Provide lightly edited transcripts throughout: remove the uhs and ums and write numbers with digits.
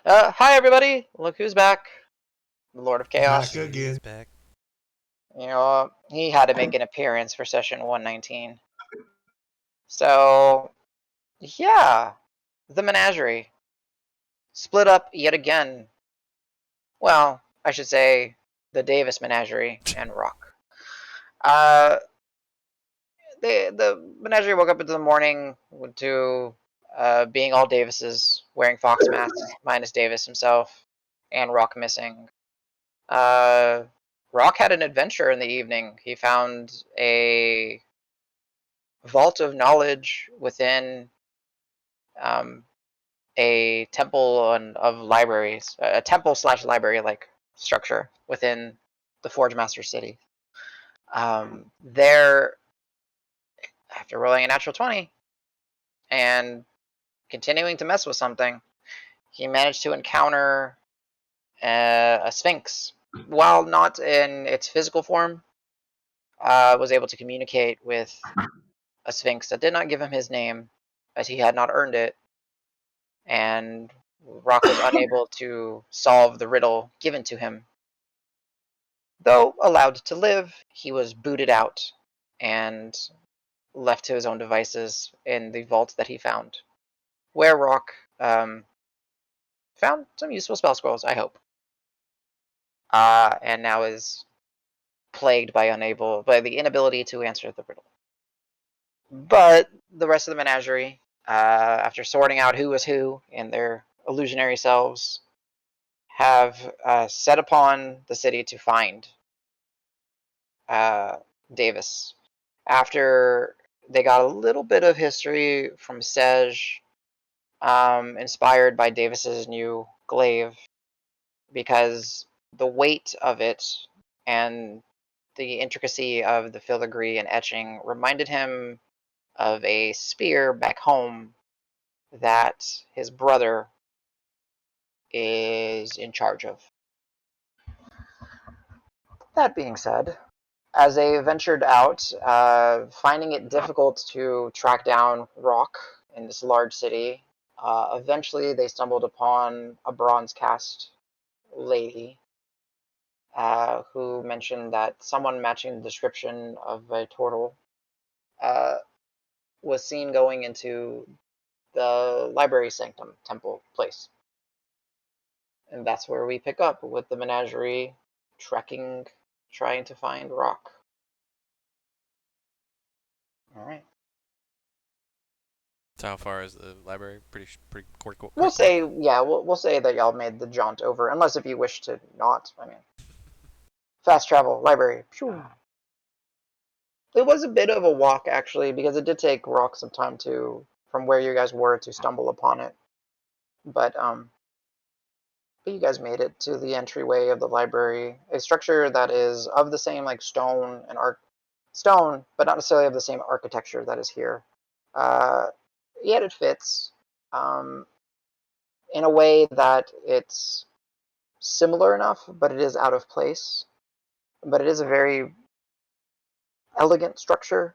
Hi everybody! Look who's back. The Lord of Back Chaos. again. He's back. He had to make an appearance for session 119. So, yeah, the Menagerie. Split up yet again. Well, I should say the Davis Menagerie and Rock. Uh, the Menagerie woke up into the morning to being all Davises, wearing fox masks, minus Davis himself, and Rock missing. Uh, Rock had an adventure in the evening. He found a vault of knowledge within um, a temple of libraries, a temple slash library like structure within the Forge Master City. There, after rolling a natural 20 and continuing to mess with something, he managed to encounter a sphinx. While not in its physical form, was able to communicate with a sphinx that did not give him his name, as he had not earned it, and Rock was unable to solve the riddle given to him. Though allowed to live, he was booted out and left to his own devices in the vault that he found, where Rock found some useful spell scrolls, I hope, and now is plagued by the inability to answer the riddle. But the rest of the menagerie, after sorting out who was who in their illusionary selves, have set upon the city to find Davis. After they got a little bit of history from Sej, inspired by Davis's new glaive, because the weight of it and the intricacy of the filigree and etching reminded him of a spear back home that his brother is in charge of. That being said, as they ventured out, finding it difficult to track down Rock in this large city, eventually they stumbled upon a bronze cast lady who mentioned that someone matching the description of a turtle uh, was seen going into the library sanctum temple place. And that's where we pick up with the menagerie trekking, trying to find Rock. All right. So how far is the library? Pretty quick. We'll say, yeah, we'll say that y'all made the jaunt over, unless if you wish to not. I mean, fast travel, library. Phew. It was a bit of a walk, actually, because it did take Rock some time from where you guys were to stumble upon it. But you guys made it to the entryway of the library, a structure that is of the same like stone and stone, but not necessarily of the same architecture that is here. Uh, Yet it fits um, in a way that it's similar enough, but it is out of place. But it is a very elegant structure.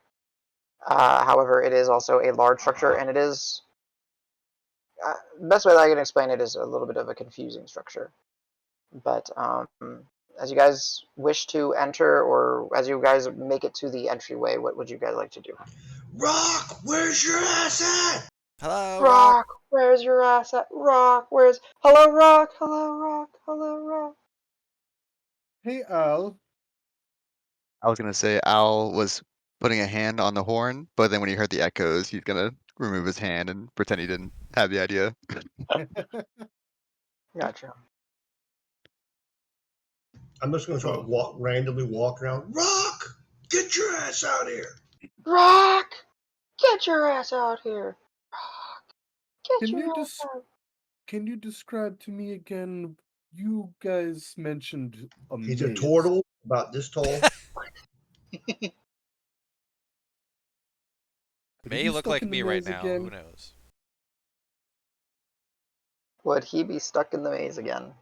However, it is also a large structure, and it is the best way that I can explain it is a little bit of a confusing structure. But as you guys wish to enter, or as you guys make it to the entryway, what would you guys like to do? Rock, where's your ass at? Hello, Rock. Rock, where's your ass at? Rock, where's... Hello, Rock, hello, Rock, hello, Rock. Hey, Al. I was gonna say Al was putting a hand on the horn, but then when he heard the echoes, he's gonna remove his hand and pretend he didn't have the idea. Gotcha. I'm just gonna try to randomly walk around. Rock, get your ass out here. Rock, get your ass out here. Rock, get Can your you ass out. can you describe to me again? You guys mentioned a He's a maze. turtle about this tall. Could he May be look stuck like in the me right maze now. Who again? knows? Would he be stuck in the maze again?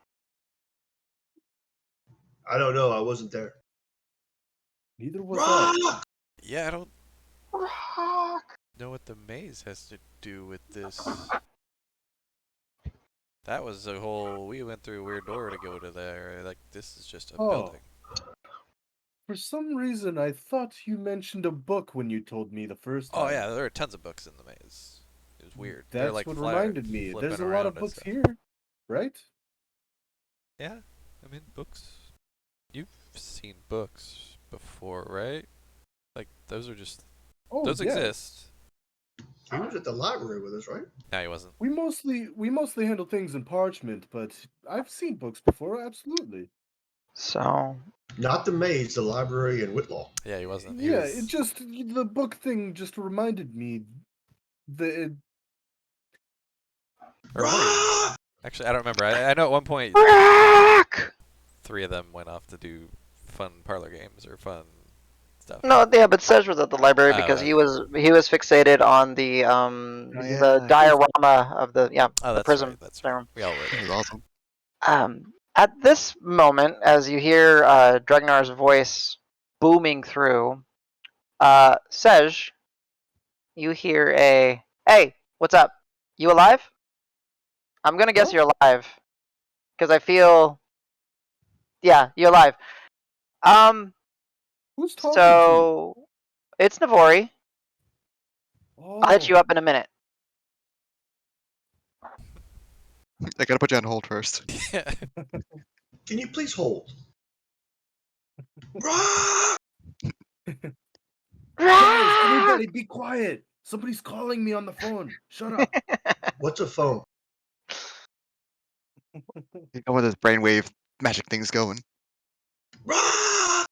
I don't know. I wasn't there. Neither was I. Rock! Yeah, I don't Rock. know what the maze has to do with this. That was a whole. We went through a weird door to go to there. Like this is just a Oh. building. For some reason, I thought you mentioned a book when you told me the first time. Oh yeah, there are tons of books in the maze. It was weird. They're That's like what fly- reminded me. flipping There's a lot around of and books stuff. here, right? Yeah, I mean books. You've seen books before, right? Like those are just Oh, those yeah. exist. He was at the library with us, right? No, he wasn't. We mostly handle things in parchment, but I've seen books before. Absolutely. So Not the maze, the library in Whitlaw. Yeah, he wasn't. He Yeah, was. it just the book thing just reminded me that Or were you? Actually, I don't remember. I know at one point Rock! 3 of them went off to do fun parlor games or fun stuff. No, yeah, but Serge was at the library Oh, because he okay. was fixated on the yeah, the diorama of the Oh, the that's prism. right. That's right. diorama. We all were That was there. awesome. At this moment, as you hear Dragnar's voice booming through, Sej, you hear a "Hey, what's up? You alive? I'm gonna guess Huh? you're alive, because I feel, yeah, you're alive. who's talking So it's Navori. to you? I'll hit you up in a minute. I gotta put you on hold first. Yeah. Can you please hold? Rock! Guys, everybody be quiet. Somebody's calling me on the phone. Shut up. What's a phone? You know where this brainwave magic thing's going. Rock!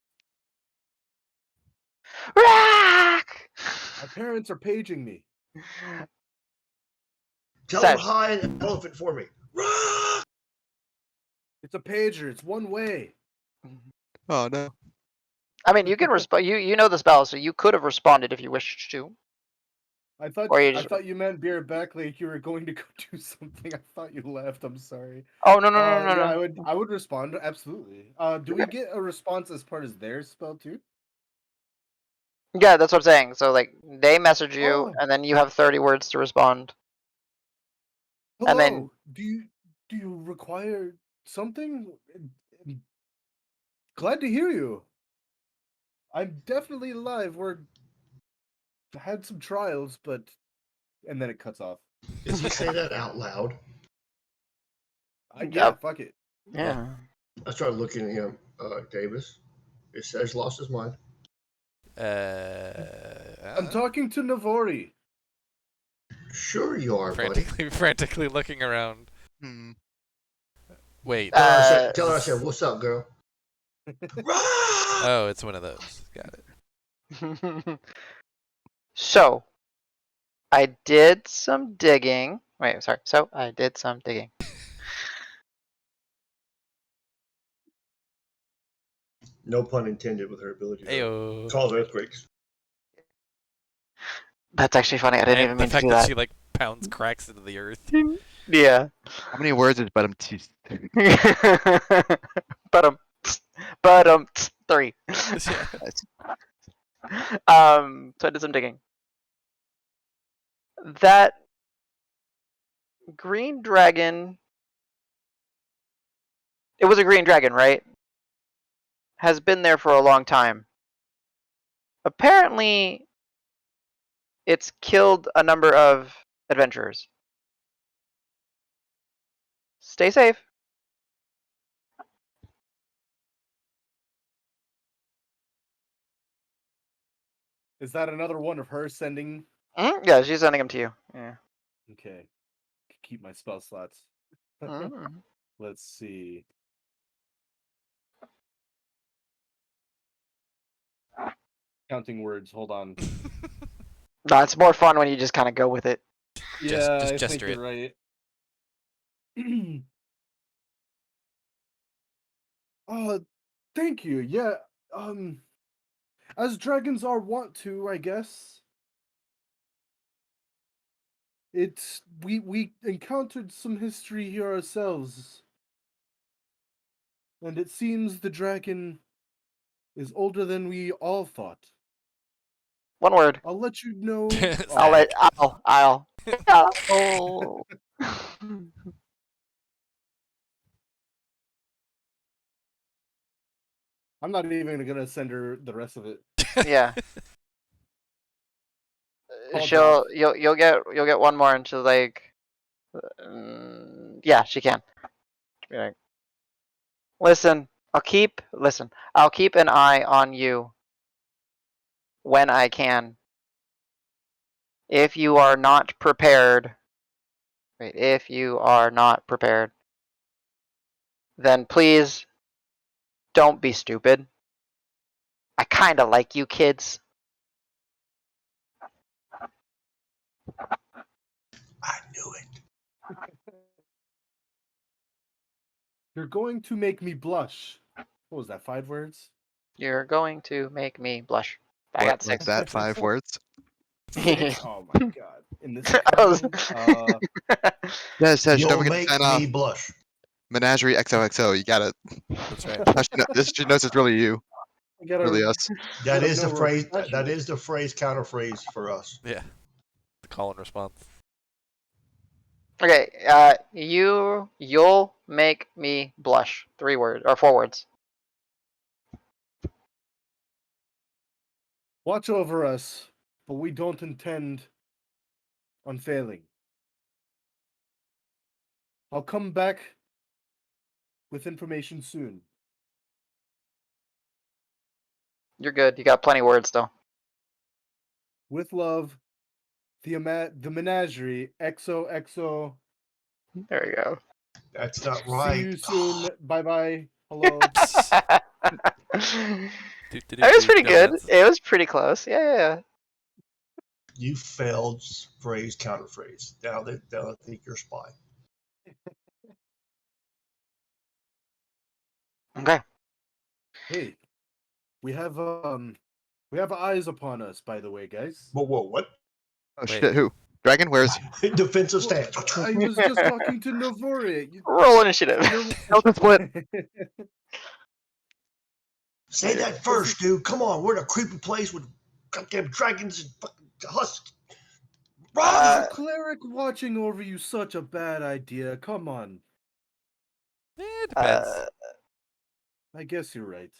Rock! My parents are paging me. Tell him Sej. hi an elephant for me. Rock! It's a pager. It's one way. Oh no. I mean, you can respond. You know the spell, so you could have responded if you wished to. I thought Or you I just- thought you meant beer back like you were going to go do something. I thought you left. I'm sorry. Oh no no no no Yeah, no. I would respond absolutely. Do we get a response as part as their spell too? Yeah, that's what I'm saying. So like they message you, Oh. and then you have 30 words to respond. Hello. And then- do you require something? Glad to hear you. I'm definitely alive. Had some trials, but and then it cuts off. Does he say that out loud? Yeah, Yep. fuck it. Yeah. I started looking at him, Davis. It says lost his mind. I'm talking to Navori. Sure you are, buddy. frantically looking around. Hmm. Wait. Tell her I said, what's up, girl? Rock! Oh, it's one of those. Got it. So, I did some digging. Wait, sorry. So I did some digging. No pun intended with her ability to Ayo. cause earthquakes. That's actually funny. I didn't And even the mean to fact do that that. she like pounds cracks into the earth. Yeah. How many words is but but 3. Yeah. So I did some digging. That green dragon. It was a green dragon, right? Has been there for a long time. Apparently, it's killed a number of adventurers. Stay safe. Is that another one of her sending? Yeah, she's sending them to you. Yeah. Okay. Keep my spell slots. Mm. Let's see. Counting words. Hold on. No, it's more fun when you just kind of go with it. Yeah, just I gesture think you're right. Oh, thank you. Yeah. As dragons are wont to, I guess. It's we encountered some history here ourselves. And it seems the dragon is older than we all thought. One word. I'll let you know. Zach. I'll. I'm not even gonna send her the rest of it. Yeah. Call drop. You'll get one more, and she's like, yeah, she can. Be like, listen, I'll keep an eye on you when I can. If you are not prepared, if you are not prepared, then please don't be stupid. I kind of like you kids. I knew it. You're going to make me blush. What was that? 5 words? You're going to make me blush. I What got was 6. that? 5 words? 6. Oh my god. In this I was- economy, Yes, yes. You don't You'll forget to make sign me off. blush. Menagerie XOXO. You got it. That's right. She knows it's really you, I gotta, really us. That gotta is the know phrase. refreshers. That is the phrase counter phrase for us. Yeah. The call and response. Okay, you'll make me blush. 3 words or 4 words. Watch over us, but we don't intend on failing. I'll come back with information soon. You're good. You got plenty of words still. With love, the Menagerie XOXO. There you go. That's not See right. you soon. Bye bye. Hello. It was pretty good. Donuts. It was pretty close. Yeah. You failed phrase counter phrase. Now they'll think you're a spy. Okay. Hey, we have eyes upon us, by the way, guys. Whoa, what? Oh Wait. shit, who? Dragon? Where's Defensive stance. I was just talking to Novore. Roll initiative. Delta split? Say that first, dude. Come on, we're in a creepy place with goddamn dragons and fucking husks. Uh, Is a cleric watching over you such a bad idea? Come on. It depends. I guess you're right.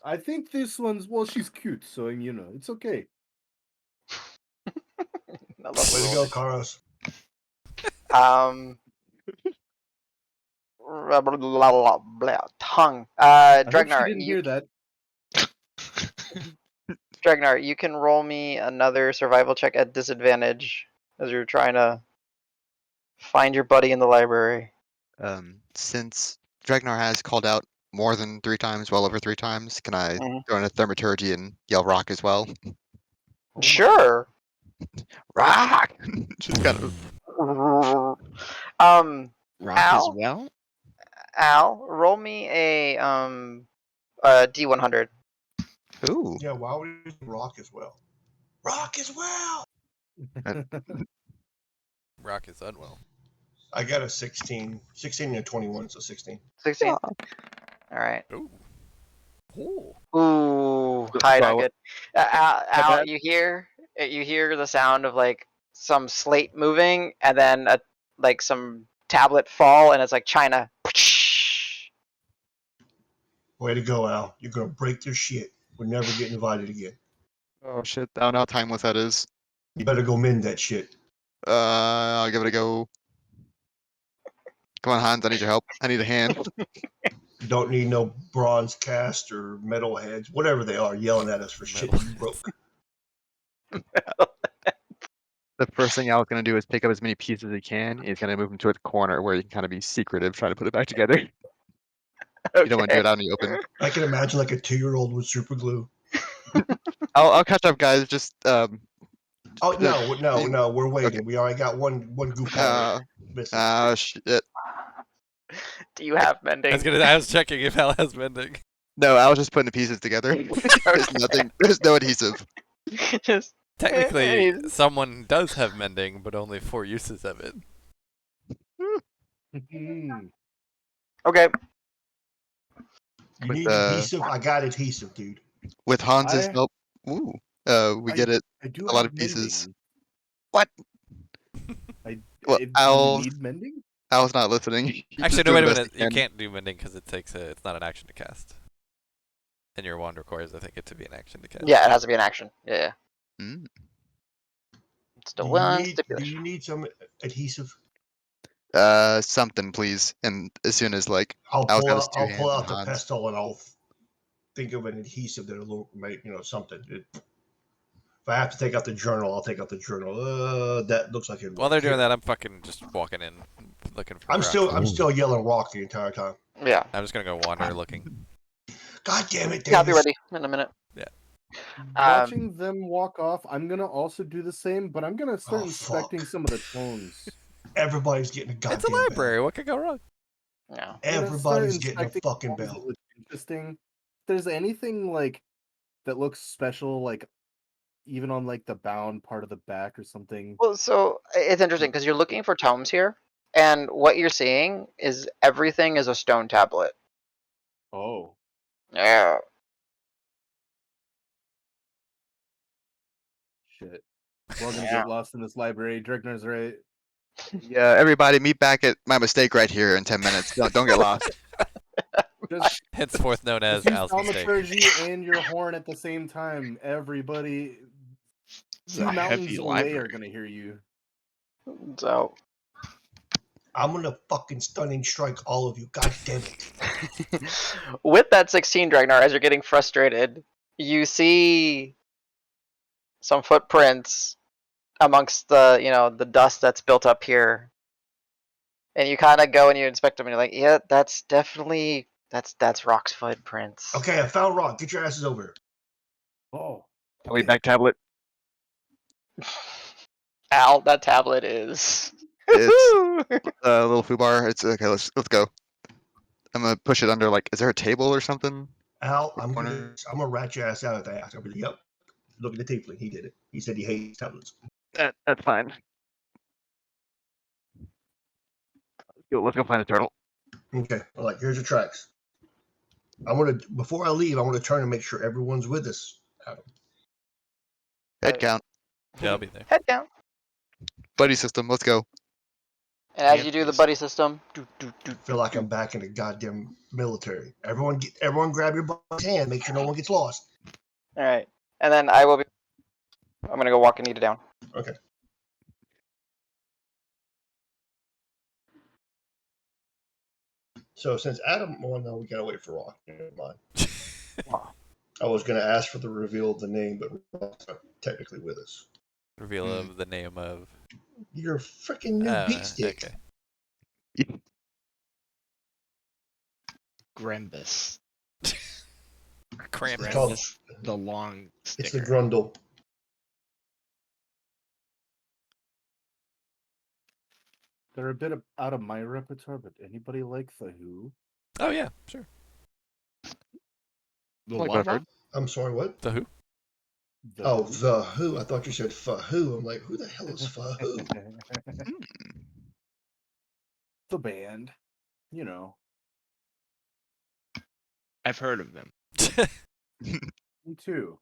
I think this one's, well, she's cute, so, you know, it's okay. I love Way the to roll. go, Carlos. Tongue. I hope she Dragnar, didn't hear that. Dragnar, you can roll me another survival check at disadvantage as you're trying to find your buddy in the library. Since Dragnar has called out more than 3 times, well over 3 times, can I Mhm. throw in a thaumaturgy and yell rock as well? Sure. Rock! Just kind of Rock as Al, well? roll me a D100. ooh. Yeah, why would you rock as well? Rock as well. Rock is unwell. I got a 16 and a 21, so 16. 16. All right. Ooh. Ooh. Ooh, hi, not Wow. good. Al, bad. you hear the sound of like some slate moving, and then like some tablet fall, and it's like China. Way to go, Al. You're gonna break their shit. We're never getting invited again. Oh shit, I don't know how timeless that is. You better go mend that shit. I'll give it a go. Come on, Hans, I need your help. I need a hand. You don't need no bronze cast or metal heads, whatever they are, yelling at us for shit you broke. The first thing Al's gonna do is pick up as many pieces as he can. He's gonna move them to a corner where he can kind of be secretive, trying to put it back together. You don't want to do it out in the open. I can imagine like a 2-year-old with super glue. I'll catch up, guys. Just Oh no, we're waiting. Okay. We already got one goofball missing. Shit. Do you have mending? I was checking if Al has mending. No, I was just putting the pieces together. There's nothing. There's no adhesive. Just Technically, I someone does have mending, but only 4 uses of it. okay. You With, need adhesive? I got adhesive, dude. With Hans's I- help, we get it. I do A lot have of pieces. mending. What? Well, Do you Al, need mending? Al's not listening. He's Actually, just no, doing wait a the best minute. he You can. can't do mending because it's not an action to cast. And your wand requires, I think, it to be an action to cast. Yeah, it has to be an action. Yeah. Mm. Still Do one you stipulation. need some adhesive? Something, please. And as soon as like I'll I was pull gonna out. I'll two pull hands out and the Hans. pestle and I'll think of an adhesive that'll make something. If I have to take out the journal, I'll take out the journal. That looks like it. While they're doing that, I'm fucking just walking in, looking for. I'm rock. still yelling rock the entire time. Yeah. I'm just gonna go wander, looking. God damn it, Yeah, I'll be Davis. ready in a minute. Yeah. Watching them walk off, I'm gonna also do the same, but I'm gonna start Oh, inspecting fuck. some of the tones. Everybody's getting a goddamn It's a library. bell. What could go wrong? Yeah. I'm gonna start Everybody's getting a inspecting fucking tones that bell. look interesting. If there's anything like that looks special, like even on like the bound part of the back or something. Well, so it's interesting because you're looking for tomes here, and what you're seeing is everything is a stone tablet. Oh. Yeah. Shit. We're all gonna Yeah. get lost in this library. Dregner's right. Yeah, everybody meet back at my mistake right here in 10 minutes. Don't get lost. Just, Henceforth known as just use Al's mistake. thaumaturgy and your horn at the same time. Everybody It's 2 a mountains heavy away are library. gonna hear you. So I'm gonna fucking stunning strike all of you. God damn it. with that 16 Dragnar, as you're getting frustrated, you see some footprints amongst the the dust that's built up here. And you kind of go and you inspect them and you're like, yeah, that's definitely that's Rock's footprints. Okay, I found rock. Get your asses over here. Oh. Way back tablet. Al, that tablet is It's a little foobar. It's okay. Let's go. I'm gonna push it under. Like, is there a table or something? Al, I'm Corner. gonna rat your ass out at the ass. I'll be like, yep. Look at the tiefling. He did it. He said he hates tablets. That's fine. Let's go find the turtle. Okay. All right, here's your tracks. Before I leave, I want to turn and make sure everyone's with us. Adam. Head count. Yeah, I'll be there. head down. Buddy system. Let's go. And as you do the buddy system, I feel like I'm back in the goddamn military. Everyone grab your buddy's hand. Make sure no one gets lost. all right, and then I'm gonna go walk Anita down. Okay. So since Adam, well, no, we gotta wait for Rock. Never mind. I was gonna ask for the reveal of the name, but Rock's not technically with us. Reveal of the name of. You're a freaking new beat stick. Okay. Grembus. Krampus. called- Grembus, the long sticker. It's the Grundle. They're a bit out of my repertoire, but anybody like the Who? Oh yeah, sure. The Like what? I've heard. I'm sorry, what? The Who? The Oh, Who? the Who. I thought you said Who. I'm like, who the hell is Who? The band. You know. I've heard of them. Me too.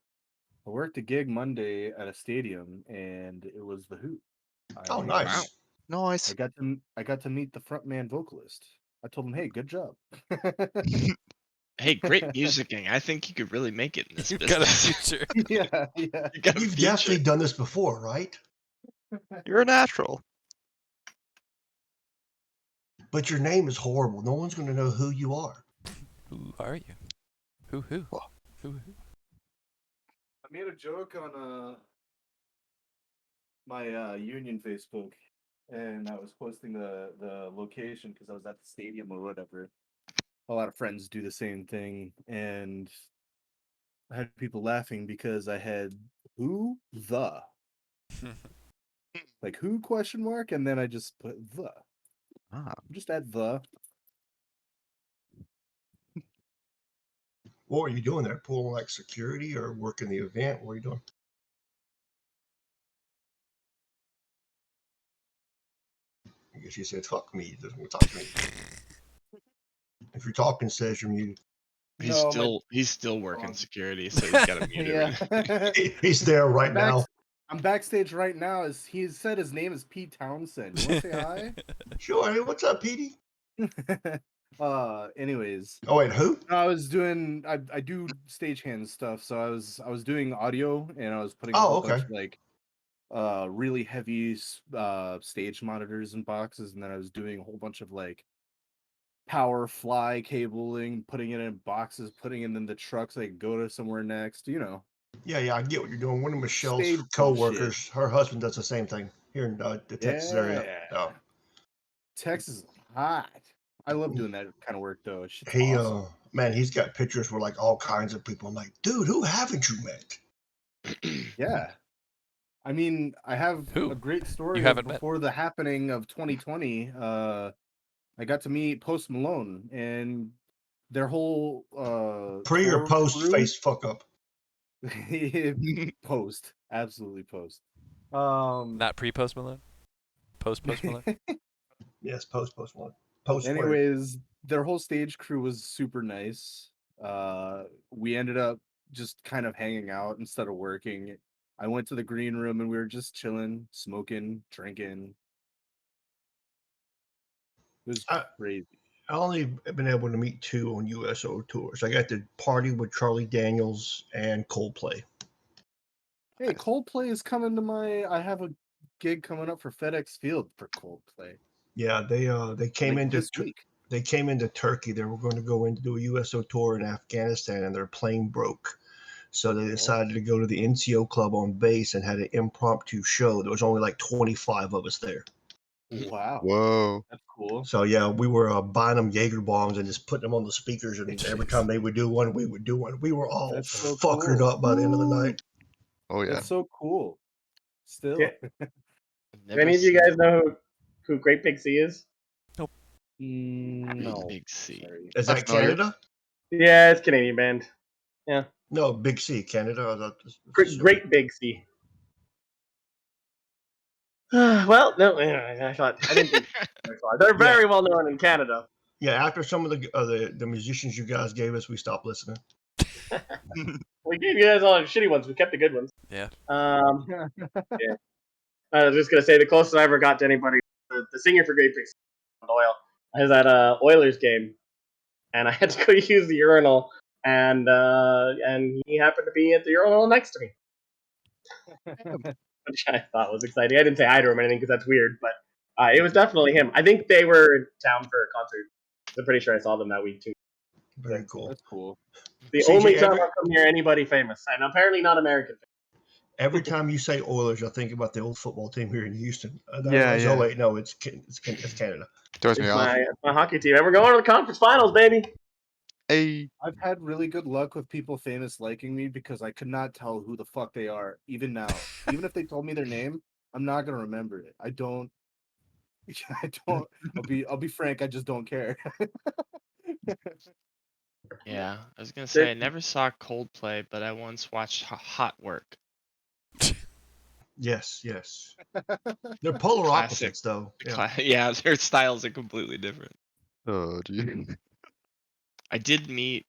I worked a gig Monday at a stadium, and it was the Who. Oh, nice. Wow. Nice. I got to meet the frontman vocalist. I told him, "Hey, good job." Hey, great musicking. I think you could really make it in this You've got a business. future. yeah. You got a You've future. definitely done this before, right? You're a natural. But your name is horrible. No one's going to know who you are. Who are you? Who? Who? I made a joke on my union Facebook, and I was posting the location because I was at the stadium or whatever. A lot of friends do the same thing, and I had people laughing because I had who the like who question mark, and then I just put the. Ah. Just add the. What were you doing there? Pulling like security or working the event? What were you doing? I guess you said, fuck me. He doesn't want to talk to me. If you're talking, says you're muted. He's still working security, so he's got to mute it. He's there right now. I'm backstage right now. He said his name is Pete Townsend. You want to say hi? Sure. Hey, what's up, Petey? Anyways, Oh wait, who? I was doing. I do stagehand stuff, so I was doing audio, and I was putting a Oh, whole okay. bunch of like really heavy stage monitors and boxes, and then I was doing a whole bunch of like power fly cabling, putting it in boxes, putting it in the trucks so they could go to somewhere next. Yeah, I get what you're doing. One of Michelle's Stage co-workers, her husband does the same thing here in the Texas area. Yeah. Texas is hot. I love doing that kind of work though. Shit's He awesome. man, he's got pictures with like all kinds of people. I'm like, dude, who haven't you met? Yeah. I mean, I have Who? a great story You of haven't met? before the happening of 2020. I got to meet Post Malone and their whole Pre or tour post crew. face fuck up? Post, absolutely post. Not pre-Post Malone? Post Malone? Yes, post one. Post square. Anyways, their whole stage crew was super nice. We ended up just kind of hanging out instead of working. I went to the green room and we were just chilling, smoking, drinking. It was I- crazy. I only been able to meet 2 on USO tours. I got to party with Charlie Daniels and Coldplay. Hey, Coldplay is coming to I have a gig coming up for FedEx Field for Coldplay. Yeah, they came Like into this week. they came into Turkey. They were going to go in to do a USO tour in Afghanistan, and their plane broke. So they decided to go to the NCO club on base and had an impromptu show. There was only like 25 of us there. Wow. Whoa. That's cool. So yeah, we were buying them Jaeger bombs and just putting them on the speakers. And every time they would do one, we would do one. We were all That's so fuckered cool. up by the end of the night. Oh yeah. That's so cool. Still. Yeah. I've Do never any of you seen guys know who Great Big Sea is? No. Big C. Sorry. Is Not that familiar. Canada? Yeah, it's a Canadian band. No, Big C, Canada. Great Big Sea. Well, no, I didn't think they're very well known in Canada. Yeah, after some of the musicians you guys gave us, we stopped listening. We gave you guys all the shitty ones. We kept the good ones. Yeah. Yeah. I was just gonna say the closest I ever got to anybody, the singer for Great Big Sea, Doyle, I was at a Oilers game, and I had to go use the urinal, and he happened to be at the urinal next to me, which I thought was exciting. I didn't say hi to him or anything because that's weird, but it was definitely him. I think they were in town for a concert. I'm pretty sure I saw them that week too. Very cool. That's cool. The CJ, only time I've come near anybody famous, and apparently not American. Every time you say Oilers, I think about the old football team here in Houston. Yeah, Oh yeah. wait, no, it's Canada. Throws me It's off. my hockey team, and we're going to the conference finals, baby. Hey. I've had really good luck with people famous liking me because I could not tell who the fuck they are, even now. Even if they told me their name, I'm not gonna remember it. I don't. I'll be frank. I just don't care. Yeah, I was gonna say I never saw Coldplay, but I once watched Hot Work. Yes. They're polar Classic. opposites, though. Yeah, their styles are completely different. Oh dude. I did meet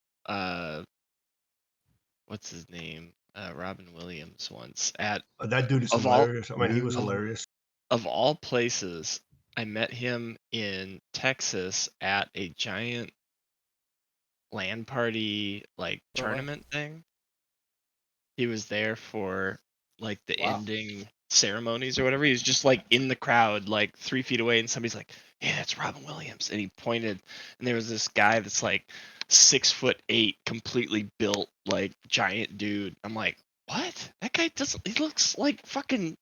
what's his name? Robin Williams once at That dude is Of all- hilarious. I mean, he was hilarious. of all places. I met him in Texas at a giant LAN party like Oh, wow. tournament thing. He was there for like the Wow. ending ceremonies or whatever. He was just like in the crowd, like 3 feet away, and somebody's like, "Hey, that's Robin Williams," and he pointed, and there was this guy that's like 6'8", completely built, like giant dude. I'm like, what? That guy doesn't. He looks like fucking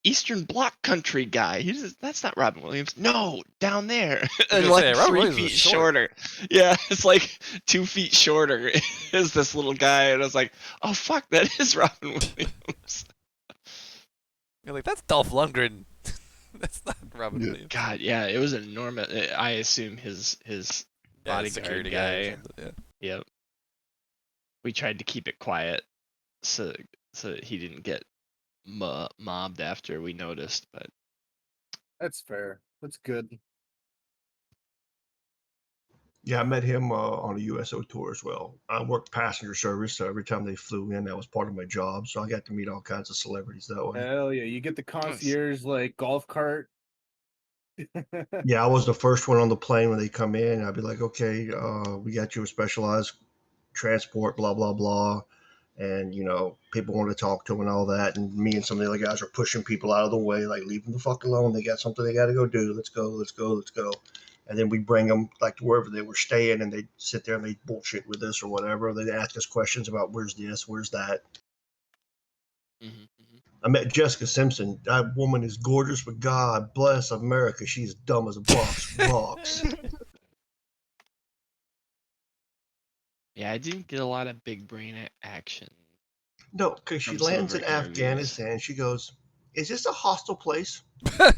Eastern Bloc country guy. That's not Robin Williams. No, down there. And gonna like say, Robin 3 Williams is feet short. shorter. Yeah, it's like 2 feet shorter is this little guy. And I was like, oh fuck, that is Robin Williams. You're like, that's Dolph Lundgren. That's not Robin Yeah. Williams. God, yeah, it was enormous. I assume his Yeah, bodyguard security or guy. something, yeah. Yep. We tried to keep it quiet so that he didn't get mobbed after we noticed, but That's fair. That's good. Yeah, I met him on a USO tour as well. I worked passenger service, so every time they flew in, that was part of my job. So I got to meet all kinds of celebrities that way. Hell yeah! You get the concierge like golf cart. Yeah, I was the first one on the plane when they come in. I'd be like, okay, we got you a specialized transport, blah, blah, blah. And, people want to talk to them and all that. And me and some of the other guys are pushing people out of the way, like, leave them the fuck alone. They got something they got to go do. Let's go, let's go, let's go. And then we bring them, like, to wherever they were staying, and they sit there and they bullshit with us or whatever. They ask us questions about where's this, where's that. I met Jessica Simpson. That woman is gorgeous, but God bless America. She's dumb as a box rocks. Yeah, I didn't get a lot of big brain action. No, because she From some of lands her in interviews. Afghanistan. She goes, "Is this a hostile place?" I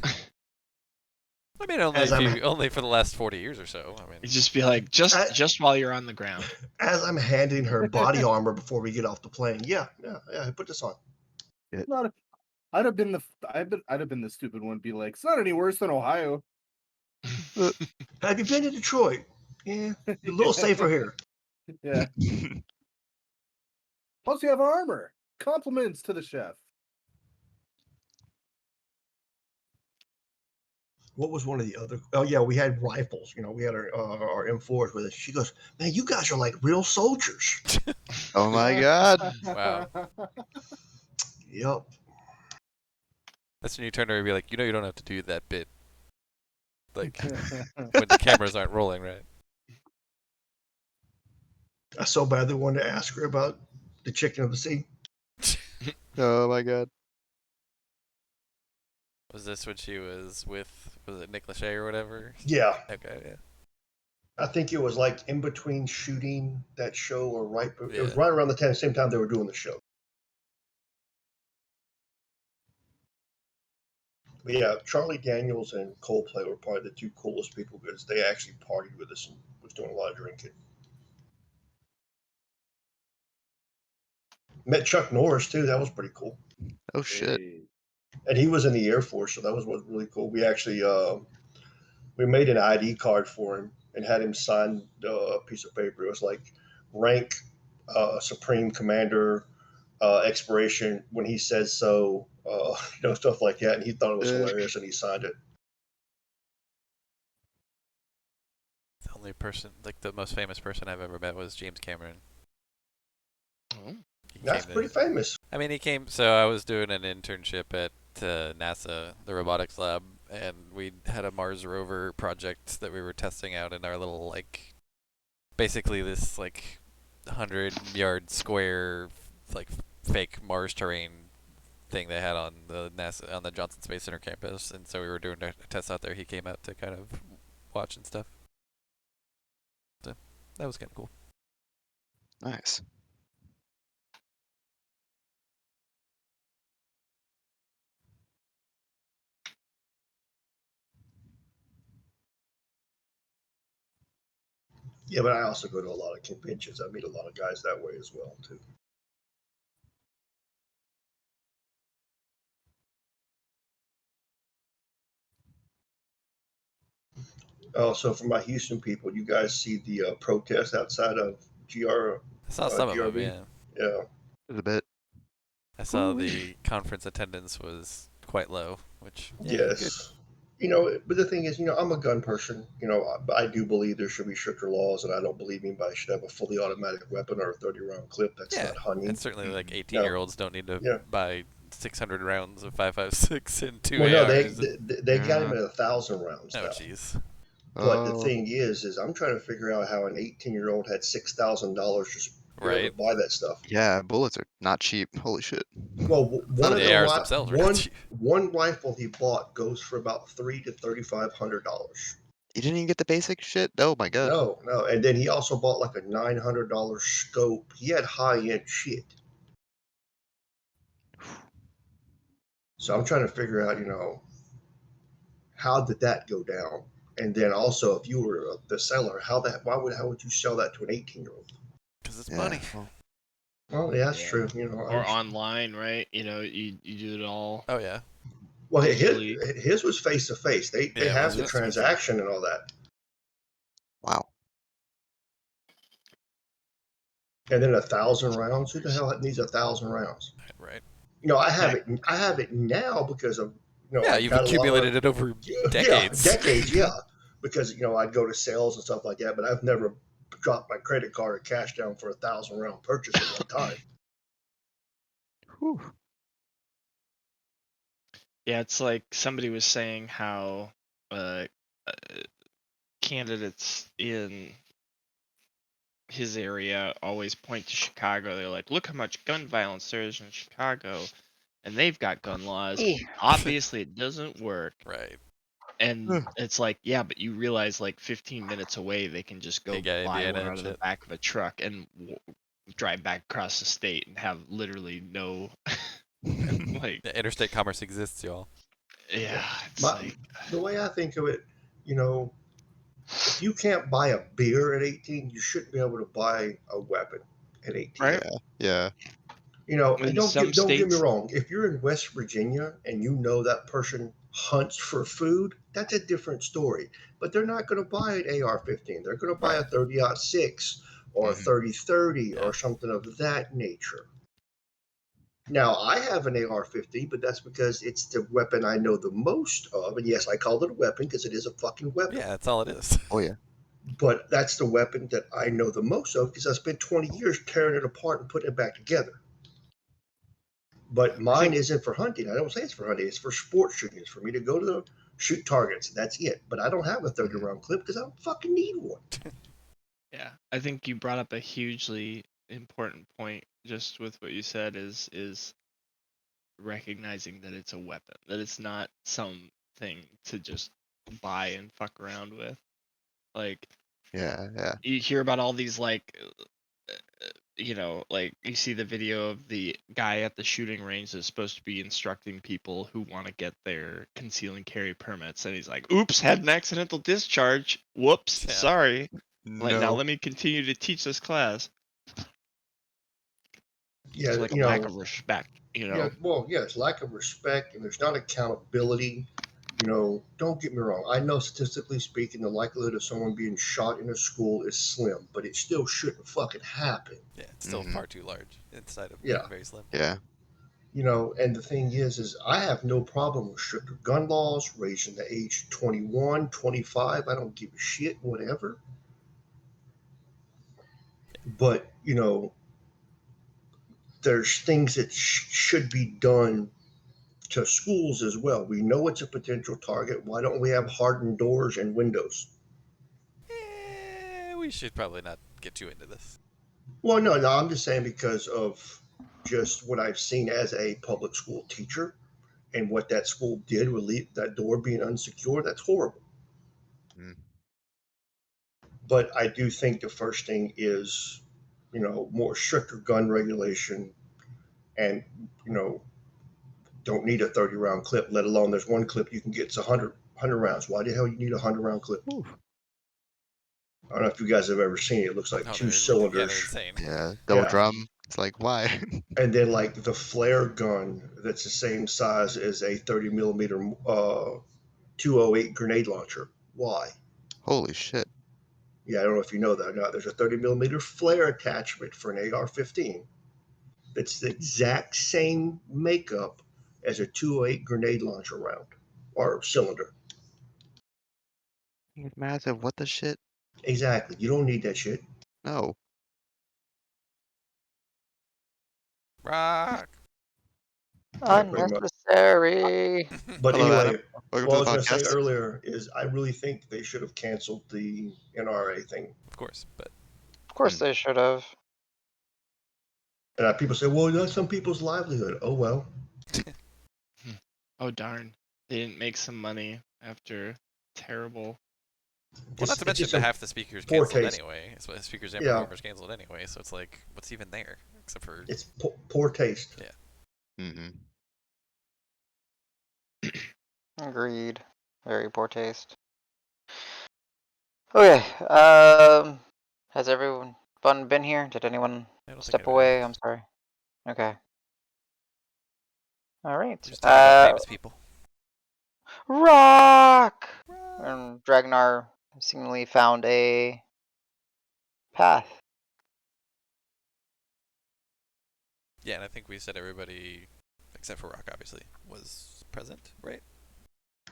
mean, only for the last 40 years or so. I mean, It'd just be like, just while you're on the ground. As I'm handing her body armor before we get off the plane. Yeah. Put this on. I'd have been the stupid one. Be like, it's not any worse than Ohio. Have you been to Detroit? Yeah, a little safer here. Yeah. Plus, you have armor. Compliments to the chef. What was one of the other? Oh yeah, we had rifles. We had our M4s with us. She goes, "Man, you guys are like real soldiers." Oh my god. Wow. Yep. That's when you turn to her and be like, you don't have to do that bit. Like, when the cameras aren't rolling, right? I so badly wanted to ask her about the chicken of the sea. Oh my god. Was this when she was it Nick Lachey or whatever? Yeah. Okay, yeah. I think it was like in between shooting that show or it was Yeah. right around the same time they were doing the show. But yeah, Charlie Daniels and Coldplay were probably the two coolest people because they actually partied with us and was doing a lot of drinking. Met Chuck Norris too. That was pretty cool. Oh shit. And he was in the Air Force, so that was really cool. We actually we made an ID card for him and had him sign a piece of paper. It was like rank, Supreme Commander, expiration when he says so, stuff like that. And he thought it was hilarious, and he signed it. The only person, like the most famous person I've ever met was James Cameron. Oh. That's pretty famous. I mean, so I was doing an internship at NASA, the robotics lab, and we had a Mars rover project that we were testing out in our little, basically this, 100-yard square, fake Mars terrain thing they had on the Johnson Space Center campus, and so we were doing a test out there. He came out to kind of watch and stuff. So that was kind of cool. Nice. Yeah, but I also go to a lot of conventions. I meet a lot of guys that way as well too. Oh, so for my Houston people, you guys see the protest outside of GR? I saw some of them, GRB? yeah. Yeah. There's a bit. I saw the conference attendance was quite low, which Yes. But the thing is, I'm a gun person. I do believe there should be stricter laws, and I don't believe anybody should have a fully automatic weapon or a 30-round clip. That's not hunting. And certainly 18-year-olds don't need to buy 600 rounds of 5.56 and 2 well, ARs. No, they got him at 1,000 rounds. Oh, jeez. But the thing is I'm trying to figure out how an 18-year-old had $6,000 just to buy that stuff. Yeah, bullets are not cheap. Holy shit. Well, the ARs themselves are not cheap. One rifle he bought goes for about $300 to $3,500. You didn't even get the basic shit? Oh my god. No. And then he also bought like a $900 scope. He had high-end shit. So I'm trying to figure out, how did that go down? And then also, if you were the seller, how would you sell that to an 18-year-old? Because it's money. Well, yeah, that's true. Or online, right? You do it all. Oh yeah. Well, his was face to face. They have the transaction and all that. Wow. And then 1,000 rounds. Who the hell needs 1,000 rounds? Right. I have it now because of No, Yeah, I you've got a lot of- accumulated it over decades. Yeah, decades, yeah. Because I'd go to sales and stuff like that, but I've never dropped my credit card or cash down for a 1,000-round purchase at one time. Whew. Yeah, it's like somebody was saying how candidates in his area always point to Chicago. They're like, look how much gun violence there is in Chicago, and they've got gun laws. Obviously, it doesn't work. Right. And it's like, yeah, but you realize like 15 minutes away, they can just go They got buy Indiana one and out of the shit. back of a truck and drive back across the state and have literally no, like, Yeah, interstate commerce exists, y'all. yeah, it's like, The way I think of it, if you can't buy a beer at 18, you shouldn't be able to buy a weapon at 18. right? Yeah. And In don't some get me states- wrong. If you're in West Virginia and you know that person hunts for food, that's a different story. But they're not going to buy an AR-15. They're going to buy a Right. 30-06 or a Mhm. 30-30 Yeah. or something of that nature. Now, I have an AR-15, but that's because it's the weapon I know the most of. And yes, I call it a weapon because it is a fucking weapon. Yeah, that's all it is. Oh yeah. But that's the weapon that I know the most of because I spent 20 years tearing it apart and putting it back together. But mine isn't for hunting. I don't say it's for hunting. It's for sport shooting. It's for me to go to the shoot targets. That's it. But I don't have a 30-round clip because I don't fucking need one. Yeah, I think you brought up a hugely important point just with what you said is recognizing that it's a weapon, that it's not something to just buy and fuck around with. Like, Yeah. you hear about all these like like you see the video of the guy at the shooting range that's supposed to be instructing people who want to get their conceal and carry permits, and he's like, oops, had an accidental discharge, whoops, Yeah. sorry, like, now No. let me continue to teach this class. Yeah, It's like a lack of respect, Yeah, it's lack of respect and there's not accountability. Don't get me wrong. I know statistically speaking, the likelihood of someone being shot in a school is slim, but it still shouldn't fucking happen. Yeah, it's still Mhm. far too large inside of Yeah. being very slim. Yeah. And the thing is I have no problem with stricter gun laws, raising the age 21, 25. I don't give a shit, whatever. But, there's things that should be done to schools as well. We know it's a potential target. Why don't we have hardened doors and windows? We should probably not get too into this. Well, no, I'm just saying because of just what I've seen as a public school teacher and what that school did with that door being unsecured. That's horrible. Mm. But I do think the first thing is, more stricter gun regulation and, don't need a 30-round clip, let alone there's one clip you can get. It's 100 rounds. Why the hell you need a 100-round clip? Ooh. I don't know if you guys have ever seen it. It looks like Oh, two they're cylinders. insane. Yeah. Double Yeah. drum. It's like, why? And then like the flare gun that's the same size as a 30 millimeter 208 grenade launcher. Why? Holy shit. Yeah, I don't know if you know that or not. There's a 30 millimeter flare attachment for an AR-15 that's the exact same makeup as a 208 grenade launcher round or cylinder. It's massive. What the shit? Exactly. You don't need that shit. No. Rock. Yeah, pretty much. Unnecessary. But Hello, anyway, Adam. Welcome what I to was the going to say podcast. earlier is I really think they should have canceled the NRA thing. Of course, but Of course they should have. And people say, well, that's some people's livelihood. Oh, well. Oh darn, they didn't make some money after terrible. well, not to mention just the a half the speakers poor canceled taste. anyway. Speakers and Yeah. performers canceled anyway. So it's like, what's even there except for It's poor taste. Yeah. Mm-hmm. Agreed. Very poor taste. Okay. Has everyone been here? Did anyone I don't think step anybody away? left. I'm sorry. Okay. All right. We're just talking about famous people. Rock. And Dragnar seemingly found a path. Yeah, and I think we said everybody except for Rock obviously was present, right?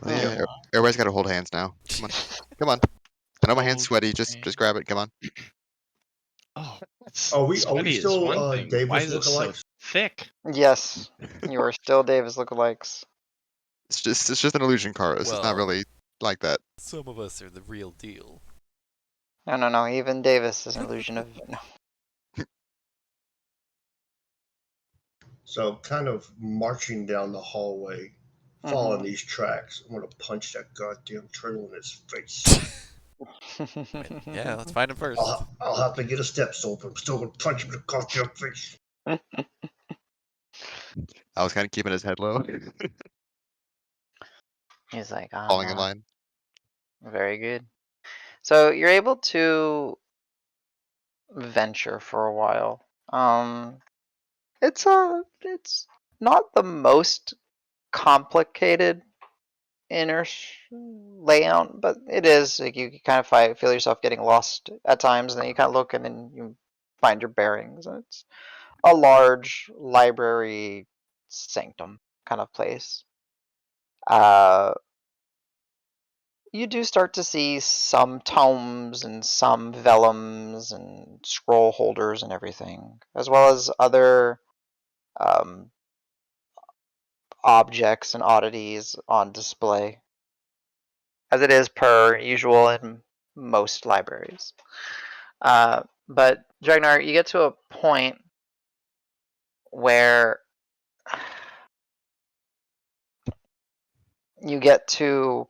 Yeah, everybody's got to hold hands now. Come on, come on. I know my hand's sweaty. Just grab it. Come on. Oh, Are we sweaty is still one thing. Davis Why is it so lookalikes? thick? Yes, you are still Davis lookalikes. It's just an illusion, Karos. It's not Well- really like that. Some of us are the real deal. No. Even Davis is an illusion of. No. So kind of marching down the hallway, following Mhm. these tracks. I'm gonna punch that goddamn turtle in his face. Yeah, let's find him first. I'll have to get a step stool, but I'm still gonna punch him in the goddamn face. I was kind of keeping his head low, He's like, falling in line. very good. So you're able to venture for a while. It's not the most complicated inner layout, but it is like you kind of feel yourself getting lost at times, and then you kind of look and then you find your bearings. And it's a large library sanctum kind of place. You do start to see some tomes and some vellums and scroll holders and everything, as well as other um, objects and oddities on display, as it is per usual in most libraries. But Dragnar, you get to a point where you get to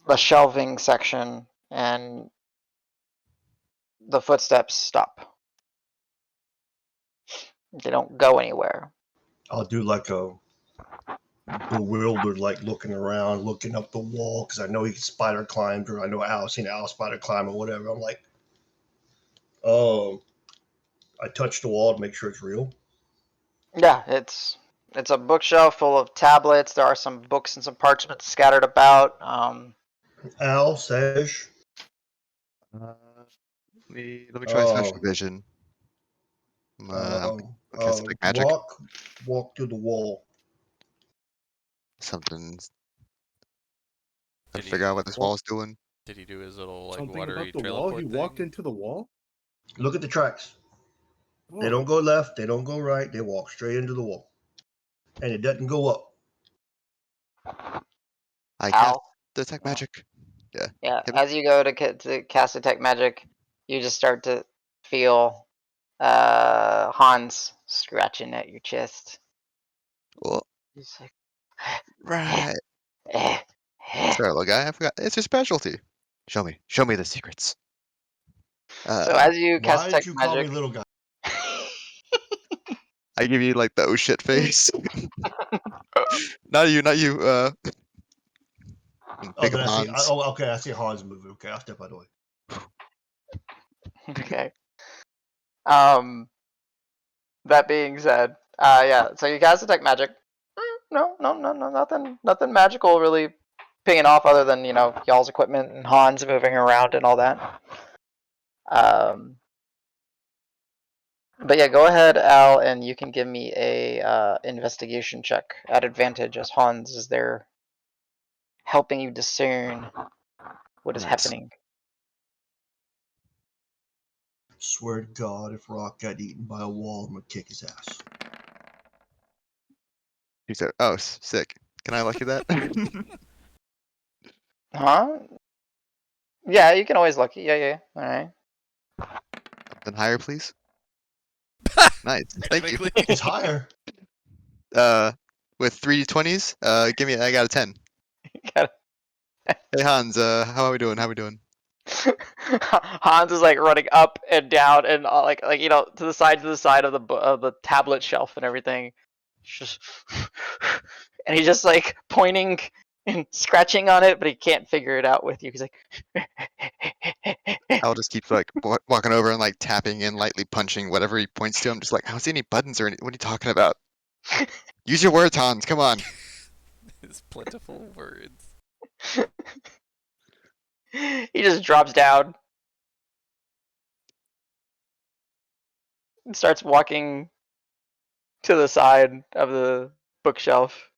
the shelving section and the footsteps stop. They don't go anywhere. I'll do like a bewildered, like looking around, looking up the wall, because I know he spider climbed, or I know Al seen Al spider climb or whatever. I'm like, I touch the wall to make sure it's real. Yeah, it's a bookshelf full of tablets. There are some books and some parchments scattered about. Al, Sash. Let me try special Oh. vision. Cast like magic. Walk to the wall. Something's. Did he- Figure out what this wall's doing. Did he do his little like Something watery about the trailer wall. foot He thing? walked into the wall. Look at the tracks. They Oh. don't go left. They don't go right. They walk straight into the wall, and it doesn't go up. I cast Al? detect magic. Yeah. Yeah, Hit me. as you go to cast Detect Magic, you just start to feel Hans scratching at your chest. Well, He's like, right. eh. Sorry, little guy. I forgot. It's your specialty. Show me the secrets. So as you cast Why did Detect you call me Magic, little guy? I give you like the oh shit face. Not you. Oh, Pick then up I see. Hans. Okay. I see Hans moving. Okay, I'll step out of the way. okay. That being said, yeah. So you cast Detect Magic. No, nothing magical really pinging off other than y'all's equipment and Hans moving around and all that. But yeah, go ahead, Al, and you can give me a investigation check at advantage, as Hans is there helping you discern what is Nice. happening. Swear to God, if Rock got eaten by a wall, I'm gonna kick his ass. He said, "Oh, sick. Can I lucky that?" Huh? Yeah, you can always lucky. Yeah. All right. Then higher, please. Nice. Thank you. Technically. It's higher. With 3 20s, give me. I got a 10. Got Hey Hans, how are we doing? Hans is like running up and down and like to the side of the tablet shelf and everything. Just and he's just like pointing and scratching on it, but he can't figure it out with you. He's like, I'll just keep like walking over and like tapping and lightly punching whatever he points to. I'm just like, I don't see any buttons or any. What are you talking about? Use your words, Hans. Come on. His plentiful words. he just drops down and starts walking to the side of the bookshelf.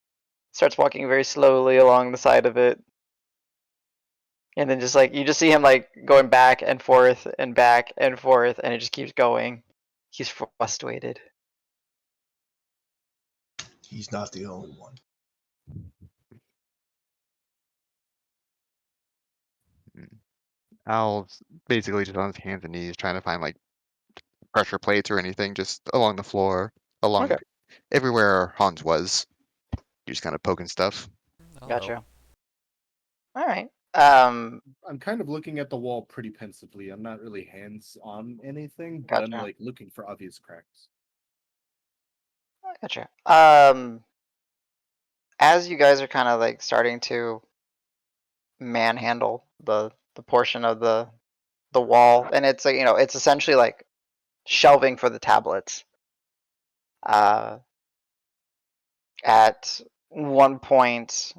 Starts walking very slowly along the side of it. And then just like you just see him like going back and forth and back and forth, and it just keeps going. He's frustrated. He's not the only one. Al's basically just on his hands and knees trying to find like pressure plates or anything just along the floor, along Okay. everywhere Hans was. He's just kind of poking stuff. I'll help. Gotcha. All right. I'm kind of looking at the wall pretty pensively. I'm not really hands on anything, but I'm Gotcha. like looking for obvious cracks. Gotcha. As you guys are kind of like starting to manhandle the portion of the wall, and it's like it's essentially like shelving for the tablets. At one point,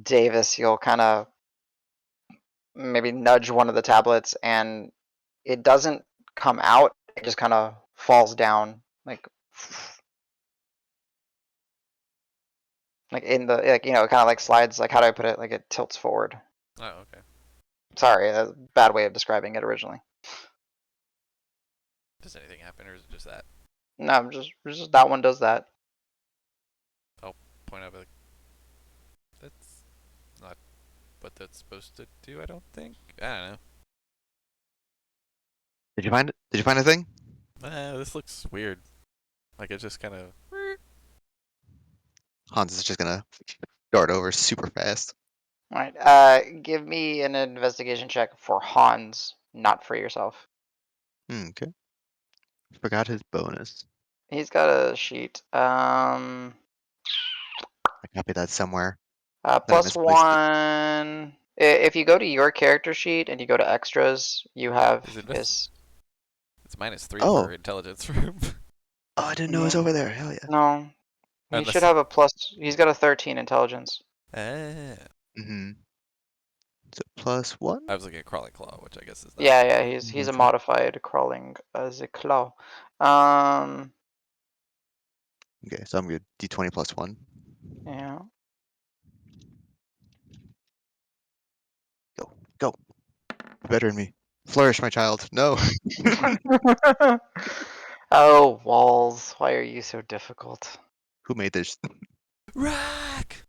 Davis, you'll kind of maybe nudge one of the tablets, and it doesn't come out. It just kind of falls down, like in the like it kind of like slides. Like how do I put it? Like it tilts forward. Oh, okay. Sorry, a bad way of describing it originally. Does anything happen, or is it just that? No, just that one does that. Point out like that's not what that's supposed to do. I don't think. I don't know. Did you find it? Did you find a thing? This looks weird. Like it just kind of. Hans is just gonna dart over super fast. All right. Give me an investigation check for Hans, not for yourself. Okay. Forgot his bonus. He's got a sheet. I copied that somewhere. Then I Plus misplaced it. 1. If you go to your character sheet and you go to extras, you have Is it his. It's -3 Oh. for intelligence room. Oh, I didn't know it was over there. Hell yeah. No, he Unless- should have a plus. He's got a 13 intelligence. Mm-hmm. So +1? I was looking at crawling claw, which I guess is not. Yeah, he's a Okay. modified crawling as a claw. Okay, so I'm good. D20 +1. Yeah. Go. Better than me. Flourish, my child. No. Oh, walls. Why are you so difficult? Who made this? Rack.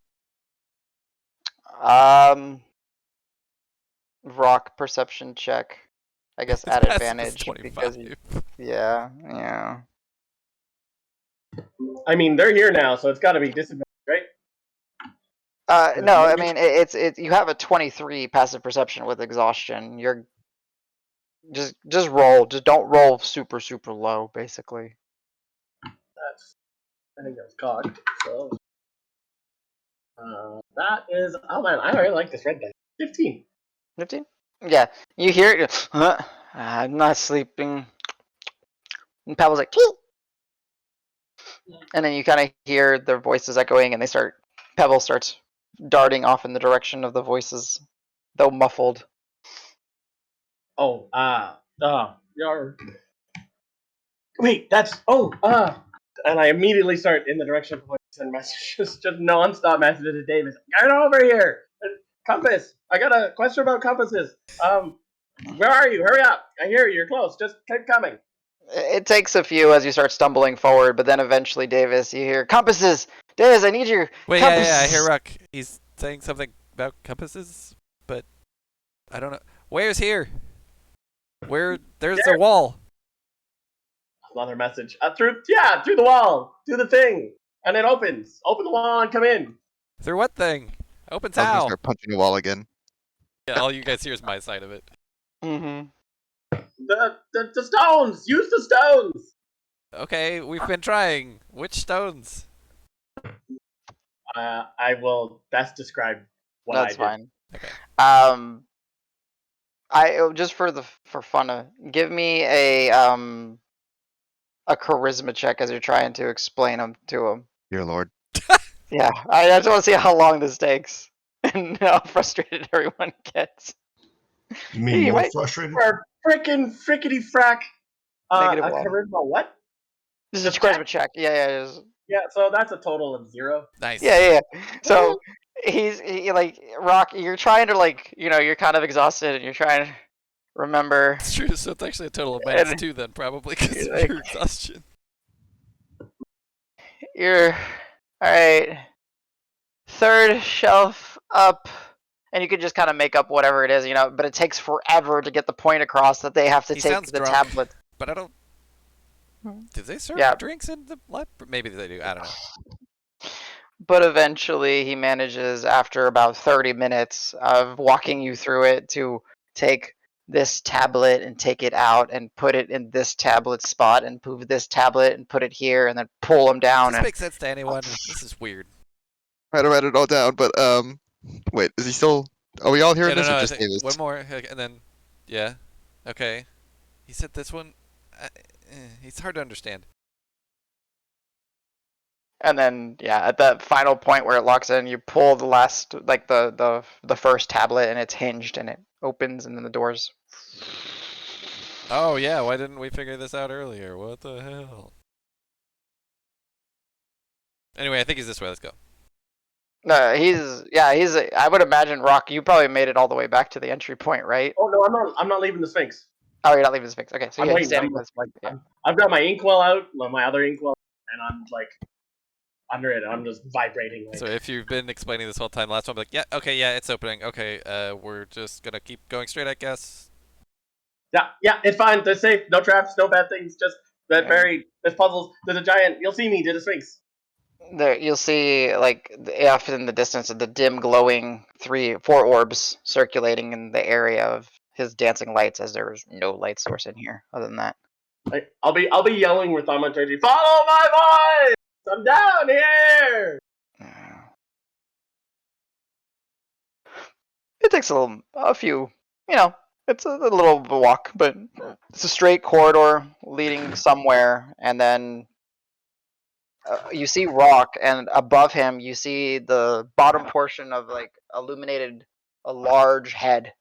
Rock perception check. I guess His at passive is advantage because 25. yeah. I mean, they're here now, so it's got to be disadvantage, right? No, I mean it's you have a 23 passive perception with exhaustion. You're just roll. Just don't roll super low, basically. I think that's cocked. So that is. Oh man, I really like this red guy. 15. 15? Yeah. You hear it. I'm not sleeping. And Pavel's like, "Phew." And then you kind of hear their voices echoing, and Pavel starts darting off in the direction of the voices, though muffled. Oh, you're. Wait, that's and I immediately start in the direction of the voice and messages, just non-stop messages to Davis. Get over here, compass. I got a question about compasses. Where are you? Hurry up! I hear you. You're close. Just keep coming. It takes a few as you start stumbling forward, but then eventually, Davis, you hear compasses. Davis, I need your Wait, compasses. yeah, I hear Ruck. He's saying something about compasses, but I don't know. Where's here? Where? There's a wall. Another message. Through the wall. Do the thing, and it opens. Open the wall and come in. Through what thing? Opens I was gonna how? start punching the wall again. Yeah, all you guys hear is my side of it. Mm-hmm. The stones. Use the stones. Okay, we've been trying. Which stones? I will best describe what That's I did. fine. Okay. Just for fun, give me a charisma check as you're trying to explain them to him. Dear Lord. Yeah, I just want to see how long this takes and how frustrated everyone gets. You mean You more might- frustrated? For frickin' frickety frack. Negative A one. charisma what? This is a Just charisma check. Yeah. Yeah, so that's a total of 0. Nice. Yeah. So like Rock. You're trying to like you're kind of exhausted and you're trying to remember. It's true. So it's actually a total of -2 then, probably because You're of like- your exhaustion. You're all right. Third shelf up, and you can just kind of make up whatever it is, but it takes forever to get the point across that they have to He take sounds the drunk. tablet. But I don't. Did they serve Yeah. drinks in the lab? Maybe they do. I don't know. But eventually he manages, after about 30 minutes of walking you through it, to take this tablet and take it out and put it in this tablet spot and move this tablet and put it here and then pull them down. Does this And make sense to anyone? This is weird. I had to write it all down, but wait, is he still? Are we all hearing Yeah, this no, or I just think Davis? one more, and then, yeah, okay. He said this one. It's hard to understand. And then, at that final point where it locks in, you pull the last, like the first tablet, and it's hinged, and it opens, and then the doors. Oh yeah, why didn't we figure this out earlier? What the hell? Anyway, I think he's this way. Let's go. No, he's. I would imagine, Rock, you probably made it all the way back to the entry point, right? Oh no, I'm not leaving the Sphinx. Oh, you're not leaving the Sphinx. Okay, so I'm he's waiting. standing with yeah. I've got my inkwell out, my other inkwell, and I'm like under it. I'm just vibrating. Like, So if you've been explaining this whole time, last one, I'm like, yeah, okay, yeah, it's opening. Okay, we're just gonna keep going straight, I guess. yeah, it's fine. They're safe. No traps. No bad things. Just that Yeah. there's puzzles. There's a giant. You'll see me. There's a Sphinx. There, you'll see, like, off in the distance, the dim, glowing 4 orbs circulating in the area of his dancing lights, as there is no light source in here other than that. Like, I'll be yelling with thaumaturgy. Follow my voice. I'm down here. It takes a few, it's a little walk, but it's a straight corridor leading somewhere, and then you see Rock, and above him you see the bottom portion of, like, illuminated, a large head,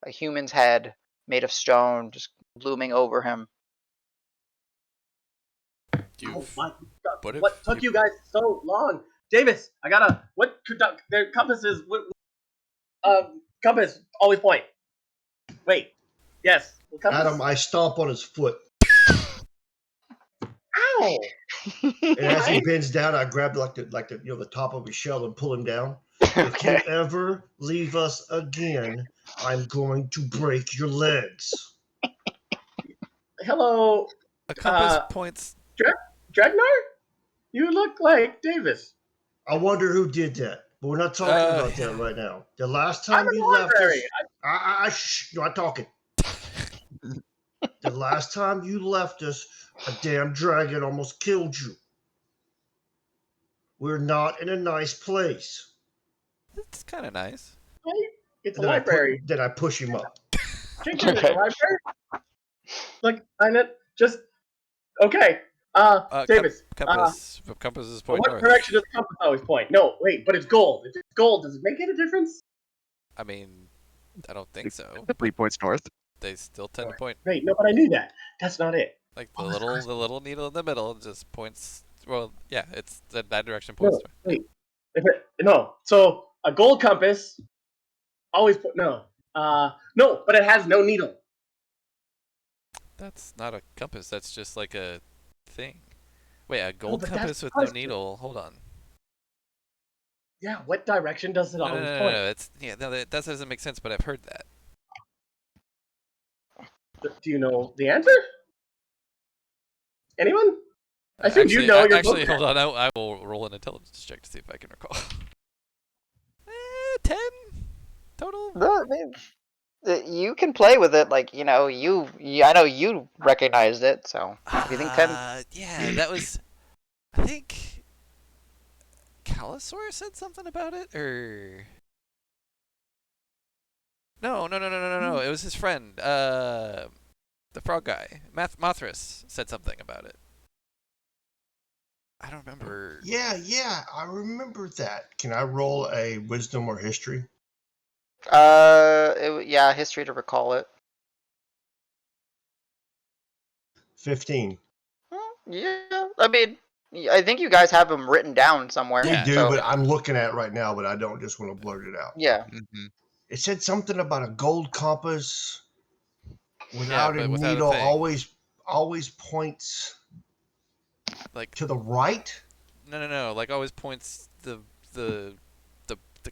a human's head made of stone, just looming over him. Oh my God! if What took you guys so long, Davis? I gotta. What their compasses? Compass always point. Wait. Yes. What compass? Adam, I stomp on his foot. Ow! And as he bends down, I grab the top of his shell and pull him down. If you ever leave us again, I'm going to break your legs. Hello, A compass points. Dreadnought? You look like Davis. I wonder who did that, but we're not talking about that right now. The last time I'm in you the left us, library. shh, you're not talking. The last time you left us, a damn dragon almost killed you. We're not in a nice place. It's kind of nice. It's a Then library. then I push him up. Chicken is a library. Like I know. Just okay. Davis. Compasses point What north. direction does the compass always point? No, wait, but it's gold. If it's gold, does it make any difference? I mean, I don't think so. Typically points north. They still tend to point. Wait, no, but I knew that. That's not it. Like the little needle in the middle just points. Well, yeah, it's that direction points. No, wait. No, so a gold compass always point. No, but it has no needle. That's not a compass. That's just like a thing. Wait, a gold but compass that's with no positive. needle. Hold on. Yeah, what direction does it always point? No, that doesn't make sense. But I've heard that. Do you know the answer? Anyone? I assume you know your Actually, book. hold on. I will roll an intelligence check to see if I can recall. 10 total. I mean, you can play with it, like, I know you recognized it, so if you think 10. Yeah, that was. I think Calisaur said something about it, or no. It was his friend, the frog guy, Mothras, said something about it. I don't remember. Yeah, I remember that. Can I roll a wisdom or history? History to recall it. 15. Yeah, I mean, I think you guys have them written down somewhere. We Yeah, do, so, but I'm looking at it right now, but I don't just want to blurt it out. yeah. Mm-hmm. It said something about a gold compass without but a without a needle, thing. always points Like to the right. no. Like always points the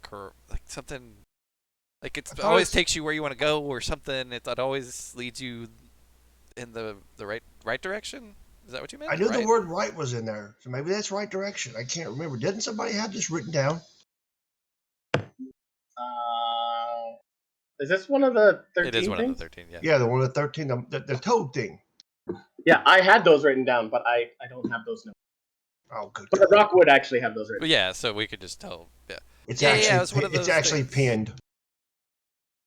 curve. Like something. Like it thought always it's- takes you where you want to go or something. It always leads you in the right direction. Is that what you meant? I knew right? the word right was in there, so maybe that's right direction. I can't remember. Didn't somebody have this written down? Is this one of the 13 It is one things? of the 13. Yeah. Yeah, the one of the 13, the toad thing. Yeah, I had those written down, but I don't have those notes. Oh, good But God. Rock would actually have those written. But yeah, so we could just tell. Yeah. It's Yeah, actually it was one of it's those actually things. pinned.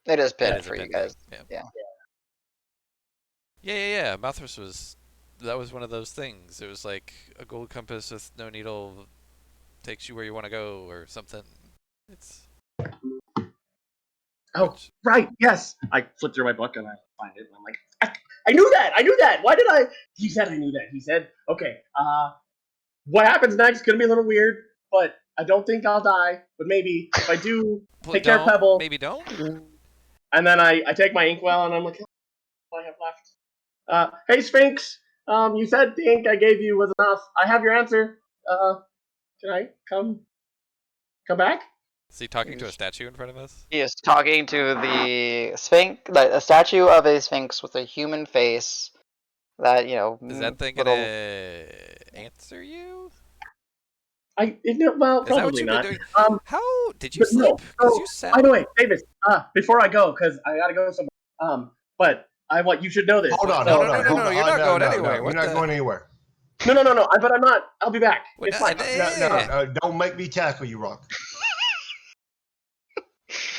It is It pinned is a for you pin guys. thing. Yeah. Yeah. Malthus was. That was one of those things. It was like a gold compass with no needle takes you where you want to go or something. It's. Oh, which- right, yes. I flipped through my book and I find it, and I'm like, I knew that. Why did I? He said I knew that. He said, okay, what happens next is gonna be a little weird, but I don't think I'll die. But maybe if I do, take care of don't, Pebble. Maybe don't. And then I take my inkwell and I'm like, what do I have left? Hey Sphinx, you said the ink I gave you was enough. I have your answer. Can I come back? Is he talking to a statue in front of us? He is talking to the Sphinx, like a statue of a Sphinx with a human face. That Is that thing little. gonna answer you? Well, Is that what probably you've not. been doing? How did you But no, sleep? Because so, you sound. by the way, Davis, before I go, because I gotta go somewhere. But you should know this. Hold on, No, hold no, on, no, hold no, on. you're not going no, anywhere. No, What you're not the- going anywhere. No. But I'm not. I'll be back. Well, It's no, fine. no. Don't make me tackle you, Rock.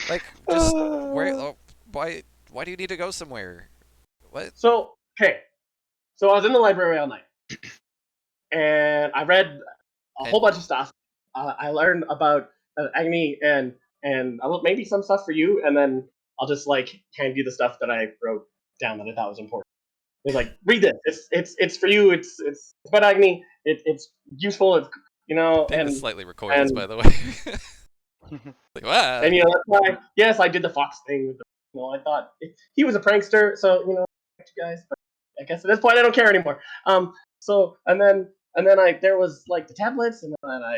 Like, just where? Oh, why do you need to go somewhere? What? So, okay. So I was in the library all night, and I read a whole bunch of stuff. I learned about Agni and maybe some stuff for you, and then I'll just hand you the stuff that I wrote down that I thought was important. It's like, read this. It's for you. It's about Agni. It's useful. It's Davis and slightly recoils, and- by the way. Like, wow. and that's why. Yes, I did the Fox thing. With I thought he was a prankster, so you guys. But I guess at this point I don't care anymore. So and then there was the tablets, and then I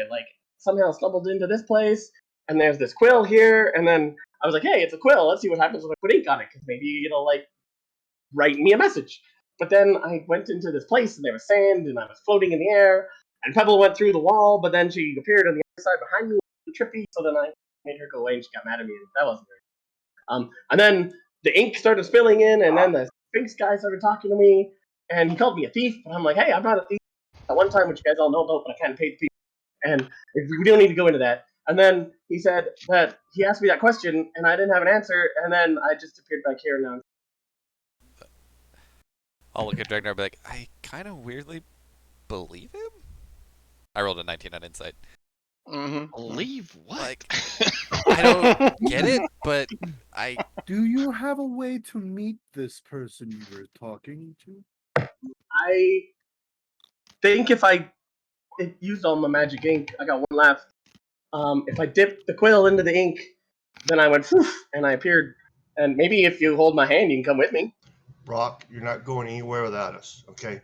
somehow stumbled into this place, and there's this quill here, and then I was like, hey, it's a quill. Let's see what happens when I put ink on it, because maybe it'll write me a message. But then I went into this place, and there was sand, and I was floating in the air, and Pebble went through the wall, but then she appeared on the other side behind me, trippy. So then I made her go away, and she got mad at me, and that wasn't very. And then the ink started spilling in, and then the Sphinx guy started talking to me, and he called me a thief. But I'm like, hey, I'm not a thief. At one time, which you guys all know about, but I can't pay the thief. And we don't need to go into that. And then he said that he asked me that question, and I didn't have an answer, and then I just appeared back here now. I'll look at Dragnar and be like, I kind of weirdly believe him? I rolled a 19 on insight. Mm-hmm. Believe what? Like, I don't get it, but I. Do you have a way to meet this person you were talking to? I think if I used all my magic ink, I got one left. If I dip the quill into the ink, then I went poof, and I appeared. And maybe if you hold my hand, you can come with me. Rock, you're not going anywhere without us, okay?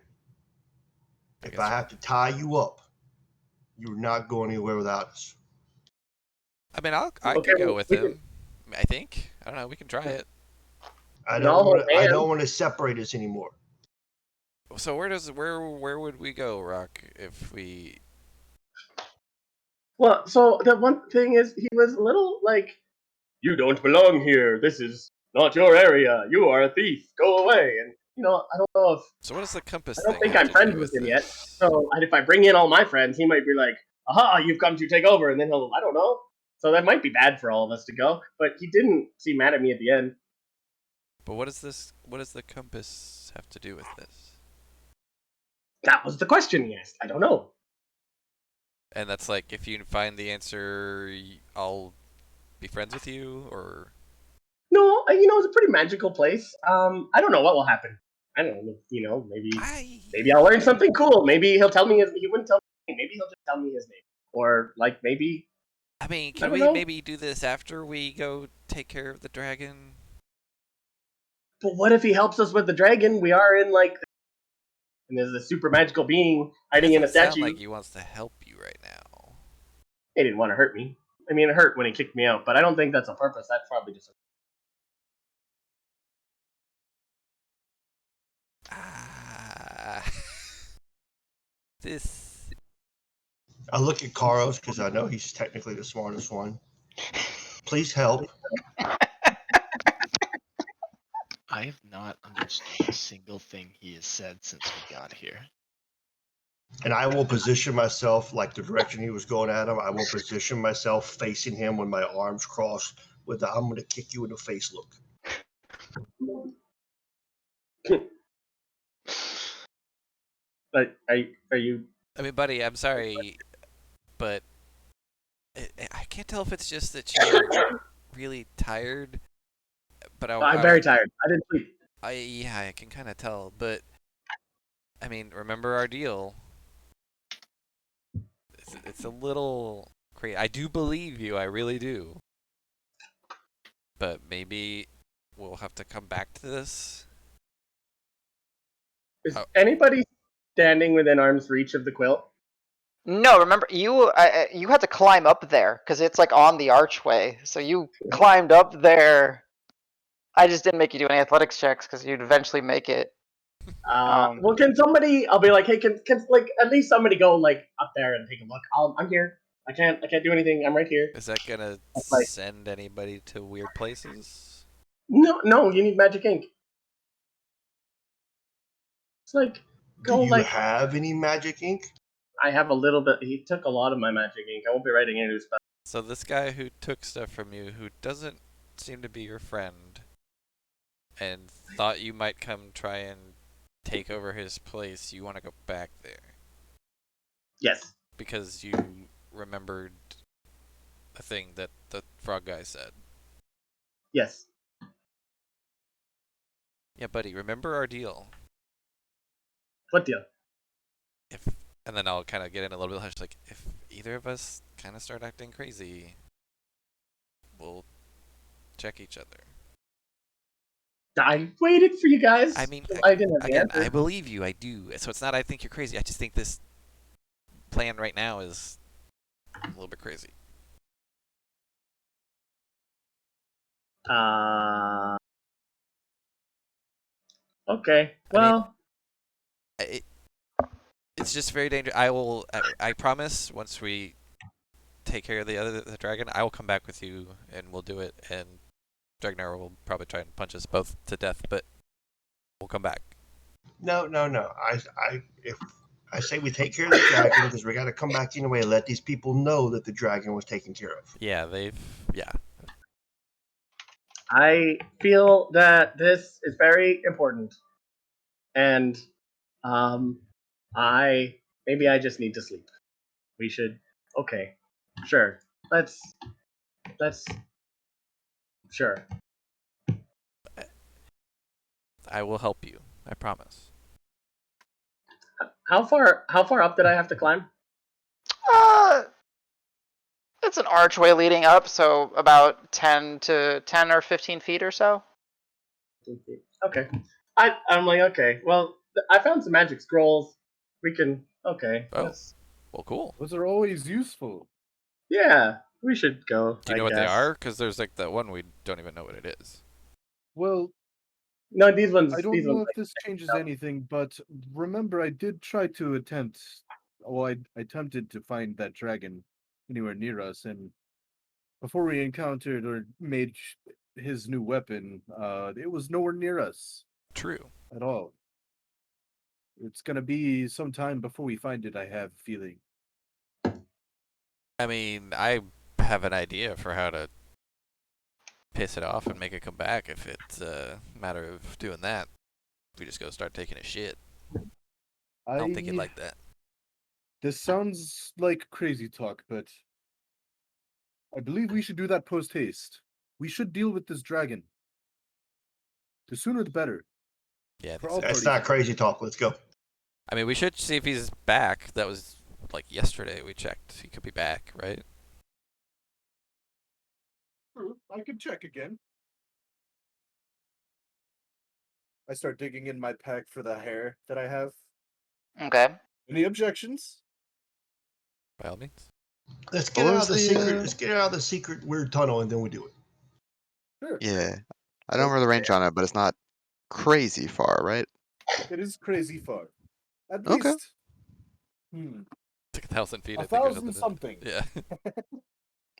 If guess I so. have to tie you up, you're not going anywhere without us. I mean, I Okay, could go with we him. I think. I don't know. We can try it. I No, man. don't want to separate us anymore. So where would we go, Rock, if we? Well, so the one thing is, he was a little you don't belong here. This is not your area. You are a thief. Go away. And I don't know if So what does the compass I don't thing think have I'm to friends do with with him yet. this? So, and if I bring in all my friends, he might be like, "Aha, you've come to take over," and then he'll, I don't know. So that might be bad for all of us to go. But he didn't seem mad at me at the end. But what does this? What does the compass have to do with this? That was the question he asked. I don't know. And that's like, if you find the answer, I'll be friends with you, or No, it's a pretty magical place. I don't know what will happen. I don't know. Maybe I'll learn something cool. Maybe he'll tell me. He wouldn't tell me maybe he'll just tell me his name, or like maybe. I mean, I can don't we know. maybe do this after we go take care of the dragon? But what if he helps us with the dragon? We are in like, and there's a super magical being hiding in a Doesn't sound statue. like he wants to help you right now. He didn't want to hurt me. I mean, it hurt when he kicked me out, but I don't think that's on purpose. That's probably just. This. I look at Karos because I know he's technically the smartest one. Please help. I have not understood a single thing he has said since we got here. And I will position myself like the direction he was going at him. I will position myself facing him with my arms crossed with the "I'm going to kick you in the face" look. But are you? I mean, buddy, I'm sorry, but I can't tell if it's just that you're really tired. But I'm very tired. I didn't sleep. Yeah, I can kind of tell. But I mean, remember our deal. It's a little crazy. I do believe you. I really do. But maybe we'll have to come back to this. Is Oh. anybody standing within arm's reach of the quilt? No, remember you had to climb up there because it's like on the archway. So you climbed up there. I just didn't make you do any athletics checks because you'd eventually make it. Well, can somebody? I'll be like, hey, can like at least somebody go like up there and take a look? I'm here. I can't do anything. I'm right here. Is that gonna Like- send anybody to weird places? No, you need magic ink. It's like Do go you like have any magic ink? I have a little bit. He took a lot of my magic ink. I won't be writing any new stuff. So this guy who took stuff from you, who doesn't seem to be your friend, and thought you might come try and take over his place, you want to go back there Yes. because you remembered a thing that the frog guy said. Yes. Yeah, buddy, remember our deal. What deal? And then I'll kind of get in a little bit hush, like, if either of us kind of start acting crazy, we'll check each other. I waited for you guys. I mean, I didn't have the again, answer. I believe you, I do. So it's not I think you're crazy. I just think this plan right now is a little bit crazy. Okay. I mean, Well, It's just very dangerous. I promise, once we take care of the dragon, I will come back with you and we'll do it. And Dragnar will probably try and punch us both to death, but we'll come back. No. If I say we take care of the dragon because we got to come back anyway and let these people know that the dragon was taken care of. Yeah, yeah. I feel that this is very important, and maybe I just need to sleep. We should. Okay. Sure. Let's. Sure. I will help you. I promise. How far up did I have to climb? It's an archway leading up, so about 10 or 15 feet or so. Okay. I'm like, okay. Well, I found some magic scrolls. We can. Okay. Oh. Well, cool. Those are always useful. Yeah, we should go. Do you know what they are? Because there's like that one we don't even know what it is. Well, No, these ones. I don't these know ones, if this changes anything, but remember I did try to attempt. Well, I attempted to find that dragon anywhere near us, and before we encountered or made his new weapon, it was nowhere near us True. at all. It's gonna be some time before we find it, I have a feeling. I mean, I have an idea for how to piss it off and make it come back if it's a matter of doing that. We just go start taking a shit. I don't think you'd like that. This sounds like crazy talk, but I believe we should do that post haste. We should deal with this dragon. The sooner the better. Yeah, I For think all so. That's parties. not crazy talk. Let's go. I mean, we should see if he's back. That was like yesterday we checked. He could be back, right? I can check again. I start digging in my pack for the hair that I have. Okay. Any objections? By all means. Let's get What out was of the the, secret. Let's get out of the secret weird tunnel, and then we do it. Sure. Yeah. I don't remember the range on it, but it's not crazy far, right? It is crazy far. At Okay. least. It's like 1,000 feet. I think, or 1,000 something. something. Yeah.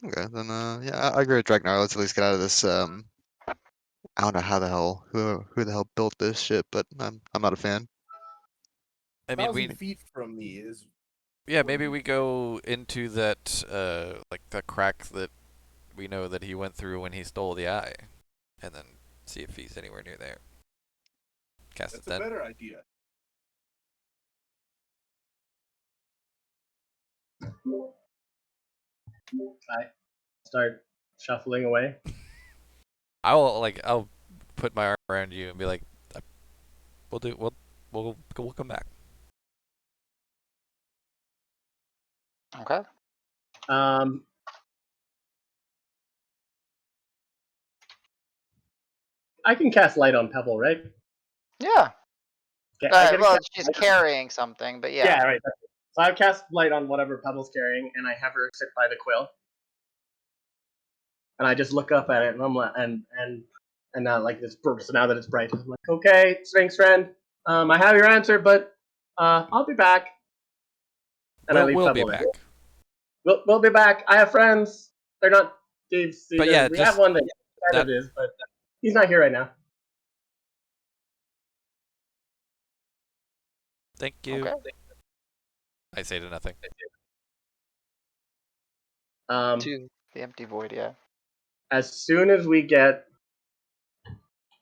Okay, then yeah, I agree with Dragnar. Let's at least get out of this. I don't know how the hell who the hell built this shit, but I'm not a fan. I mean, 1,000 feet from me is. yeah, maybe we go into that like the crack that we know that he went through when he stole the eye, and then see if he's anywhere near there. Cast That's it then. a better idea. I start shuffling away. I'll put my arm around you and be like, we'll come back. Okay. I can cast light on Pebble, right? Yeah. Okay, I get a Well, cast she's light. carrying something, but yeah. Yeah, right. So I cast light on whatever Pebble's carrying, and I have her sit by the quill. And I just look up at it, and I'm like, and now like this. So now that it's bright, I'm like, okay, Sphinx friend, I have your answer, but I'll be back. And I leave We'll be Pebble back. there. We'll be back. I have friends. They're not thieves. But yeah, we have one that kind of is, but he's not here right now. Thank you. Okay. I say to nothing. To the empty void, yeah. As soon as we get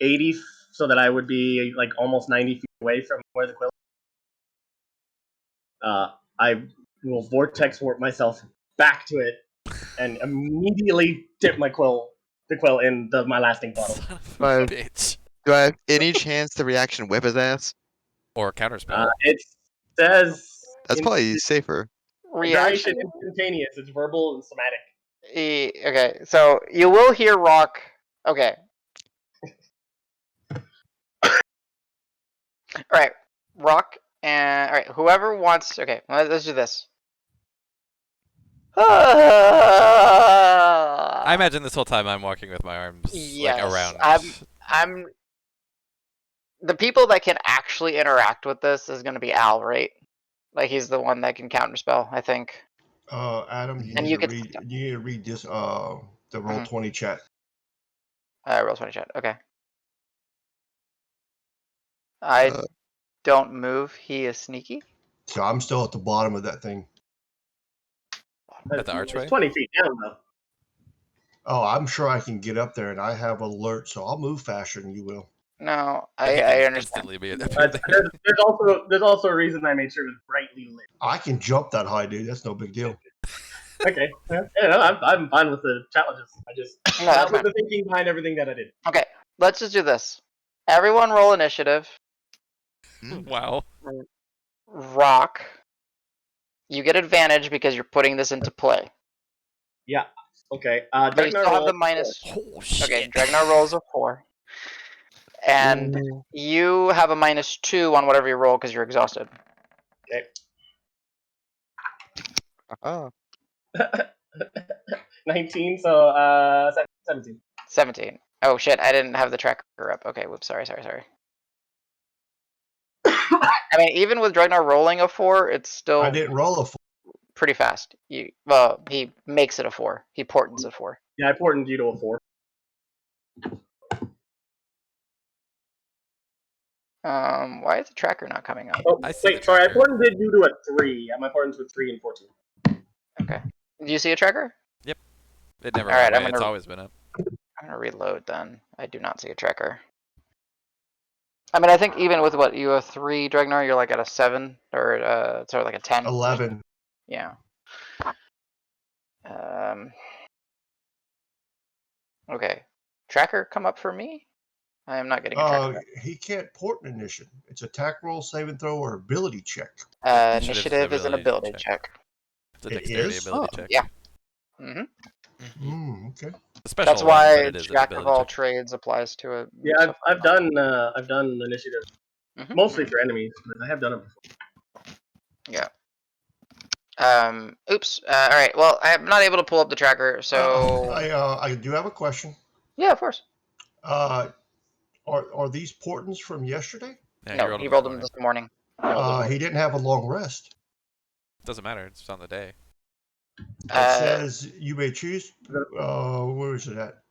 80, so that I would be like almost 90 feet away from where the quill is, I will vortex warp myself back to it and immediately dip the quill in my lasting bottle. Son of a But- bitch. Do I have any chance to reaction whip his ass? Or counterspell. It says That's probably safer. Reaction. duration instantaneous. It's verbal and somatic. Okay, so you will hear Rock. Okay. Alright, Rock and. Alright, whoever wants. Okay, let's do this. I imagine this whole time I'm walking with my arms like around. I'm. The people that can actually interact with this is going to be Al, right? Like he's the one that can counterspell, I think. Adam, And you you could- need to read this the roll 20 chat. Roll 20 chat. Okay. I don't move. He is sneaky. So I'm still at the bottom of that thing. At the archway? It's 20 feet down though. Oh, I'm sure I can get up there, and I have alert, so I'll move faster than you will. No, I think I you'll understand. instantly be up But there. there's also a reason I made sure it was brightly lit. I can jump that high, dude. That's no big deal. Okay, I'm fine with the challenges. No, That that's was fine. the thinking behind everything that I did. Okay, let's just do this. Everyone roll initiative. Wow. Rock. You get advantage because you're putting this into play. Yeah. Okay. But you still have the minus. Oh, shit. Okay, Dragnar rolls a 4. And you have a -2 on whatever you roll because you're exhausted. Oh. 19, so 17. 17. Oh shit, I didn't have the tracker up. Okay, whoops, sorry. I mean, even with Dragnar rolling a 4, it's still I didn't roll a 4. pretty fast. He makes it a 4. He portents a 4. Yeah, I ported you to a 4. Why is the tracker not coming up? Oh, I see wait, the sorry, I tracker. ported you to a 3. My portent's with 3 and 14. Okay. Do you see a tracker? It never Alright, went away. I'm It's gonna- always been up. I'm gonna reload then. I do not see a tracker. I mean, I think even with what you have 3, Dragnar, you're like at a 7 or sort of like a 10. 11. Yeah. Okay. Tracker come up for me? I am not getting a tracker. He can't port an initiative. It's attack roll, save and throw, or ability check. Initiative is an ability check. It's a It dexterity is? ability Oh. check. Yeah. Okay. A special That's one, why but it is an Jack of ability all check. trades applies to it. Yeah, stuff like I've done initiative Mhm. mostly for enemies, but I have done it before. Yeah. Oops. All right. Well, I'm not able to pull up the tracker, so I do have a question. yeah, of course. Are these portents from yesterday? Yeah, No, he rolled them this morning. He didn't have a long rest. Doesn't matter. It's on the day. It says you may choose. Where is it at?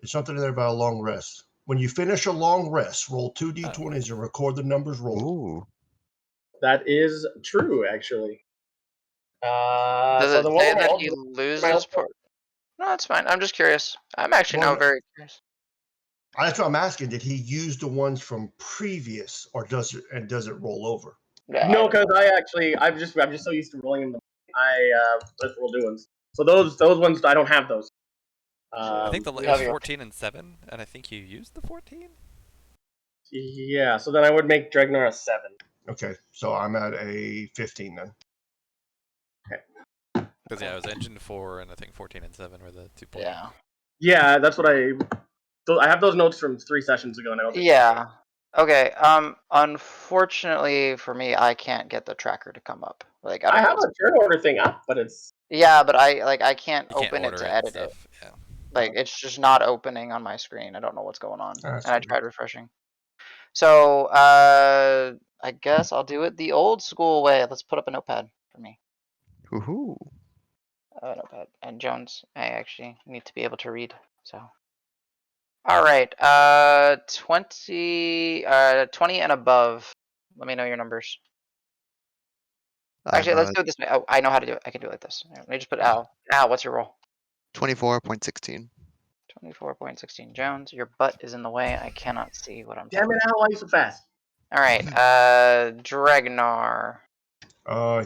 It's something there about a long rest. When you finish a long rest, roll 2 d20s and record the numbers rolled. Ooh. That is true, actually. Does So it the say one that rolled he was loses port? No, that's fine. I'm just curious. I'm actually Well, now very curious. That's what I'm asking. Did he use the ones from previous, or does it roll over? Yeah, no, because I'm just so used to rolling them. Let's roll new ones. So those ones I don't have those. I think you it have was your- 14 and 7, and I think you used the 14? Yeah, so then I would make Dregnar a 7. Okay, so I'm at a 15 then. Because yeah, it was engine 4, and I think 14 and 7 were the 2 points. Yeah. Yeah, that's what I have those notes from 3 sessions ago, and I don't think Yeah. Okay. Unfortunately for me, I can't get the tracker to come up. Like I I don't know. have a turn order thing up, but it's Yeah, but I can't You can't open it order to and edit it. stuff. Yeah. Like it's just not opening on my screen. I don't know what's going on. That's And I weird. tried refreshing. So I guess I'll do it the old school way. Let's put up a notepad for me. Woohoo. Notepad. And Jones, I actually need to be able to read. So all right. 20 and above. Let me know your numbers. Actually, let's do it this way. Oh, I know how to do it. I can do it like this. Let me just put Al. Al, what's your roll? 24.16. 24.16. Jones, your butt is in the way. I cannot see what I'm damn typing. it, Al, why are you so fast? All right. Dregnar.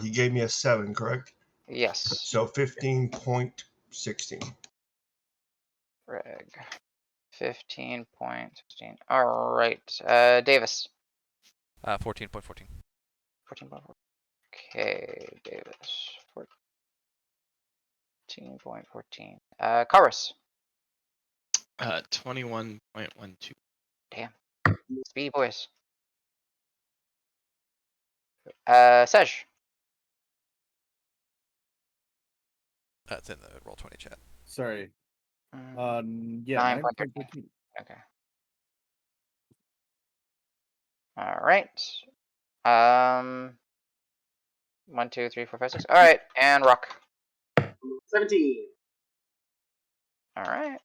He gave me a 7, correct? Yes. So 15.16. Reg. 15.16. All right. Davis. 14.14. 14.4. Okay, Davis. 14.14. Karis. 21.12. Damn. Speedy boys. Sej. That's in the roll 20 chat. Sorry. Mm, Yeah, 9.13. 9.13. Okay. All right. 1, 2, 3, 4, 5, 6. All right, and Rock. 17. All right.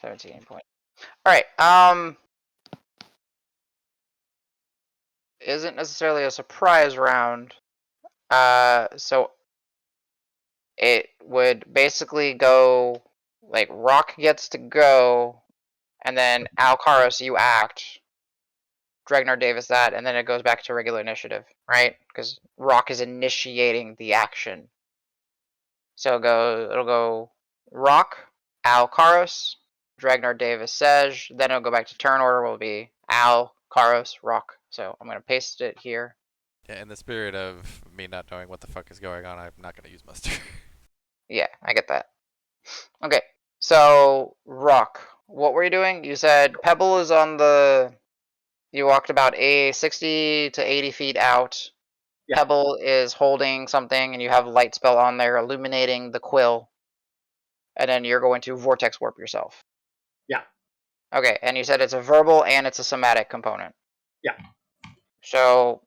$17. All right. Isn't necessarily a surprise round. So it would basically go like Rock gets to go, and then Alcaros you act. Dregnar Davis that, and then it goes back to regular initiative, right? Because Rock is initiating the action. So it'll go Rock, Al Karos, Dregnar Davis Sej, then it'll go back to turn order will be Al, Karos, Rock. So I'm gonna paste it here. Yeah, in the spirit of me not knowing what the fuck is going on, I'm not going to use muster. Yeah, I get that. Okay, so Rock, what were you doing? You said Pebble is on the. You walked about 60 to 80 feet out. Yeah. Pebble is holding something, and you have light spell on there, illuminating the quill. And then you're going to vortex warp yourself. Yeah. Okay, and you said it's a verbal and it's a somatic component. Yeah. So,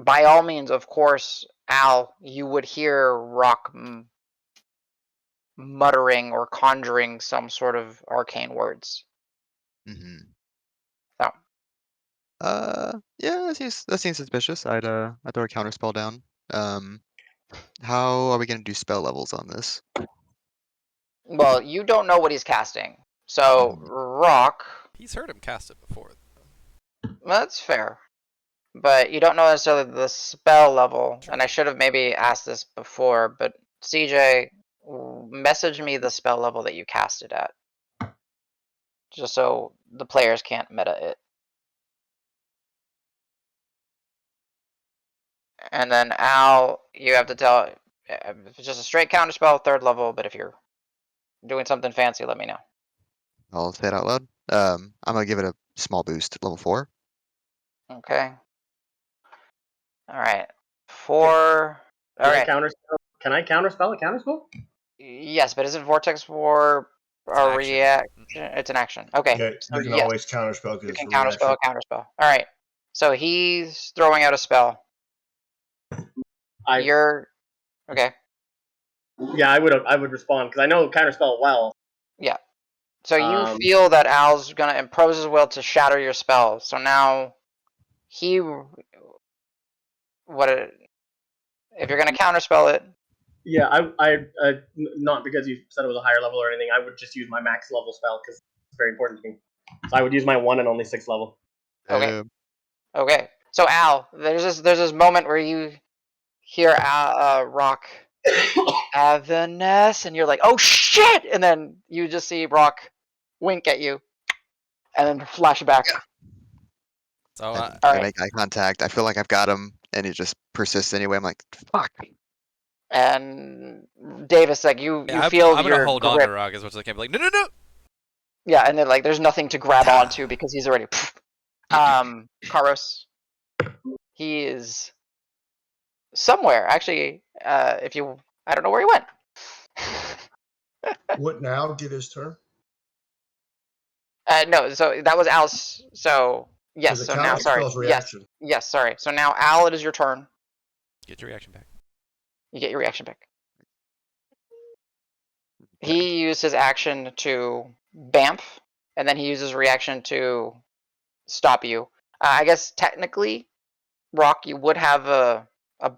by all means, of course, Al, you would hear Rock muttering or conjuring some sort of arcane words. Mm-hmm. So. Yeah, that seems suspicious. I'd throw a counter spell down. How are we gonna do spell levels on this? Well, you don't know what he's casting. So, Rock. He's heard him cast it before. That's fair. but you don't know necessarily the spell level. Sure. And I should have maybe asked this before, but CJ, message me the spell level that you cast it at, just so the players can't meta it. And then Al, you have to tell if it's just a straight counter spell, 3rd level. But if you're doing something fancy, let me know. I'll say it out loud. I'm gonna give it a small boost, level 4. Okay. All right. 4. All right. Can I counterspell a counterspell? Yes, but is it Vortex War It's an a action. react? It's an action. Okay. Yeah, So you can yes, always counterspell you because it's can a reaction. counterspell a counterspell. All right. So he's throwing out a spell. You're okay. Yeah, I would respond because I know counterspell well. Yeah. So you feel that Al's gonna impose his will to shatter your spell. So now he if you're gonna counterspell it? Yeah, I not because you said it was a higher level or anything. I would just use my max level spell because it's very important to me. So I would use my 1 and only 6 level. Okay. Okay. So Al, there's this moment where you hear Rock Avernus, and you're like, oh shit! And then you just see Rock wink at you, and then flash back. So I make eye contact. I feel like I've got him, and he just persists anyway. I'm like, fuck. And Davis, like you feel I'm your gonna hold grip. on to Rock as much as I can. Be like, no. Yeah, and then like there's nothing to grab onto because he's already. Karos, he is somewhere. Actually, I don't know where he went. Wouldn't Al get his turn? No, so that was Al's. So yes, the so now sorry. counterspell's reaction. Yes, sorry. So now Al, it is your turn. Get your reaction back. You get your reaction back. He used his action to bamf, and then he uses reaction to stop you. I guess technically, Rock, you would have a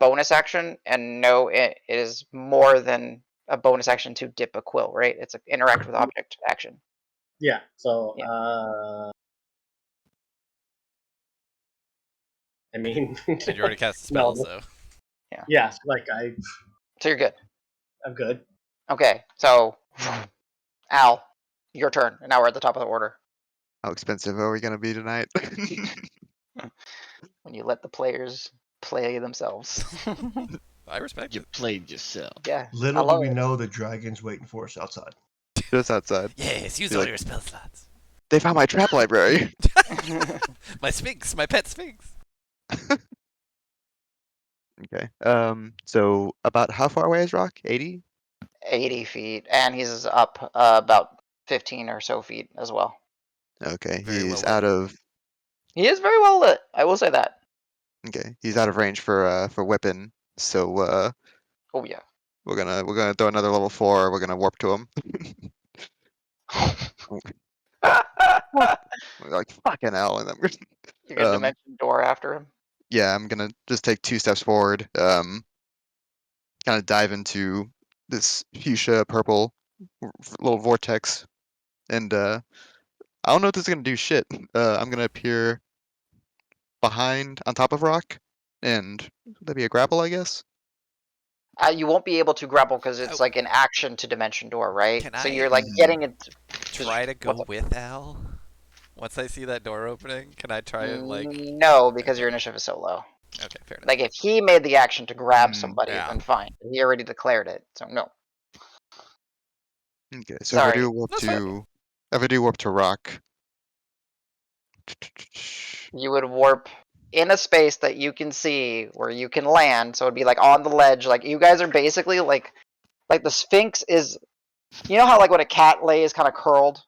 bonus action, and no, it is more than a bonus action to dip a quill, right? It's an interact with object action. Yeah. So I mean, and you already cast the spell, so yeah. Yes, So you're good. I'm good. Okay, so Al, your turn. And now we're at the top of the order. How expensive are we gonna be tonight? When you let the players play themselves. I respect you it. played yourself. Yeah. Little do we know the dragon's waiting for us outside. Just outside. Yes, use Be all like, your spell slots. They found my trap library. My Sphinx, my pet Sphinx. Okay. So about how far away is Rock? 80? 80 feet, and he's up about 15 or so feet as well. Okay, Very he's well out of. He is very well lit. I will say that. Okay, he's out of range for whipping. So Oh yeah. we're gonna throw another level 4. We're gonna warp to him. We're like fucking hell, and then we're. You're gonna dimension door after him. Yeah, I'm gonna just take 2 steps forward. Kind of dive into this fuchsia purple little vortex, and I don't know if this is gonna do shit. I'm gonna appear behind, on top of Rock, and would that be a grapple, I guess? You won't be able to grapple because it's like an action to dimension door, right? Can so I you're like getting it. Try to go with Al? Once I see that door opening, can I try and like? No, because your initiative is so low. Okay, fair enough. Like if he made the action to grab somebody, yeah. then fine. He already declared it, so no. Okay, so Sorry. if I do warp to Rock. You would warp in a space that you can see where you can land, so it'd be like on the ledge. Like you guys are basically like the Sphinx is. You know how like when a cat lays kind of curled.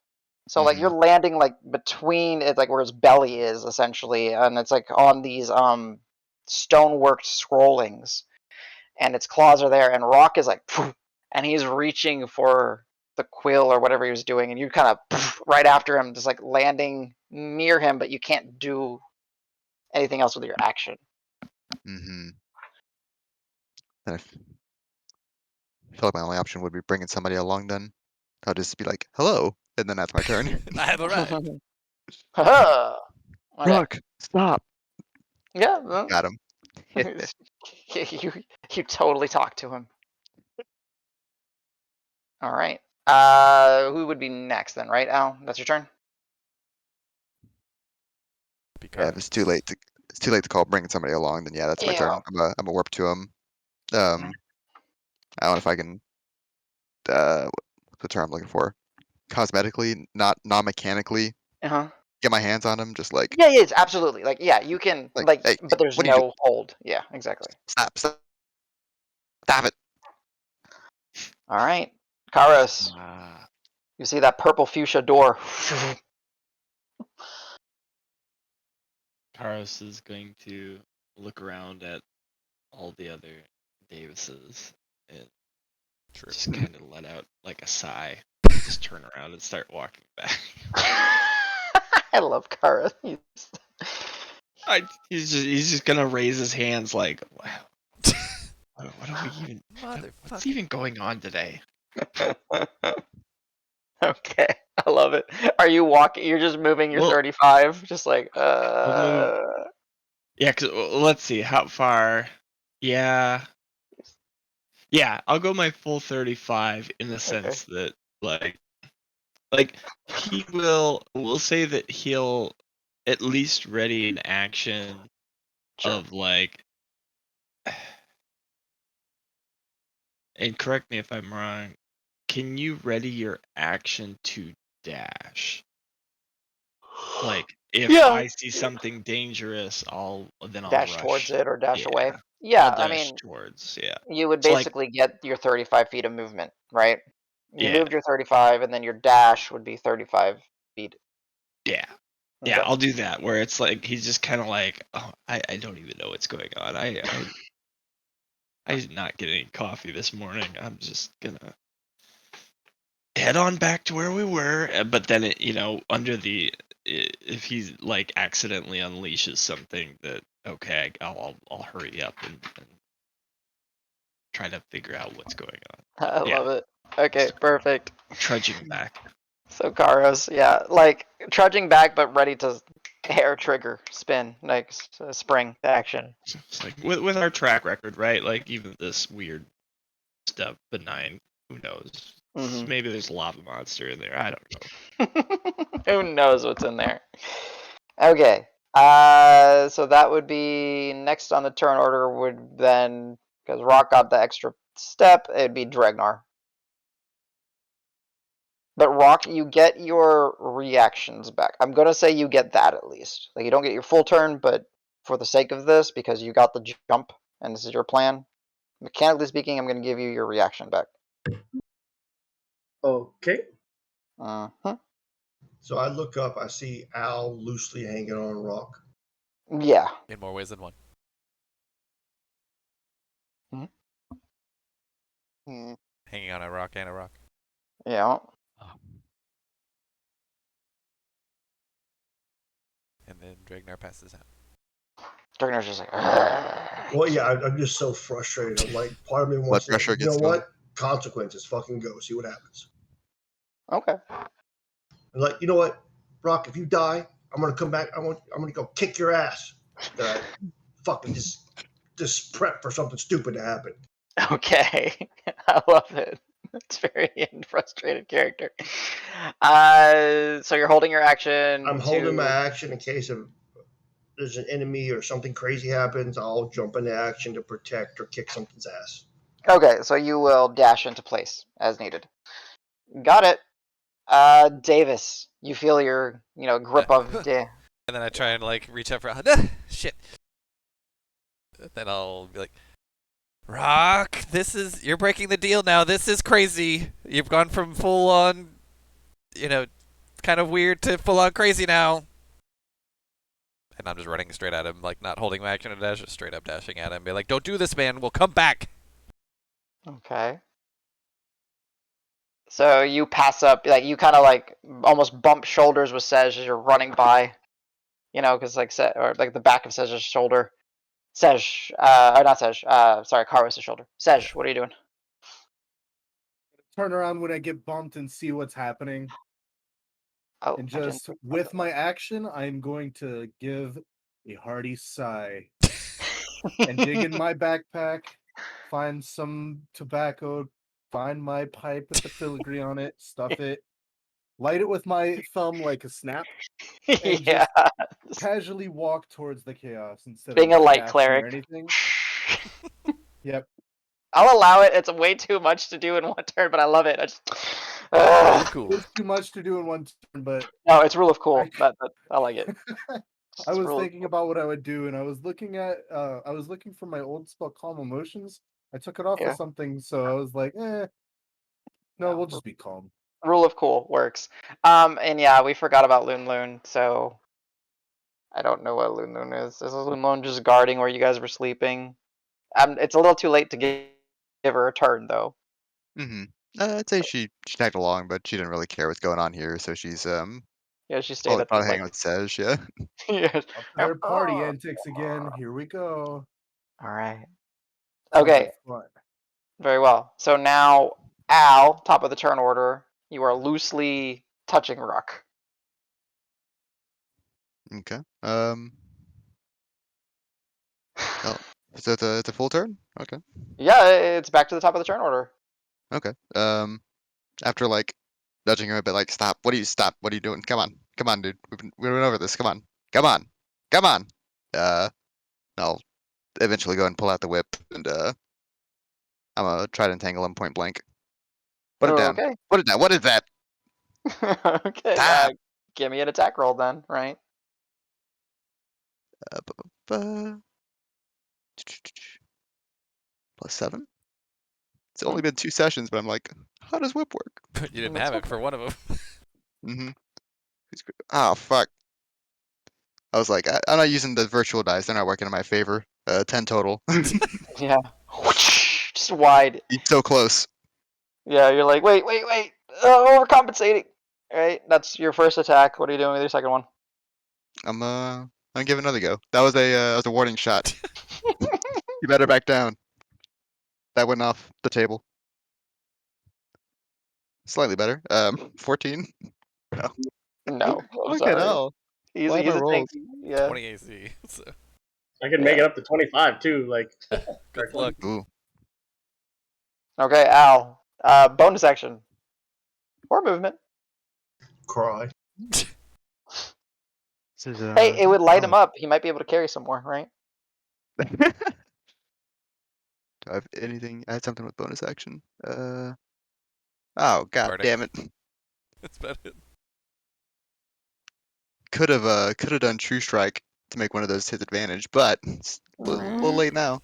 So like you're landing like between it, like where his belly is essentially, and it's like on these stoneworked scrollings, and its claws are there, and Rock is like, and he's reaching for the quill or whatever he was doing, and you kind of right after him, just like landing near him, but you can't do anything else with your action. Mm-hmm. I feel like my only option would be bringing somebody along then. I'll just be like, hello, and then that's my turn. I have arrived. Okay. Rock, stop. Yeah, well, Got him. you totally talk to him. All right. Who would be next then? Right, Al? That's your turn. Yeah, if it's too late to call bringing somebody along, then yeah, that's my turn. I'm a warp to him. I don't know if I can. What's the term I'm looking for? Cosmetically, not non-mechanically. Uh-huh. Get my hands on him, just like Yeah, it's absolutely. Like, yeah, you can, like, hey, but there's what do you do? no hold. Yeah, exactly. Stop it. All right. Karos, you see that purple fuchsia door. Karos is going to look around at all the other Davises and just kind of let out like a sigh, just turn around and start walking back. I love Karos. He's just gonna raise his hands like, wow. What are we even? What's even going on today? Okay, I love it. Are you walking? You're just moving your 35, just like I'll move. Yeah, cause let's see how far. Yeah, I'll go my full 35 in the sense that like he will. We'll say that he'll at least ready an action of like. And correct me if I'm wrong. Can you ready your action to dash? Like if I see something dangerous, I'll dash rush towards it or dash away. I'll Yeah, I dash mean, towards. you would So like, basically get your 35 feet of movement, right? You yeah, moved your 35, and then your dash would be 35 feet. yeah, Okay. I'll do that. Where it's like he's just kind of like, oh, I don't even know what's going on. I did not get any coffee this morning. I'm just gonna head on back to where we were. But then it, under the if he like accidentally unleashes something that okay, I'll hurry up and try to figure out what's going on. I love it. Okay, perfect. Trudging back. So Karos, yeah, like trudging back, but ready to hair trigger, spin, like spring to action. It's like with our track record, right? Like even this weird stuff, benign. Who knows? Mm-hmm. Maybe there's a lava monster in there. I don't know. Who knows what's in there? Okay. So that would be next on the turn order would then, because Rock got the extra step, it'd be Dregnar. But Rock, you get your reactions back. I'm gonna say you get that at least. Like you don't get your full turn, but for the sake of this, because you got the jump and this is your plan, mechanically speaking, I'm gonna give you your reaction back. Okay. Uh-huh. So I look up, I see Al loosely hanging on a rock. Yeah. In more ways than one. Hanging on a rock and a rock. Yeah. And then Dragnar passes out. Dragnar's just like, well, yeah, I'm just so frustrated. I'm like, part of me wants to, pressure you know gets what? going. Consequences, fucking go, see what happens. Okay. I'm like, you know what, Brock, if you die, I'm gonna come back. I'm gonna go kick your ass. That I fucking just prep for something stupid to happen. Okay. I love it. It's very frustrated character. So you're holding your action. I'm holding my action in case of there's an enemy or something crazy happens. I'll jump into action to protect or kick something's ass. Okay, so you will dash into place as needed. Got it. Davis, you feel your, grip of And then I try and like reach out for shit. Then I'll be like, Rock, you're breaking the deal now. This is crazy. You've gone from full on, kind of weird to full on crazy now. And I'm just running straight at him, like not holding my action to dash, just straight up dashing at him. Be like, don't do this, man. We'll come back. Okay. So you pass up, like you kind of like almost bump shoulders with Sej as you're running by, because like or like the back of Sej's shoulder. Sej, or not Sej, sorry, Karos' shoulder. Sej, what are you doing? Turn around when I get bumped and see what's happening. Oh, and just with my action, I'm going to give a hearty sigh and dig in my backpack, find some tobacco, find my pipe with the filigree on it, stuff it, light it with my thumb like a snap, and Yeah. just casually walk towards the chaos instead Being of a light dashing cleric. or anything. Yep. I'll allow it. It's way too much to do in one turn, but I love it. I just. Rule of cool. It's too much to do in one turn, but No, it's rule of cool. I like it. I It's was rule of thinking about what I would do, and I was looking for my old spell Calm Emotions. I took it off Yeah. of something, so I was like, no, No. we'll just be calm. Rule of cool works. And yeah, we forgot about Loon, so I don't know what Loon is. Is Loon just guarding where you guys were sleeping? It's a little too late to give her a turn though. Mm-hmm. I'd say she tagged along, but she didn't really care what's going on here, so she's Yeah, she stayed probably at the hanging with Sej, yeah. Yes. Up to their party antics again. Here we go. All right. Sounds Okay. like fun. Very well. So now, Al, top of the turn order, you are loosely touching Ruck. Okay. Oh, so it's a full turn? Okay. Yeah, it's back to the top of the turn order. Okay. After like nudging her a bit, like, stop. What are you doing? Come on, dude. We went over this. Come on. I'll eventually go and pull out the whip, and I'm gonna try to entangle him point blank. Put it down. Okay. Put it down. What is that? Okay. Stop. Give me an attack roll then, right? Plus 7. It's only been 2 sessions, but I'm like, how does whip work? But you didn't That's have it okay. for one of them. Mm-hmm. Oh fuck. I was like, I'm not using the virtual dice. They're not working in my favor. 10 total. Yeah. Just wide. He's so close. Yeah, you're like, wait. Overcompensating. Right? That's your first attack. What are you doing with your second one? I'm gonna give it another go. That was a warning shot. You better back down. That went off the table. Slightly better. 14. No, I'm Look at sorry. all. He's Why a my rolls? tanky. Yeah. 20 AC. So I can make it up to 25 too. Like, good luck. Ooh. Okay, Al. Bonus action. Or movement. Cry. This is, Hey, it would light him oh. up. He might be able to carry some more, right? Do I have anything? I had something with bonus action. Oh god Bardic. damn it. That's about it. Could have done True Strike to make one of those his advantage, but it's a little late now.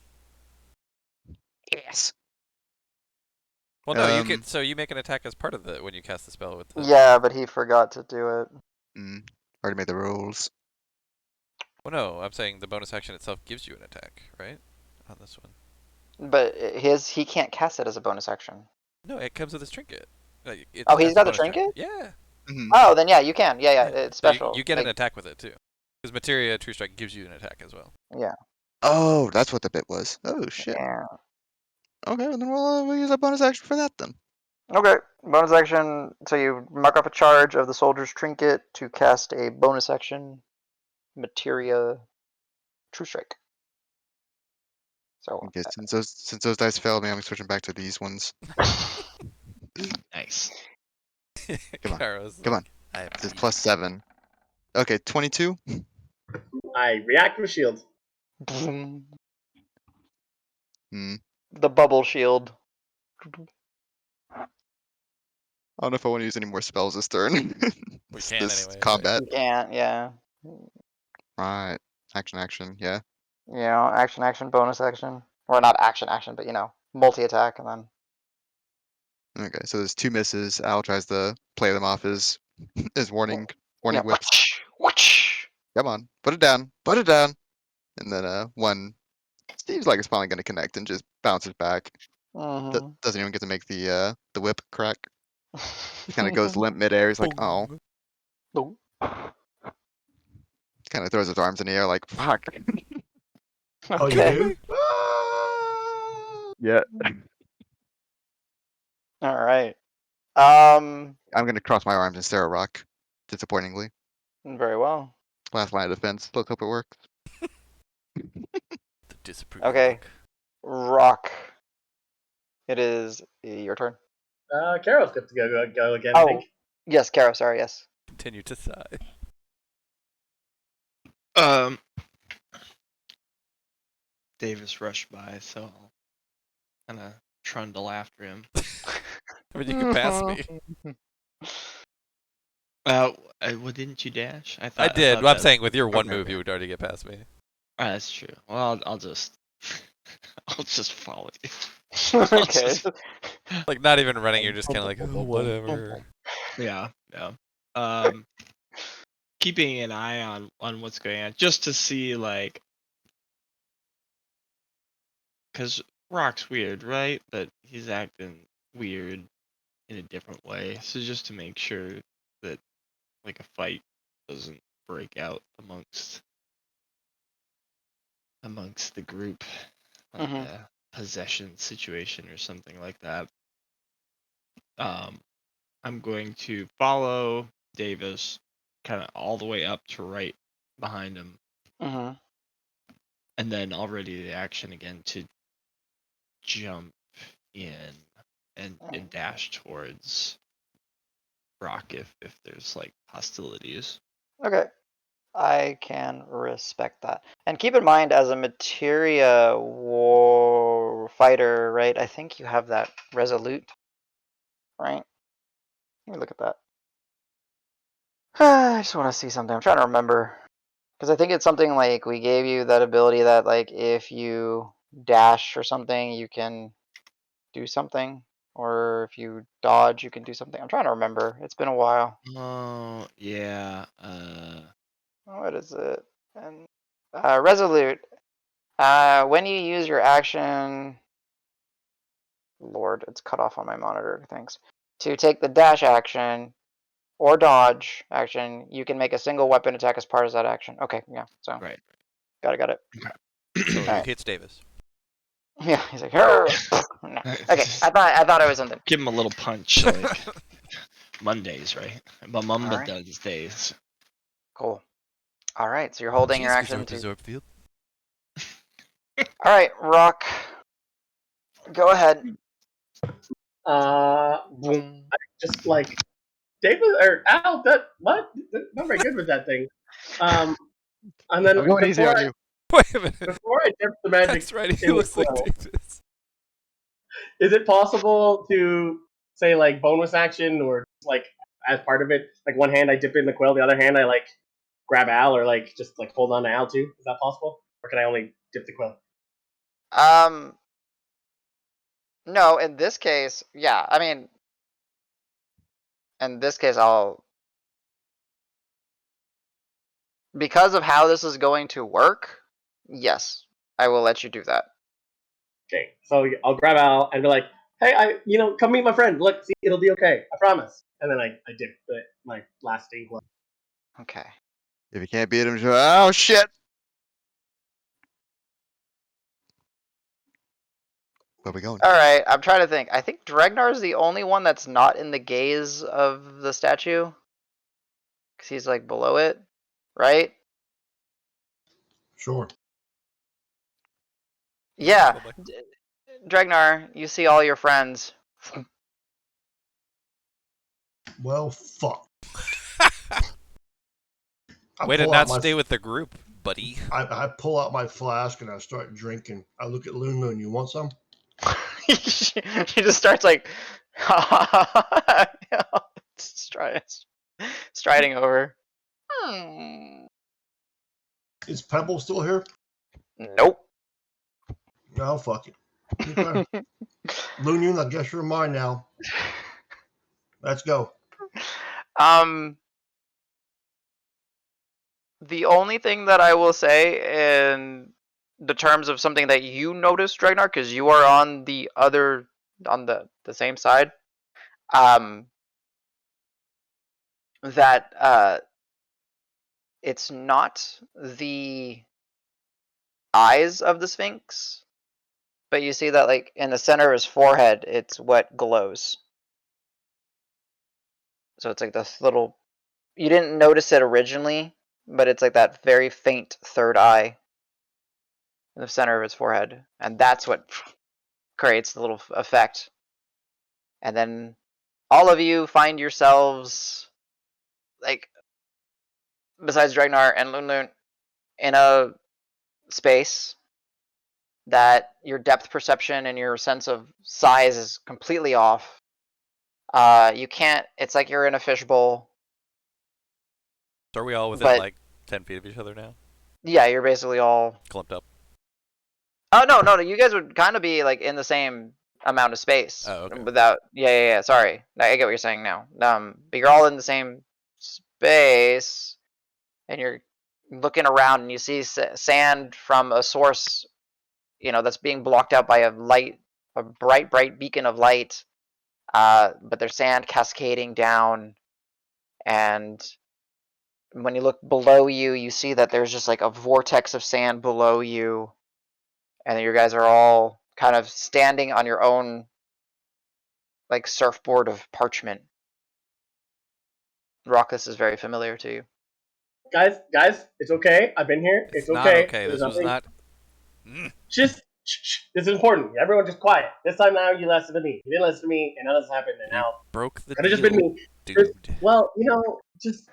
Yes. Well, no, you could. So you make an attack as part of the when you cast the spell with the. Yeah, but he forgot to do it. Already made the rolls. Well, no, I'm saying the bonus action itself gives you an attack, right? On this one. But he can't cast it as a bonus action. No, it comes with his trinket. Like, Oh, he's that's got the bonus trinket? Yeah. Oh, then yeah, you can. Yeah, it's So special. you get an Like, attack with it too, because Materia True Strike gives you an attack as well. yeah. Oh, that's what the bit was. Oh shit. Yeah. Okay, well, then we'll use a bonus action for that then. Okay, bonus action. So you mark off a charge of the soldier's trinket to cast a bonus action, Materia True Strike. So. Okay, since those dice failed me, I'm switching back to these ones. Nice. Come on. Karo's Come on. I have This is beat. plus 7. Okay, 22. I react with shield. Boom. Hmm. The bubble shield. I don't know if I want to use any more spells this turn. We this can this anyway, combat. You can't. Yeah. Right. Action. Yeah. You know, action, bonus action, or not action, but multi attack, and then. Okay, so there's 2 misses. Al tries to play them off as warning whips. Whoosh. Come on, put it down. And then one seems like it's finally going to connect and just bounces back. Mhm. Doesn't even get to make the whip crack. He kind of goes limp midair. He's like, oh. Boom. Kind of throws his arms in the air like, fuck. Oh, you Okay. do? Yeah. All right. I'm going to cross my arms and stare at Rock, disappointingly. Very well. Last line of defense. Let's hope it works. The disapproval Okay. look. Rock. It is your turn. Carol's good to go again, I Oh, think. yes, Kara. Sorry, yes. Continue to sigh. Davis rushed by, so I'll kind of trundle after him. I mean, you can pass me. Well, didn't you dash? I did. thought Well, I'm that- saying with your one Okay, move, okay. you would already get past me. That's true. Well, I'll just, I'll just follow you. Okay. Like, not even running, you're just kind of like, oh, whatever. Yeah. Keeping an eye on what's going on, just to see like, because Rock's weird, right? But he's acting weird in a different way. So just to make sure that like a fight doesn't break out amongst the group, like Mhm. a possession situation or something like that. I'm going to follow Davis kind of all the way up to right behind him, Mhm. and then I'll ready the action again to jump in and dash towards Brock if there's like hostilities. Okay. I can respect that. And keep in mind, as a materia war fighter, right? I think you have that resolute, right? Let me look at that. I just want to see something. I'm trying to remember. Because I think it's something like we gave you that ability that, like, if you dash or something, you can do something. Or if you dodge, you can do something. I'm trying to remember. It's been a while. Oh yeah. What is it? And resolute. When you use your action, Lord, it's cut off on my monitor. Thanks. To take the dash action or dodge action, you can make a single weapon attack as part of that action. Okay, yeah. So Right. got it. So he Alright. hits Davis. Yeah, he's like, no. Okay, I thought it was something. Give him a little punch, like Mondays, right? Mamamba Alright. does days. Cool. All right, so you're holding your Jeez, action Gazorp, to. Gazorp field. All right, Rock. Go ahead. Boom. Just like David or Al, that what? Not very good with that thing. And then I'm going easy on you. Wait a minute. before I dip the magic That's right. He in the looks like quill, Davis. is it possible to say like bonus action or like as part of it, like one hand I dip in the quill, the other hand I like grab Al or like just like hold on to Al too? Is that possible, or can I only dip the quill? No, in this case, yeah. I mean, in this case, because of how this is going to work, yes, I will let you do that. Okay, so I'll grab Al and be like, "Hey, come meet my friend. Look, see, it'll be okay. I promise." And then I dip my lasting quill. Okay. If you can't beat him, oh shit! Where are we going? All right, I'm trying to think. I think Dregnar is the only one that's not in the gaze of the statue, because he's like below it, right? Sure. Yeah. Probably. Dregnar, you see all your friends. Well, fuck. I Way to pull not out my- stay with the group, buddy. I pull out my flask and I start drinking. I look at Loon Loon. You want some? He just starts like striding over. Is Pebble still here? Nope. No, fuck it. Okay. Loon Loon, I guess you're mine now. Let's go. The only thing that I will say in the terms of something that you noticed, Dragnar, because you are on the same side, that it's not the eyes of the Sphinx, but you see that like in the center of his forehead, it's what glows. So it's like this little. You didn't notice it originally, but it's like that very faint third eye in the center of its forehead, and that's what creates the little effect. And then all of you find yourselves, like, besides Dragnar and Lunlun, in a space that your depth perception and your sense of size is completely off. You can't. It's like you're in a fishbowl. So are we all within But like 10 feet of each other now? yeah, you're basically all. Clumped up. Oh no! You guys would kind of be like in the same amount of space. Oh, okay. Without. Yeah. Sorry, I get what you're saying now. But you're all in the same space, and you're looking around, and you see sand from a source, that's being blocked out by a bright beacon of light. But there's sand cascading down, and when you look below you, you see that there's just like a vortex of sand below you, and you guys are all kind of standing on your own, like, surfboard of parchment. Rock, this is very familiar to you. Guys, it's okay. I've been here. It's not okay. okay. There's This was nothing. not. Just shh. This is important. Everyone, just quiet. This time now, you listened to me. You didn't listen to me, and none of this happened. And You now broke the could have deal, just been me. dude. Well, just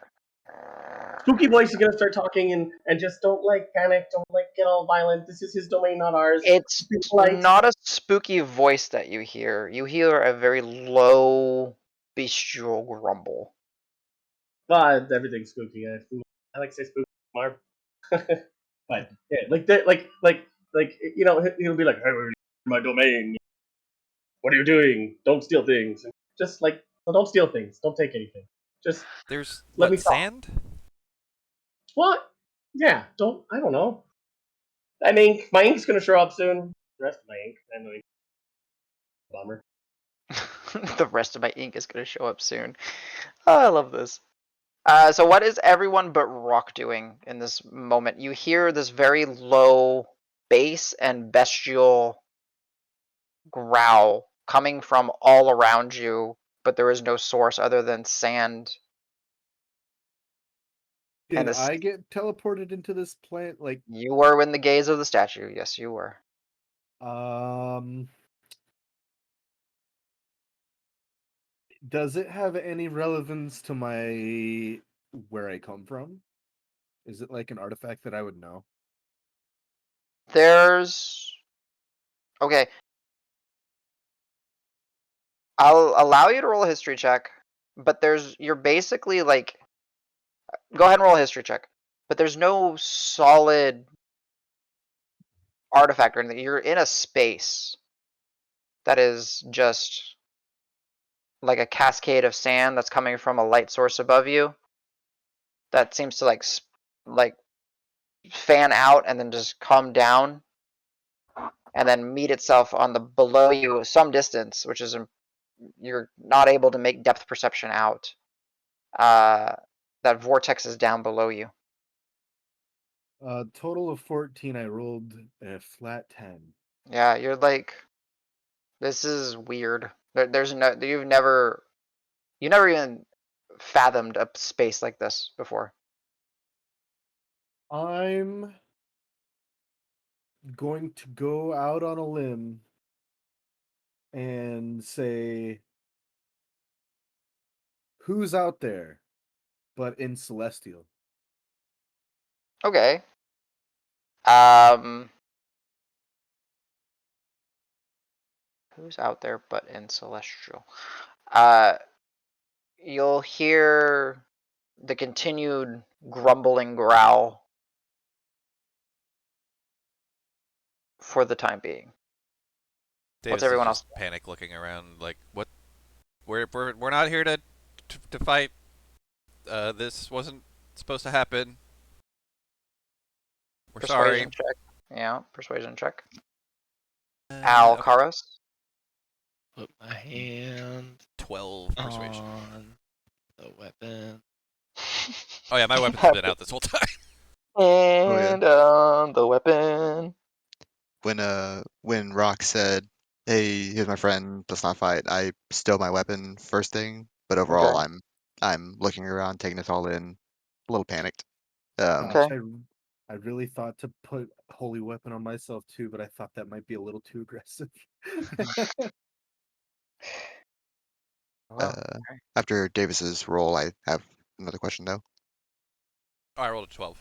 spooky voice is gonna start talking, and just don't panic. Don't get all violent. This is his domain, not ours. It's Be polite. not a spooky voice that you hear. You hear a very low, bestial grumble. Everything's spooky. I like to say spooky, Marv. But yeah, he'll be like, "Hey, we're in my domain. What are you doing? Don't steal things." And just well, don't steal things. Don't take anything. Just There's let me what, talk. sand? What? Yeah. I don't know. That ink. My ink's gonna show up soon. The rest of my ink. I know. Bummer. The rest of my ink is going to show up soon. Oh, I love this. So what is everyone but Rock doing in this moment? You hear this very low bass and bestial growl coming from all around you, but there is no source other than sand. Did this- I get teleported into this plant? You were in the gaze of the statue. Yes, you were. Does it have any relevance to where I come from? Is it like an artifact that I would know? Okay. I'll allow you to roll a history check, but you're basically like, go ahead and roll a history check, but there's no solid artifact or anything. You're in a space that is just like a cascade of sand that's coming from a light source above you that seems to like fan out and then just come down and then meet itself on the below you some distance, which is you're not able to make depth perception out. That vortex is down below you. Total of 14. I rolled a flat 10. Yeah, you're like, this is weird. There's no, you never even fathomed a space like this before. I'm going to go out on a limb and say, who's out there but in Celestial? Okay. Who's out there but in Celestial? You'll hear the continued grumbling growl for the time being. Davis everyone is just panic looking around like, what? We're not here to fight. This wasn't supposed to happen. We're Persuasion sorry. check. Yeah, persuasion check. Al Okay. Karos. Put my hand 12 persuasion. on the weapon. Oh yeah, my weapon's been out this whole time. And on the weapon. When Rock said, "Hey, here's my friend. Let's not fight," I stole my weapon first thing, but overall, Okay. I'm looking around, taking this all in, a little panicked. Okay. I really thought to put Holy Weapon on myself too, but I thought that might be a little too aggressive. Well, After Davis's roll, I have another question though. Oh, I rolled a 12.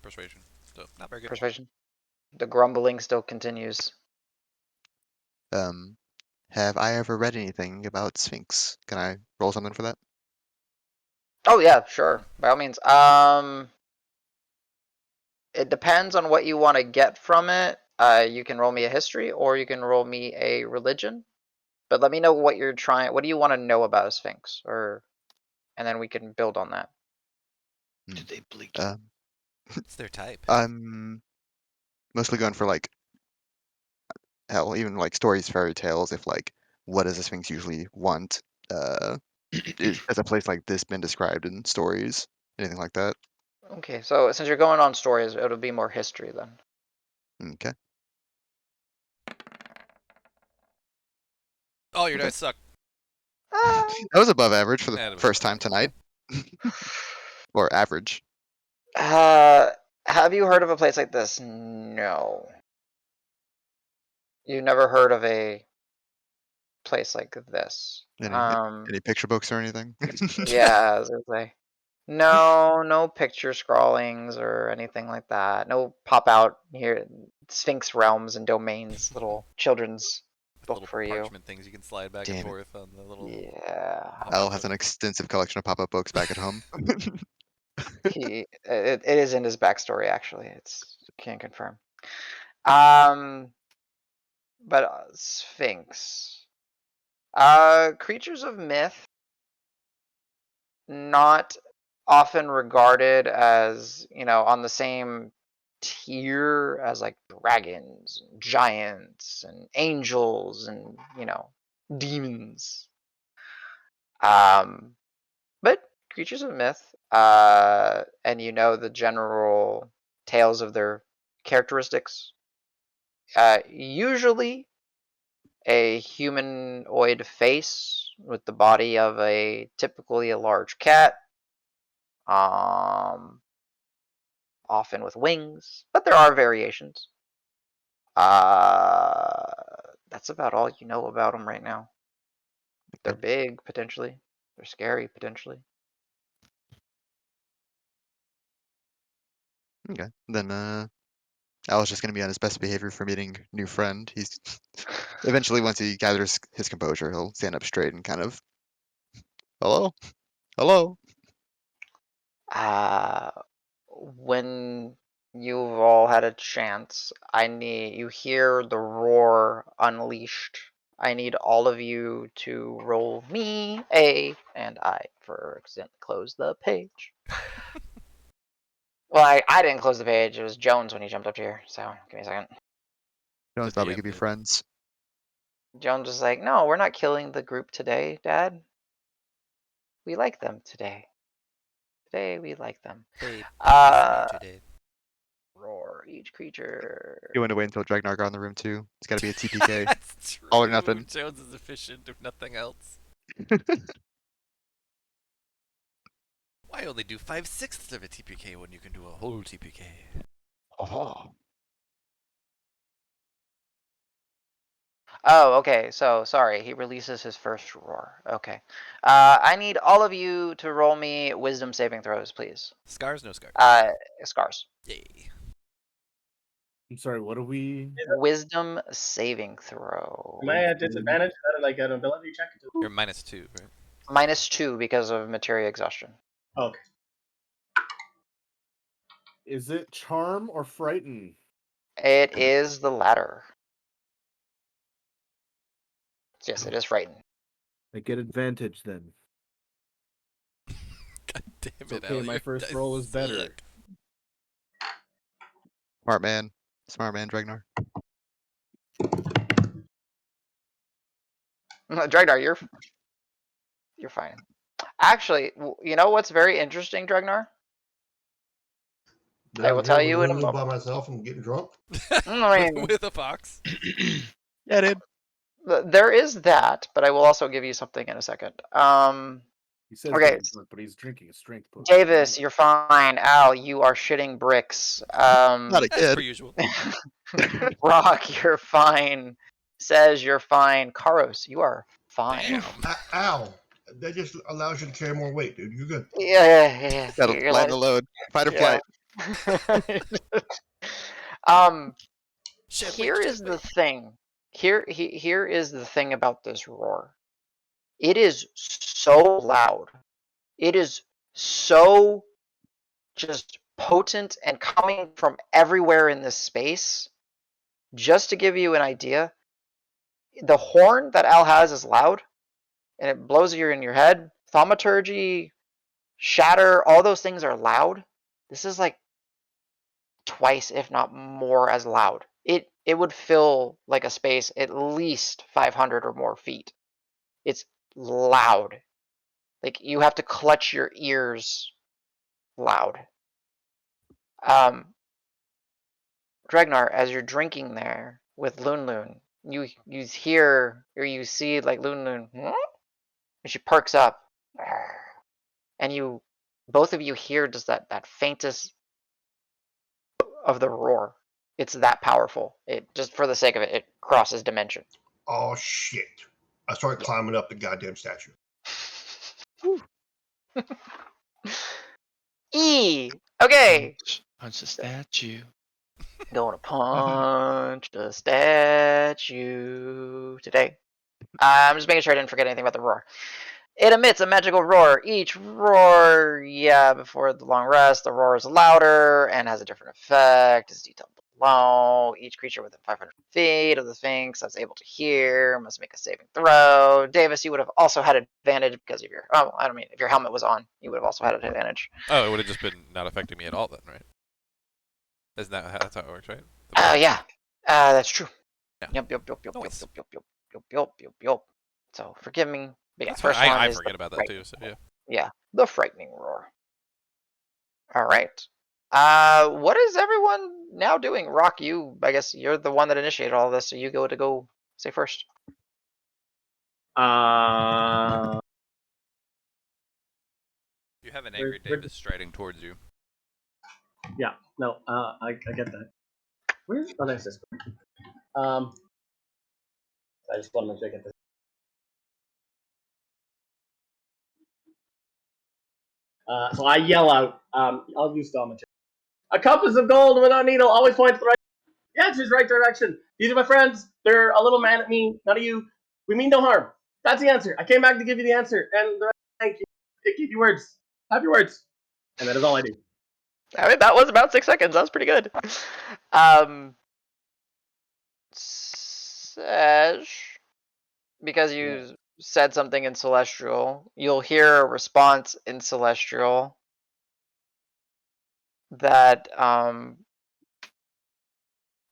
Persuasion. So not very good. persuasion. The grumbling still continues. Have I ever read anything about Sphinx? Can I roll something for that? Oh yeah, sure. By all means. It depends on what you want to get from it. You can roll me a history, or you can roll me a religion. But let me know what you're trying. What do you want to know about a Sphinx, and then we can build on that. Do they blink? It's their type. I'm mostly going for like hell, even like stories, fairy tales. If like, what does a Sphinx usually want? Has a place like this been described in stories? Anything like that? Okay, so since you're going on stories, it'll be more history then. Okay. Oh, your Okay. dice suck. That was above average for the That was first above time average, tonight. Or average. Have you heard of a place like this? No. You never heard of a place like this? Any picture books or anything? Yeah, I was gonna say. No picture scrawlings or anything like that. No pop out here Sphinx realms and domains, little children's With book little for you. parchment things you can slide back and Damn it. forth on the little. Yeah. Al has an extensive collection of pop-up books back at home. It is in his backstory actually. It's can't confirm. But Sphinx. Creatures of myth, not often regarded as, on the same tier as like dragons, and giants, and angels, and, demons. But creatures of myth, and the general tales of their characteristics. Usually a humanoid face with the body of typically a large cat, often with wings, but there are variations. That's about all you know about them right now. They're big, potentially. They're scary, potentially. Okay. Then Al's just gonna be on his best behavior for meeting new friend. He's eventually, once he gathers his composure, he'll stand up straight and kind of, hello, hello. When you've all had a chance, you hear the roar unleashed. I need all of you to roll me and I for accidentally close the page. Well, I didn't close the page. It was Jones when he jumped up here. So give me a second. Jones The thought we DM could be did. friends. Jones was like, "No, we're not killing the group today, Dad. We like them today. Today we like them." They Uh, today. roar each creature. You want to wait until Dragnar got in the room too? It's got to be a TPK. That's true. All or nothing. Jones is efficient if nothing else. Why only do 5/6 of a TPK when you can do a whole TPK? Oh. Oh, okay. So sorry, he releases his first roar. Okay. I need all of you to roll me wisdom saving throws, please. Scars, no scars. Scars. Yay. I'm sorry, what are we? Wisdom saving throw. Am I at disadvantage? Is that like an ability check? You're -2, right? -2 because of materia exhaustion. Okay. Is it charm or frighten? It is the latter. Yes, it is frightened. I get advantage then. God damn It's it, okay, Al, my your first dice roll is better. suck. Smart man, Dragnar. Dragnar, you're fine. Actually, you know what's very interesting, Dragnar? Did I I will tell jump in you a in a room moment. by myself and get drunk? I mean, with a fox. Yeah, dude. there is that, but I will also give you something in a second. He says Okay, he's drunk, but he's drinking a strength potion. Davis, you're fine. Al, you are shitting bricks. Not As per again. usual. Rock, you're fine. Says you're fine. Karos, you are fine. Damn. Ow. That just allows you to carry more weight, dude. You're good. Yeah. Gotta You're lighten like, the load. Fight or yeah. flight. Shit, Here wait, is shit, the wait. thing. Here is the thing about this roar. It is so loud. It is so just potent and coming from everywhere in this space. Just to give you an idea, the horn that Al has is loud, and it blows you in your head. Thaumaturgy, shatter, all those things are loud. This is like twice, if not more, as loud. It would fill like a space at least 500 or more feet. It's loud. Like you have to clutch your ears loud. Dregnar, as you're drinking there with Loon Loon, you hear or you see like Loon Loon, and she perks up, and you both of you hear just that faintest of the roar. It's that powerful. It just for the sake of it, it crosses dimension. Oh, shit. I start climbing up the goddamn statue. Okay. Punch the statue. Gonna punch the statue today. I'm just making sure I didn't forget anything about the roar. It emits a magical roar. Each roar, before the long rest, the roar is louder and has a different effect. It's detailed below. Each creature within 500 feet of the Sphinx that's able to hear must make a saving throw. Davis, you would have also had advantage because of your. Oh, I don't mean if your helmet was on, you would have also had an advantage. Oh, it would have just been not affecting me at all then, right? Isn't that that's how it works, right? Yeah. That's true. Yeah. Yep. Nice. Yep. So forgive me. But yeah, That's fine. first one I is forget about that too, so yeah. Yeah, the frightening roar. All right. What is everyone now doing? Rock, I guess you're the one that initiated all this, so you go say first. You have an angry Davis striding towards you. Yeah, no, I get that. Where's there's this? I just want to make sure I get this. So I yell out, I'll use Thaumaturgy. A compass of gold without a needle always points the right. The answer is right direction. These are my friends. They're a little mad at me. None of you. We mean no harm. That's the answer. I came back to give you the answer, and the rest, thank you. Keep your words. Have your words. And that is all I do. I mean, that was about 6 seconds. That was pretty good. Sesh, because you said something in Celestial, you'll hear a response in Celestial that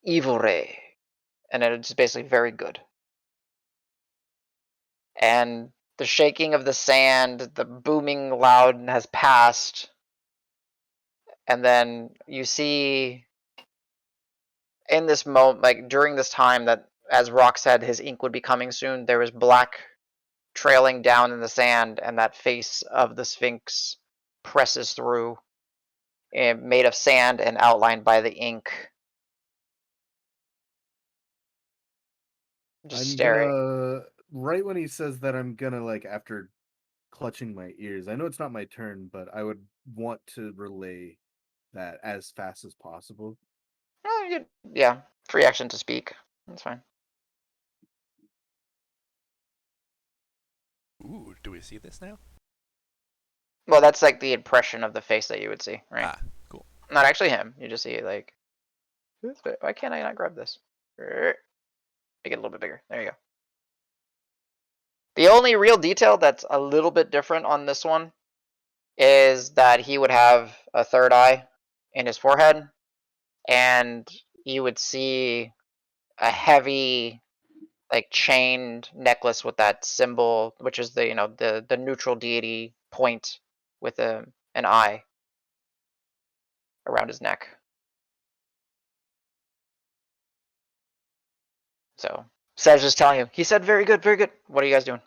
Evil Ray, and it's basically very good. And the shaking of the sand, the booming loud has passed, and then you see in this moment, like during this time that, as Rock said, his ink would be coming soon, there was black trailing down in the sand, and that face of the Sphinx presses through, made of sand and outlined by the ink. Just staring. Right when he says that, I'm gonna, like, after clutching my ears, I know it's not my turn, but I would want to relay that as fast as possible. Yeah, free action to speak. That's fine. Ooh, do we see this now? Well, that's like the impression of the face that you would see, right? Ah, cool. Not actually him. You just see it like. Why can't I not grab this? Make it a little bit bigger. There you go. The only real detail that's a little bit different on this one is that he would have a third eye in his forehead, and you would see a heavy, like, chained necklace with that symbol, which is the neutral deity point with an eye around his neck. So Serge is telling you. He said, "Very good, very good." What are you guys doing?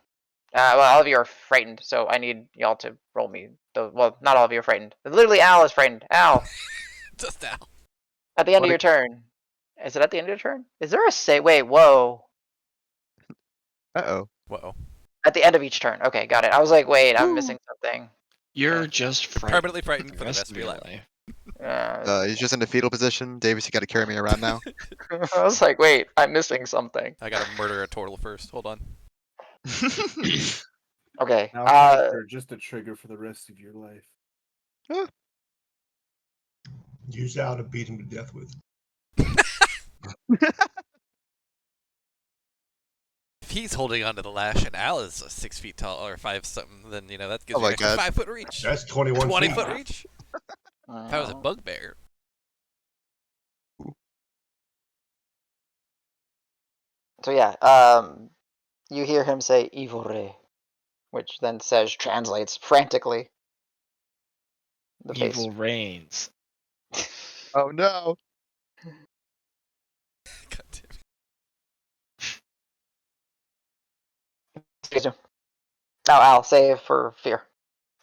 Well, all of you are frightened, so I need y'all to roll me. Well, not all of you are frightened. Literally, Al is frightened. Al, Just now. at the end What of your turn. Is it at the end of your turn? Is there a say? Wait, whoa. Uh-oh. Whoa. At the end of each turn. Okay, got it. I was like, wait, I'm Woo. missing something. You're Okay. just frightened Permanently frightened for the rest of your life. He's just in a fetal position. Davis, you got to carry me around now. I was like, wait, I'm missing something. I gotta murder a turtle first. Hold on. Okay. Now character, just a trigger for the rest of your life. Use Al to beat him to death with. If he's holding onto the lash and Al is 6 feet tall or 5 something, then that gives Oh you my an extra God. 5 foot reach. That's 21 20 feet. foot reach. If I was a bugbear. So yeah, you hear him say "Ivore," which then says translates frantically. The Evil reigns. Oh no. God damn it. face. Now, Al, save for fear.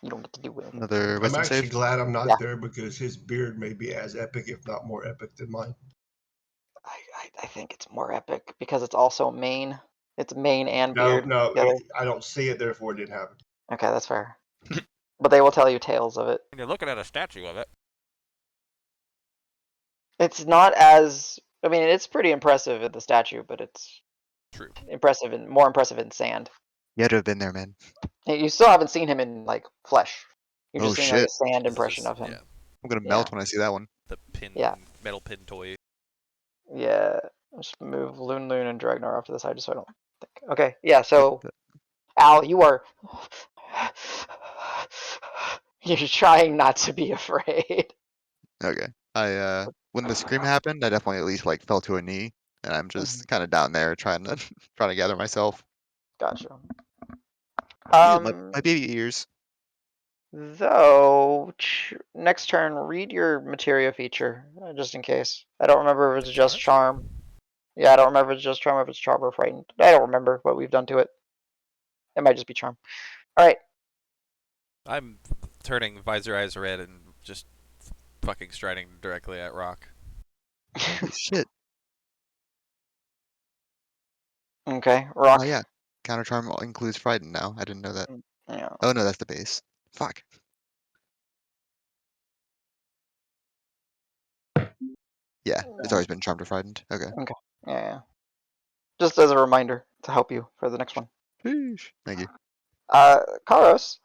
You don't get to do anything. Another I'm wisdom actually save. glad I'm not Yeah. there because his beard may be as epic, if not more epic, than mine. I think it's more epic because it's also mane. It's mane and No, beard. no, together. I don't see it, therefore it didn't happen. Okay, that's fair. But they will tell you tales of it. When you're looking at a statue of it. It's not as. I mean, it's pretty impressive in the statue, but it's True. impressive and more impressive in sand. You had to have been there, man. You still haven't seen him in like flesh. You're Oh, just seeing like a shit. sand This is impression just- of him. Yeah, I'm gonna melt when I see that one. the pin, Yeah. metal pin toy. Yeah. Just move Loon and Dragnar off to the side just so I don't think. Okay. Yeah. So, Al, you are. You're trying not to be afraid. Okay. When the scream happened, I definitely at least like fell to a knee, and I'm just kind of down there trying to trying to gather myself. Gotcha. My baby ears. Though next turn, read your materia feature just in case. I don't remember if it's The just charm? charm. Yeah, I don't remember if it's just charm, if it's charm or frightened. I don't remember what we've done to it. It might just be charm. All right. I'm turning visor eyes red and just fucking striding directly at Rock. Holy shit. Okay, Rock. Oh yeah. Counter charm includes frightened now. I didn't know that. Yeah. Oh no, that's the base. Fuck. Yeah, it's always been charmed or frightened. Okay. Yeah. Just as a reminder to help you for the next one. Sheesh. Thank you. Karos,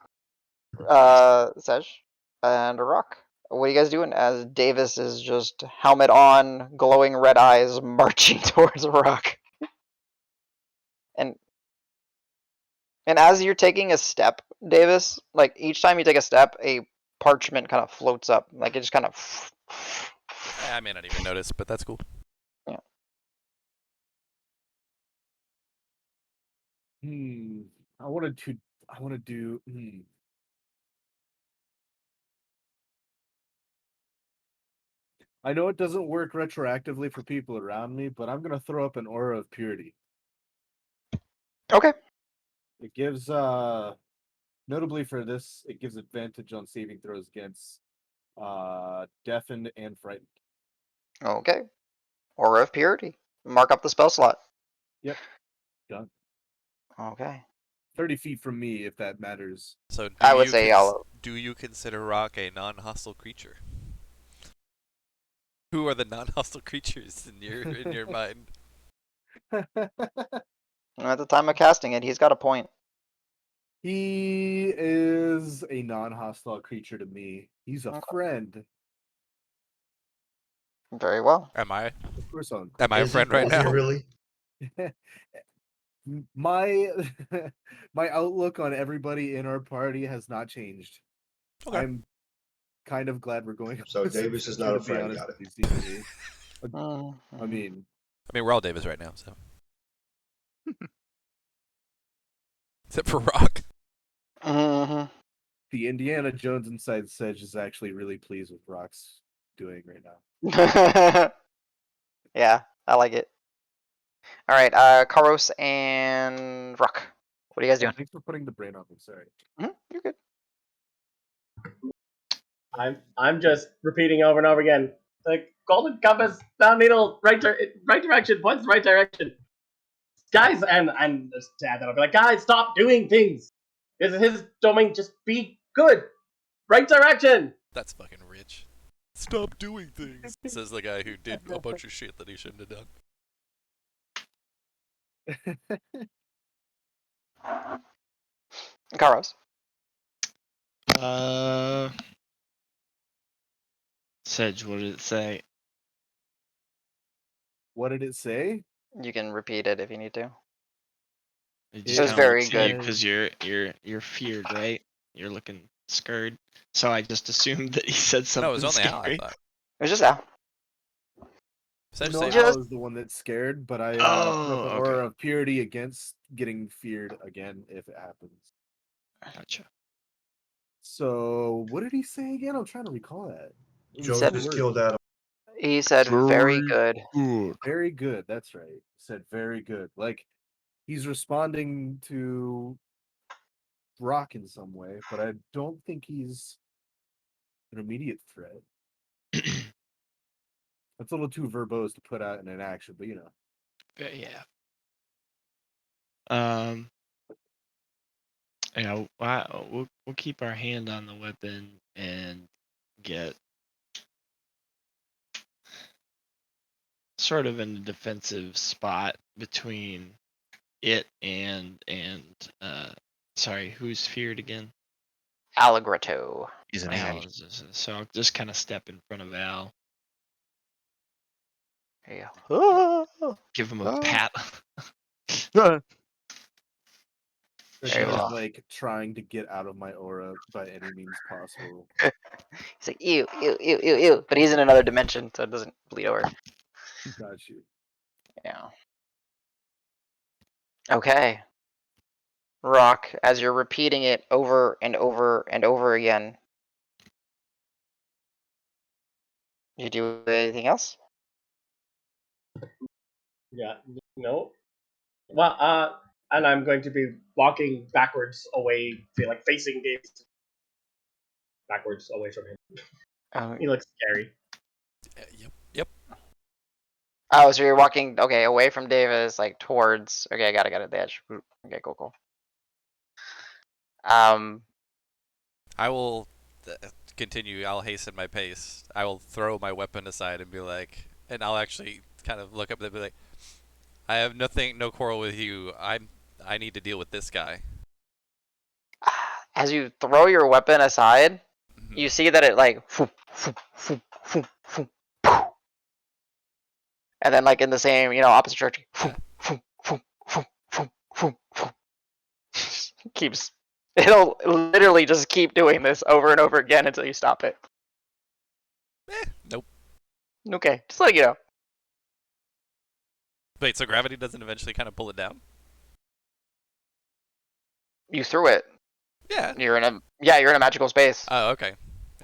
Sej, and Rock. What are you guys doing as Davis is just helmet on, glowing red eyes, marching towards Rock? And as you're taking a step, Davis, like each time you take a step, a parchment kind of floats up. Like it just kind of. I may not even notice, but that's cool. Yeah. I want to do. I know it doesn't work retroactively for people around me, but I'm gonna throw up an aura of purity. Okay. It gives notably for this, it gives advantage on saving throws against deafened and frightened. Okay. Aura of Purity. Mark up the spell slot. Yep. Done. Okay. 30 feet from me, if that matters. So do I would say do you consider Rock a non-hostile creature? Who are the non-hostile creatures in your mind? At the time of casting it, he's got a point. He is a non-hostile creature to me. He's a Okay. friend. Very well. Am I? Of course, Am I a friend right Is he now? really? my my outlook on everybody in our party has not changed. Okay. I'm kind of glad we're going. So Davis is not a friend, got it. I mean, we're all Davis right now, so. Except for Rock. Mm-hmm. the Indiana Jones inside Sedge is actually really pleased with Rock's doing right now. Yeah, I like it. All right, Karos and Rock. What are you guys doing? Thanks for putting the brain on me. Sorry. You're good. I'm just repeating over and over again. The golden compass, down needle, right direction, points the right direction. Guys, and there's dad that'll be like, guys, stop doing things. This is his domain. Just be good. Right direction. That's fucking rich. Stop doing things, says the guy who did a bunch of shit that he shouldn't have done. Karos. Sedge, what did it say? What did it say? You can repeat it if you need to. It was very good. because you're feared, right? You're looking scared. So I just assumed that he said something No, it was only Al, I scary. thought. It was just Al. Sedge No, saved Just- Al is the one that's scared, but I Oh, put the okay. aura of purity against getting feared again if it happens. Gotcha. So what did he say again? I'm trying to recall that. It was Joe said- just words. killed Adam. He said very good. Good. Very good. That's right. He said very good. Like he's responding to Brock in some way, but I don't think he's an immediate threat. That's a little too verbose to put out in an action, but you know. Yeah. We'll keep our hand on the weapon and get sort of in a defensive spot between it and sorry, who's feared again? Allegrato. He's an Al. angel. So I'll just kind of step in front of Al, There you go. give him a Oh. pat. Very He's well. like trying to get out of my aura by any means possible. He's like, ew, ew, ew, ew, ew. But he's in another dimension, so it doesn't bleed over. Got you. Yeah. Okay. Rock, as you're repeating it over and over and over again. You do anything else? Yeah. No. Well, and I'm going to be walking backwards away, like facing Dave. Backwards away from him. Oh, He looks scary. Yep. oh, so you're walking, okay, away from Davis, like towards, okay, I got it, the edge. Okay, cool. I will continue. I'll hasten my pace. I will throw my weapon aside and be like, and I'll actually kind of look up and be like, I have no quarrel with you. I need to deal with this guy. As you throw your weapon aside, Mhm. you see that it like, and then like in the same, opposite direction, keeps, it'll literally just keep doing this over and over again until you stop it. Nope. Okay, just letting you know. Wait, so gravity doesn't eventually kind of pull it down? You threw it. Yeah. You're in a magical space. Oh, okay.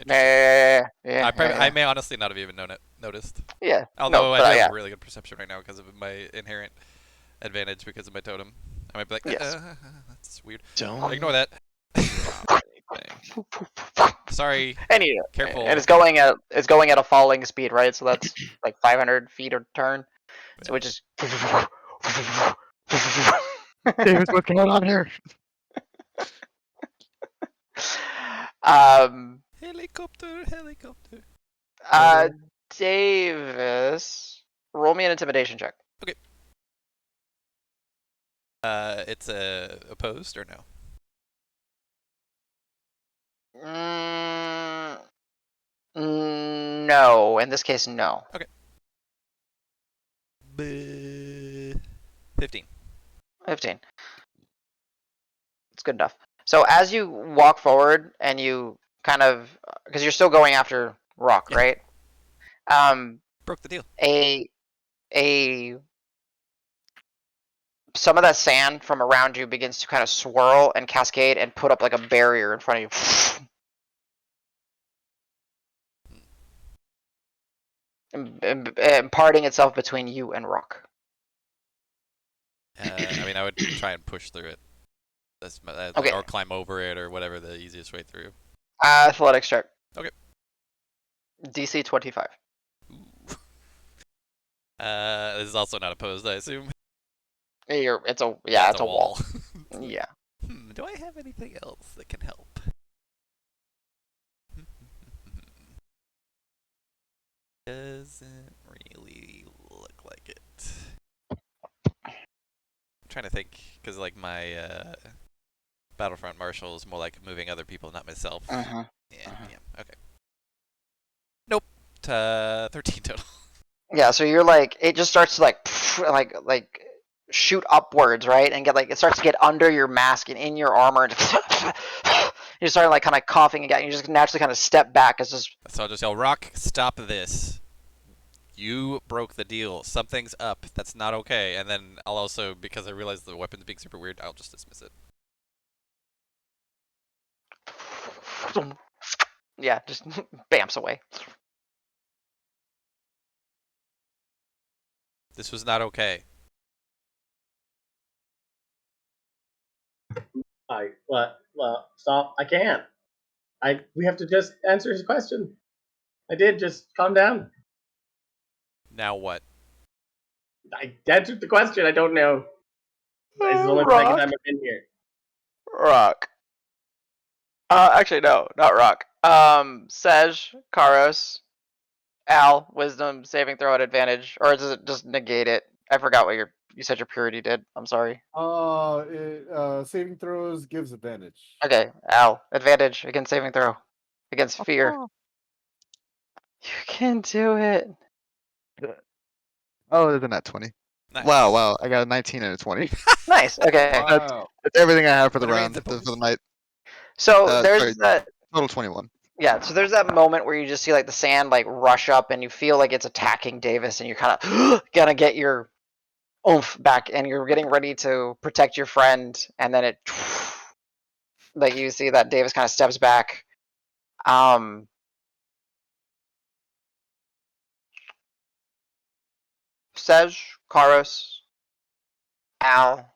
Yeah. I may honestly not have even noticed. Yeah. Although no, I but, do have yeah. a really good perception right now because of my inherent advantage because of my totem. I might be like, Yes. that's weird. Don't Ignore that. drop anything. Sorry. Anyway, Careful. and it's going at a falling speed, right? So that's like 500 feet a turn. So it just. David, what's going on here? Helicopter. Davis, roll me an intimidation check. It's opposed or no? No, in this case, no. 15. 15. It's good enough. So as you walk forward and you kind of, because you're still going after Rock, Yeah. right? Broke the deal. Some of that sand from around you begins to kind of swirl and cascade and put up like a barrier in front of you. Imparting itself between you and Rock. I mean, I would try and push through it. Okay. Or climb over it, or whatever the easiest way through. Athletics check. Okay. DC 25. Ooh. This is also not opposed, I assume. It's a It's a wall. wall. Yeah. Do I have anything else that can help? Doesn't really look like it. I'm trying to think, because like my Battlefront Marshal is more like moving other people, not myself. Uh-huh. Yeah, okay. Nope. 13 total. Yeah, so you're like, it just starts to like shoot upwards, right? And get like, it starts to get under your mask and in your armor. And you start like kind of coughing again. You just naturally kind of step back as just. So I'll just yell, Rock, stop this. You broke the deal. Something's up. That's not okay. And then I'll also, because I realize the weapon's being super weird, I'll just dismiss it. Yeah, just bamps away. This was not okay. Well, stop. I can't. We have to just answer his question. I did. Just calm down. Now what? I answered the question. I don't know. This is the only second time I've been here. Rock. Actually, no, not Rock. Sej, Karos, Al, Wisdom, saving throw at advantage, or does it just negate it? I forgot what you said your purity did. I'm sorry. Saving throws gives advantage. Okay, Al, advantage against saving throw, against fear. You can do it. Oh, there's a nat 20. Nice. Wow. I got a 19 and a 20. Nice. Okay. Wow. That's everything I have for the What round, remains for opposed? the night. So there's Sorry, that. total 21. Yeah. So there's that moment where you just see like the sand like rush up, and you feel like it's attacking Davis, and you're kind of gonna get your oomph back, and you're getting ready to protect your friend, and then it, like you see that Davis kind of steps back. Sej, Karos, Al,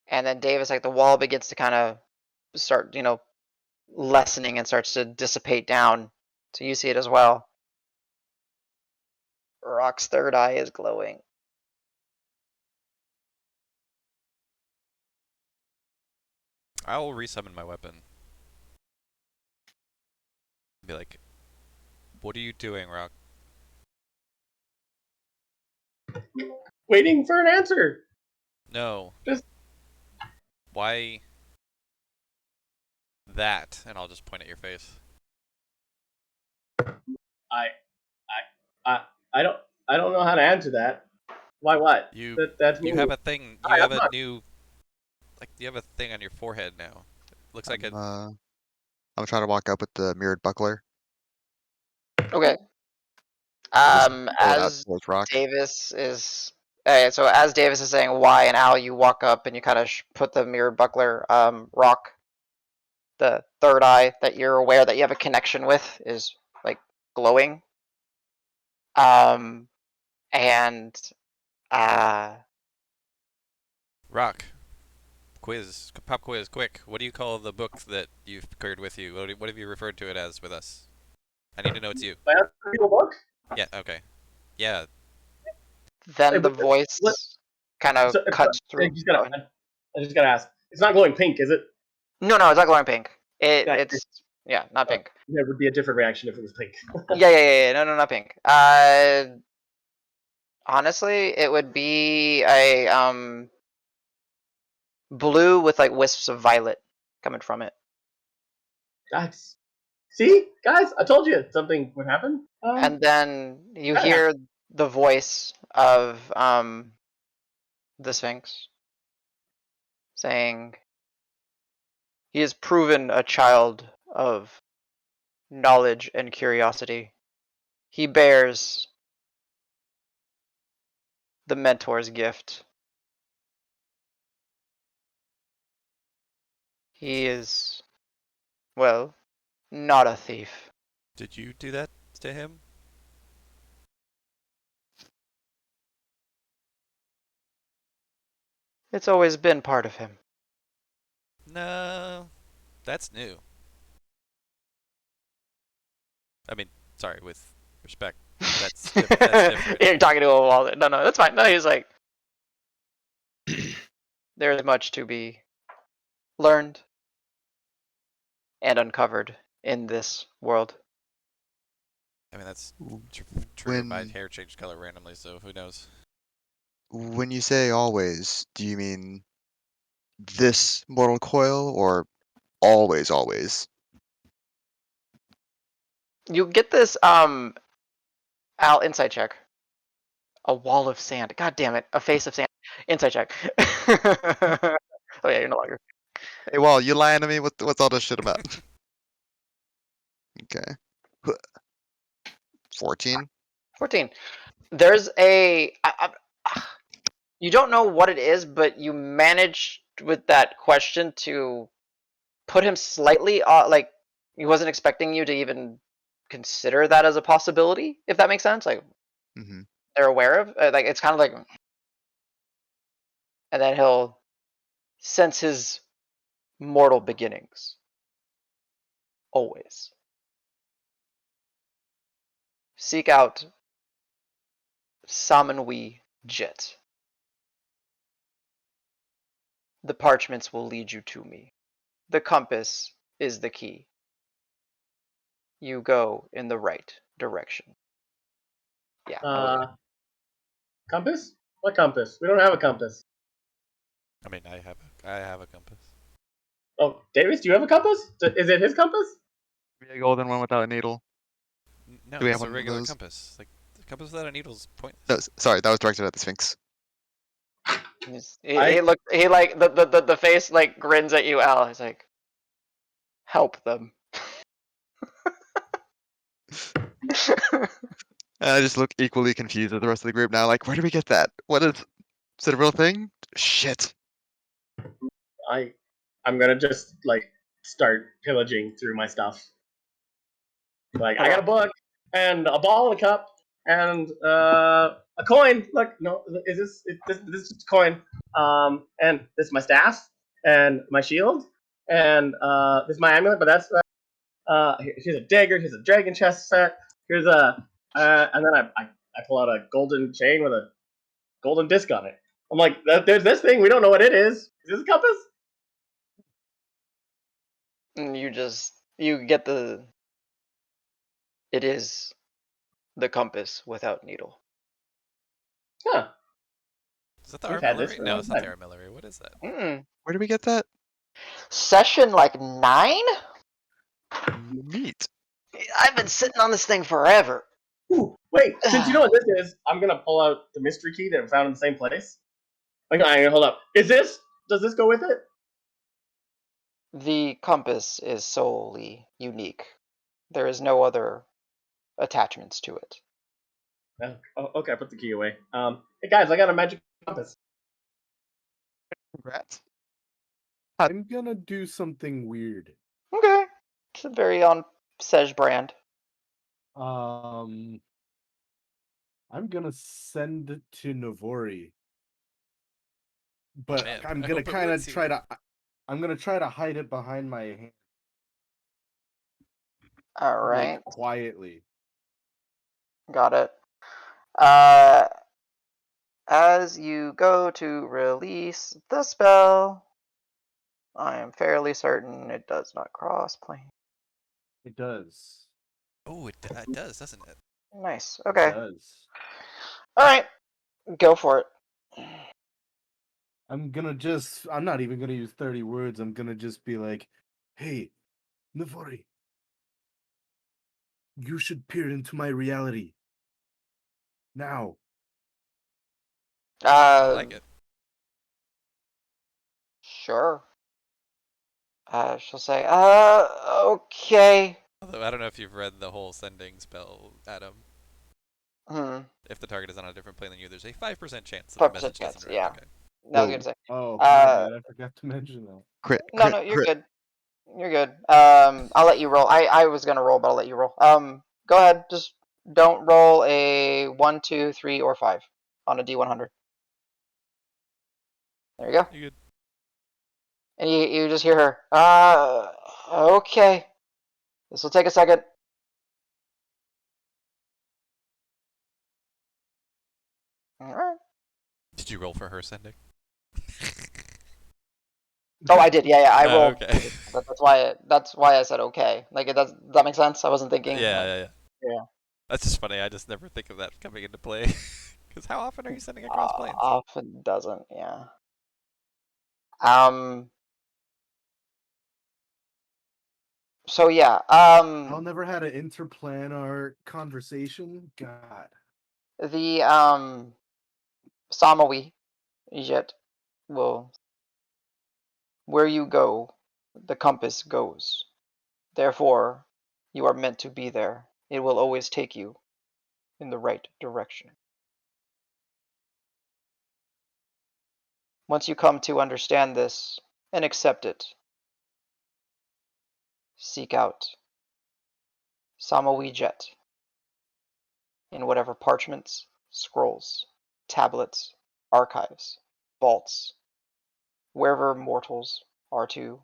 and then Davis, like the wall begins to kind of start, lessening and starts to dissipate down. So you see it as well. Rock's third eye is glowing. I'll resummon my weapon. Be like, what are you doing, Rock? Waiting for an answer. No. Just- Why that? And I'll just point at your face. I don't know how to answer that. Why? What? That's me. You have a thing. You have a new, like, you have a thing on your forehead now. Looks like I'm trying to walk up with the mirrored buckler. Okay. Just pull it out As towards Rock. Davis is. So as Davis is saying why, and Al, you walk up and you kind of put the mirrored buckler. Rock, the third eye that you're aware that you have a connection with, is like glowing. And Rock. Quiz. Pop quiz, quick. What do you call the book that you've carried with you? What have you referred to it as with us? I need to know it's you. Biographical book. Yeah, okay. Yeah. then the voice kind of cuts through. I just gotta ask. It's not glowing pink, is it? No, it's not glowing pink. Yeah. It's not pink. There would be a different reaction if it was pink. Yeah. No, not pink. Honestly, it would be a blue with like wisps of violet coming from it. Guys, see, guys, I told you something would happen. And then you Yeah. hear the voice of the Sphinx saying, "He is proven a child of knowledge and curiosity. He bears the mentor's gift. He is, well, not a thief." Did you do that to him? It's always been part of him. No, that's new. I mean, sorry, with respect, that's different. You're talking to a wall. No, that's fine. No, he's like, there is much to be learned and uncovered in this world. I mean, that's true. When My hair changed color randomly, so who knows? when you say always, do you mean this mortal coil or always, always? You get this Al insight check. A wall of sand. God damn it. A face of sand. Insight check. Oh yeah, you're no longer. Hey, Wall, you lying to me? What's all this shit about? Okay. 14? 14. There's you don't know what it is, but you managed with that question to put him slightly like he wasn't expecting you to even consider that as a possibility, if that makes sense. Like Mm-hmm. they're aware of like it's kind of like, and then he'll sense his mortal beginnings. Always seek out Samanwi Jit. The parchments will lead you to me. The compass is the key. You go in the right direction. Yeah. Compass? What compass? We don't have a compass. I mean, I have a compass. Oh, Davis, do you have a compass? Is it his compass? Maybe a golden one without a needle. No, Do we have it's a one of regular those? compass. Like the compass without a needle is pointless. No, sorry, that was directed at the Sphinx. He looked. He like the face like grins at you, Al. He's like, help them. And I just look equally confused at the rest of the group now. Like, where do we get that? Is it a real thing? Shit. I'm gonna just like start pillaging through my stuff. Like I got a book and a ball and a cup and a coin. Look, no, is this is just a coin? And this is my staff and my shield and this is my amulet. But that's here's a dagger. Here's a dragon chest set. Here's a and then I pull out a golden chain with a golden disc on it. I'm like, there's this thing. We don't know what it is. Is this a compass? And you get the. It is the compass without needle. Huh. Is that the We've had this armillary? for a No, long it's not the time. armillary. What is that? Where do we get that? Session like 9. Neat. I've been sitting on this thing forever. Ooh, wait, since you know what this is, I'm gonna pull out the mystery key that we found in the same place. Okay, hold up. Does this go with it? The compass is solely unique. There is no other attachments to it. Oh, okay, I put the key away. Hey guys, I got a magic compass. Congrats. I'm gonna do something weird. Okay. It's a very on Sej brand. I'm gonna send it to Navori, but Man, I'm I gonna hope it kind works of here. I'm gonna try to hide it behind my hand, All right. like quietly. Got it. As you go to release the spell, I am fairly certain it does not cross plane. It does. Oh, it does, doesn't it? Nice. It Okay. does. All right. Go for it. I'm not even gonna use 30 words. I'm gonna just be like, hey, Navori, you should peer into my reality. Now. I like it. Sure. She'll say, okay. Although I don't know if you've read the whole sending spell, Adam. If the target is on a different plane than you, there's a 5% chance that the 5% message chance, doesn't arrive. yeah. Okay. No, I was gonna say. Oh, my bad. I forgot to mention that. Crit. No, you're good. You're good. I'll let you roll. I was gonna roll, but I'll let you roll. Go ahead. Just don't roll a 1, 2, 3, or 5 on a D100. There you go. You good? And you just hear her, okay. This will take a second. Alright. Did you roll for her sending? Oh, I did. Yeah, I rolled. Okay. That's why I said okay. Like, does that make sense? I wasn't thinking. Yeah. Yeah. That's just funny. I just never think of that coming into play. Because how often are you sending across planes? Often doesn't. Yeah. So yeah. I'll never had an interplanar conversation. God. The Samawi jet will. Where you go, the compass goes. Therefore, you are meant to be there. It will always take you in the right direction. Once you come to understand this and accept it, seek out Samawi jet in whatever parchments, scrolls, tablets, archives, vaults, wherever mortals are to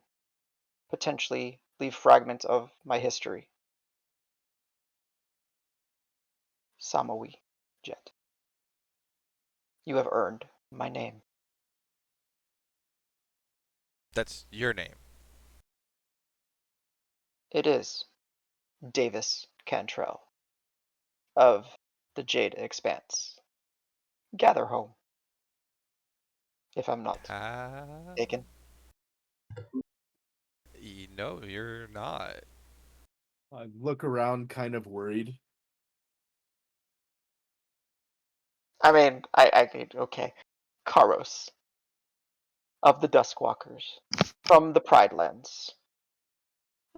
potentially leave fragments of my history. Samawi jet. You have earned my name. That's your name. It is Davis Cantrell of the Jade Expanse. Gather home, if I'm not mistaken. No, you're not. I look around, kind of worried. I mean, I okay. Karos of the Duskwalkers from the Pride Lands.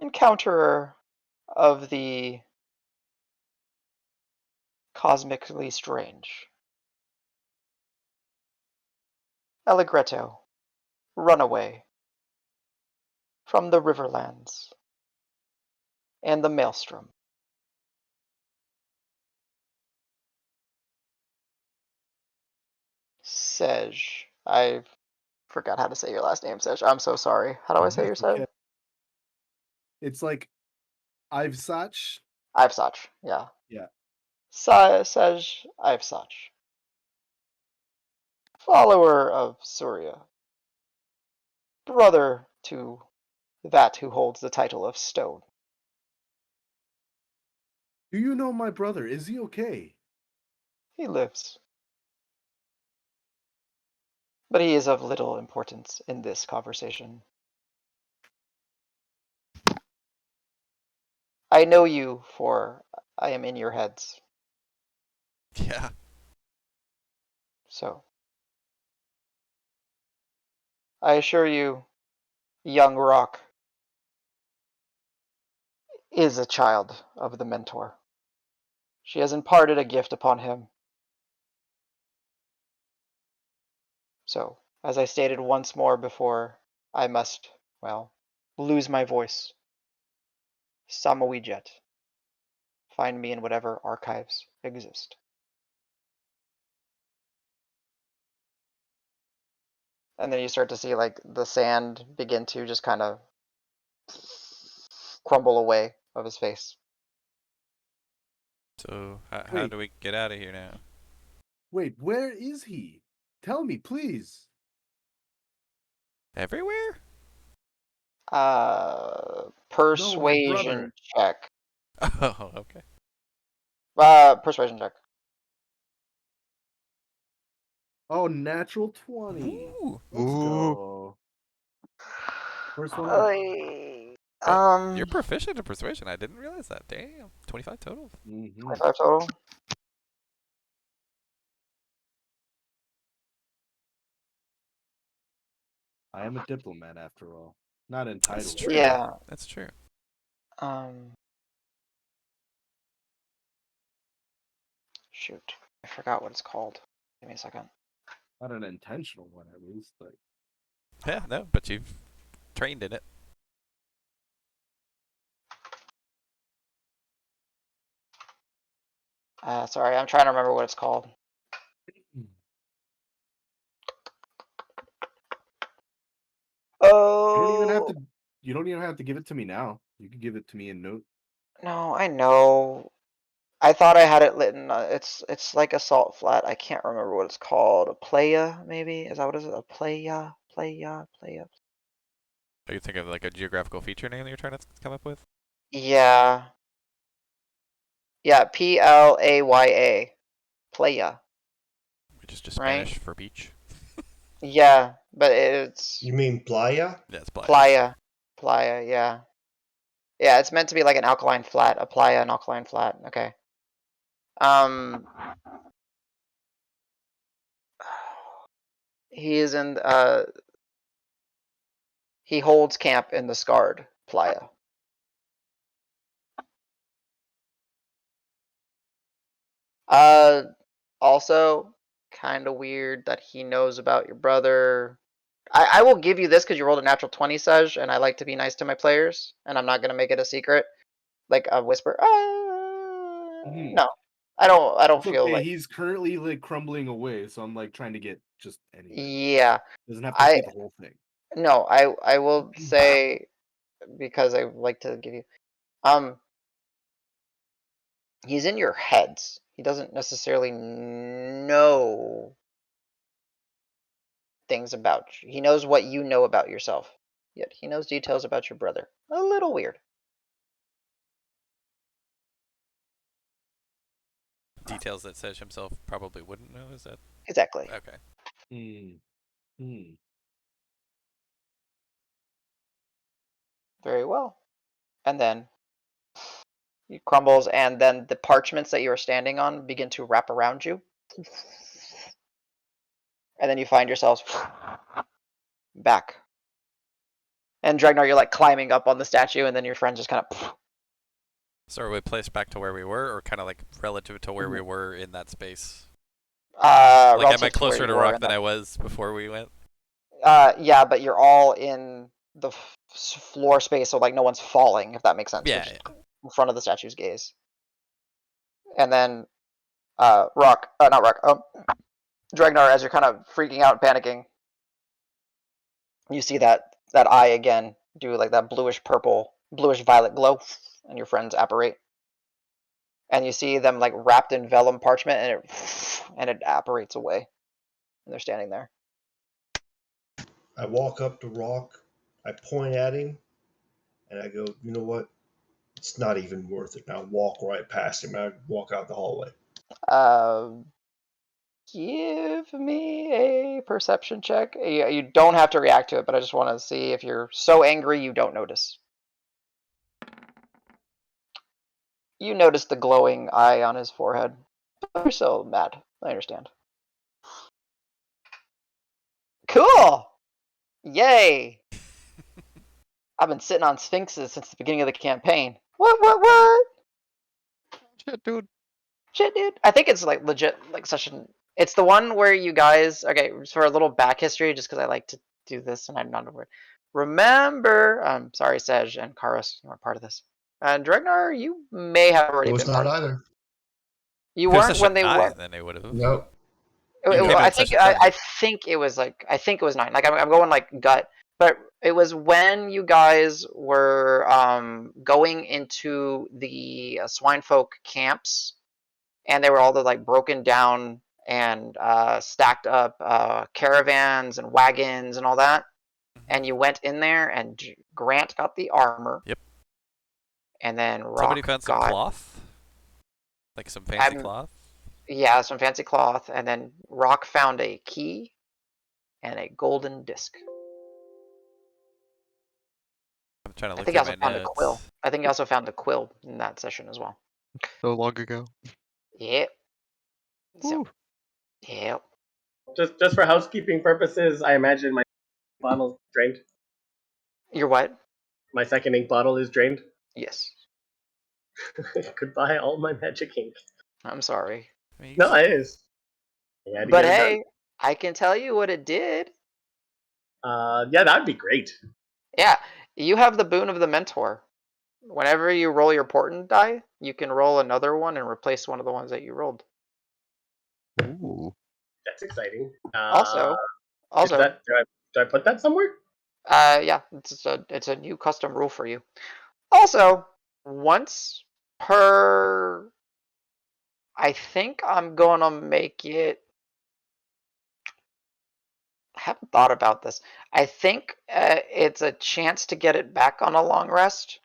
Encounterer of the cosmically strange. Allegretto, runaway from the Riverlands and the Maelstrom. Sej, I forgot how to say your last name, Sej. I'm so sorry. How do I say your Sej? Okay. It's like Ivsach. Ivsach, yeah. Yeah. Sej Ivsach. Follower of Surya. Brother to that who holds the title of Stone. Do you know my brother? Is he okay? He lives. But he is of little importance in this conversation. I know you, for I am in your heads. Yeah. So, I assure you, young Rock is a child of the Mentor. She has imparted a gift upon him. So, as I stated once more before, I must, well, lose my voice. Samawi Jet. Find me in whatever archives exist. And then you start to see like the sand begin to just kind of crumble away of his face. So, how Wait. do we get out of here now? Wait, where is he? Tell me, please. Everywhere? Persuasion check. Oh, okay. Persuasion check. Oh, natural 20. Ooh. Let's Ooh. go. First one up. You're proficient in persuasion. I didn't realize that. Damn. 25 total. 25 total. I am a diplomat after all. Not entitled. That's true. Yeah. That's true. Shoot. I forgot what it's called. Give me a second. Not an intentional one, at least. But Yeah, no, but you've trained in it. Sorry, I'm trying to remember what it's called. You don't even have to give it to me now. You can give it to me in note. No, I know. I thought I had it written. It's like a salt flat. I can't remember what it's called. A playa, maybe? Is that what it is? A playa? Playa? Are you thinking of like a geographical feature name that you're trying to come up with? Yeah. Yeah, Playa. Playa. Which is just Right? Spanish for beach. Yeah, but it's You mean playa? Yeah, it's playa. playa. Playa, yeah. Yeah, it's meant to be like an alkaline flat. A playa, an alkaline flat. Okay. He is in he holds camp in the scarred playa. Also kind of weird that he knows about your brother. I will give you this because you rolled a natural 20, Sej, and I like to be nice to my players, and I'm not gonna make it a secret, like a whisper. No, I don't It's feel okay. like. He's currently like crumbling away, so I'm like trying to get just anything. Yeah, Doesn't have to I see the whole thing. no, I will say because I like to give you. He's in your heads. He doesn't necessarily know things about you. He knows what you know about yourself. Yet he knows details about your brother. A little weird. Details that Sedge himself probably wouldn't know, is that? Exactly. Okay. Very well. And then he crumbles, and then the parchments that you are standing on begin to wrap around you. And then you find yourselves back. And Dragnar, you're like climbing up on the statue, and then your friend just kind of. So are we placed back to where we were, or kind of like relative to where we were in that space? Like, am I closer to rock than I was before we went? Yeah, but you're all in the floor space, so like no one's falling, if that makes sense. Yeah, You're in front of the statue's gaze. And then not Rock, Dragnar, as you're kind of freaking out and panicking, you see that eye again do like that bluish purple, bluish violet glow, and your friends apparate. And you see them like wrapped in vellum parchment, and it apparates away, and they're standing there. I walk up to Rock, I point at him, and I go, you know what? It's not even worth it. And I walk right past him. I walk out the hallway. Give me a perception check. You don't have to react to it, but I just want to see if you're so angry you don't notice. You notice the glowing eye on his forehead. But you're so mad. I understand. Cool! Yay! I've been sitting on sphinxes since the beginning of the campaign. What? Shit, dude. Shit, dude. I think it's like legit, like such an. It's the one where you guys. Okay, for a little back history, just because I like to do this and I'm not aware. Remember, sorry, Sej and Karos, you weren't part of this. And Dregnar, you may have already Was been not part of it. either. You If it was weren't when session they 9, were. then they would have. Nope. You came in I session think 7. I think it was like I think it was 9. Like I'm going like gut, but it was when you guys were going into the swinefolk camps, and they were all the like broken down and stacked up caravans and wagons and all that. And you went in there, and Grant got the armor. Yep. And then Rock Somebody found some got cloth? Like some fancy cloth? yeah, some fancy cloth, and then Rock found a key and a golden disc. I'm trying to I look think he through also my found a quill. notes. I think he also found a quill in that session as well. So long ago. Yep. So, Woo. yep. Just for housekeeping purposes, I imagine my bottle's drained. Your what? My second ink bottle is drained. Yes. Goodbye, all my magic ink. I'm sorry. I mean, No, it is. I had to But get it hey, I can tell you what it did. done. Yeah, that'd be great. Yeah, you have the boon of the mentor. Whenever you roll your portent die, you can roll another one and replace one of the ones that you rolled. Ooh. That's exciting. Also, Is that, do I put that somewhere? Yeah, it's a new custom rule for you. Also, once per, I think I'm gonna make it. I haven't thought about this. I think it's a chance to get it back on a long rest.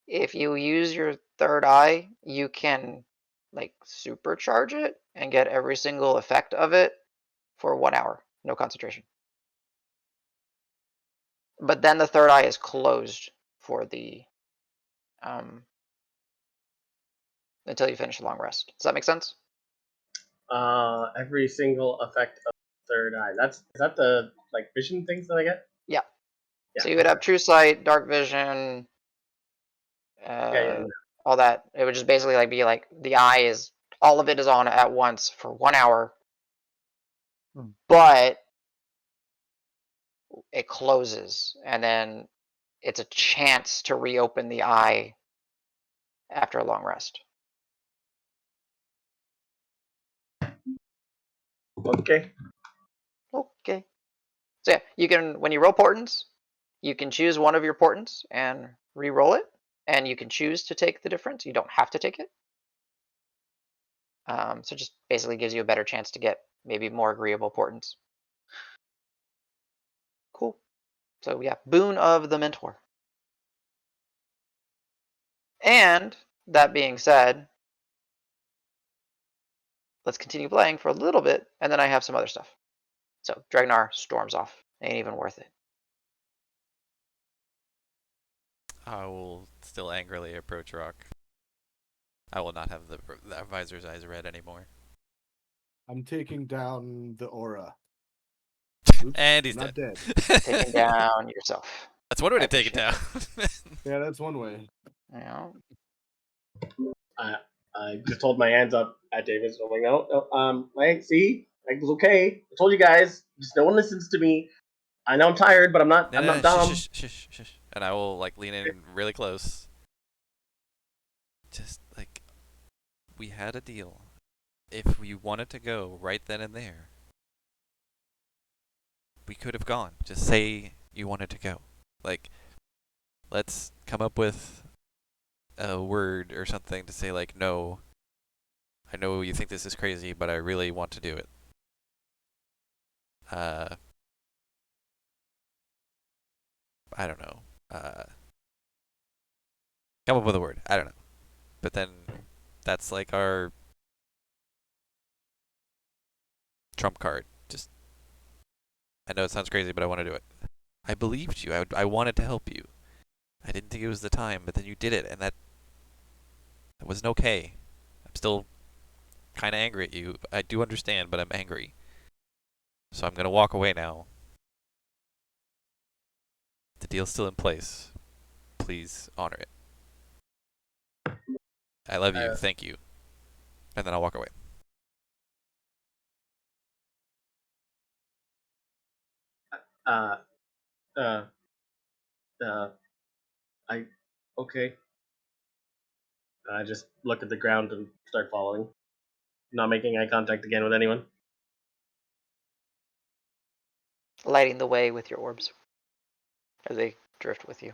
If you use your third eye, you can like supercharge it and get every single effect of it for 1 hour, no concentration. But then the third eye is closed for the until you finish a long rest. Does that make sense? Every single effect of third eye. Is that the like vision things that I get? Yeah. Yeah. So you would have true sight, dark vision, Yeah. all that. It would just basically like be like the eye is all of it is on at once for 1 hour, but it closes and then it's a chance to reopen the eye after a long rest. Okay. Okay. So yeah, you can, when you roll portents, you can choose one of your portents and re-roll it, and you can choose to take the difference. You don't have to take it. So it just basically gives you a better chance to get maybe more agreeable portents. Cool. So yeah, boon of the mentor. And that being said, let's continue playing for a little bit, and then I have some other stuff. So Dragnar storms off. Ain't even worth it. I will still angrily approach Rock. I will not have the advisor's eyes red anymore. I'm taking down the aura. Oops, And he's not dead. Taking down yourself. That's one way I to take it down. Yeah, that's one way. You know? I just hold my hands up at Davis. I'm like, no, like, see, like, it was okay. I told you guys. Just no one listens to me. I know I'm tired, but I'm not. I'm not dumb. Shush. And I will like lean in really close. Just like, we had a deal. If we wanted to go right then and there, we could have gone. Just say you wanted to go. Like, let's come up with a word or something to say like, no, I know you think this is crazy, but I really want to do it. I don't know. Come up with a word. I don't know. But then that's like our trump card. Just, I know it sounds crazy, but I want to do it. I believed you. I wanted to help you. I didn't think it was the time, but then you did it, and that wasn't okay. I'm still kind of angry at you. I do understand, but I'm angry. So I'm going to walk away now. The deal's still in place. Please honor it. I love you. Thank you. And then I'll walk away. Okay. I just look at the ground and start following, not making eye contact again with anyone. Lighting the way with your orbs as they drift with you.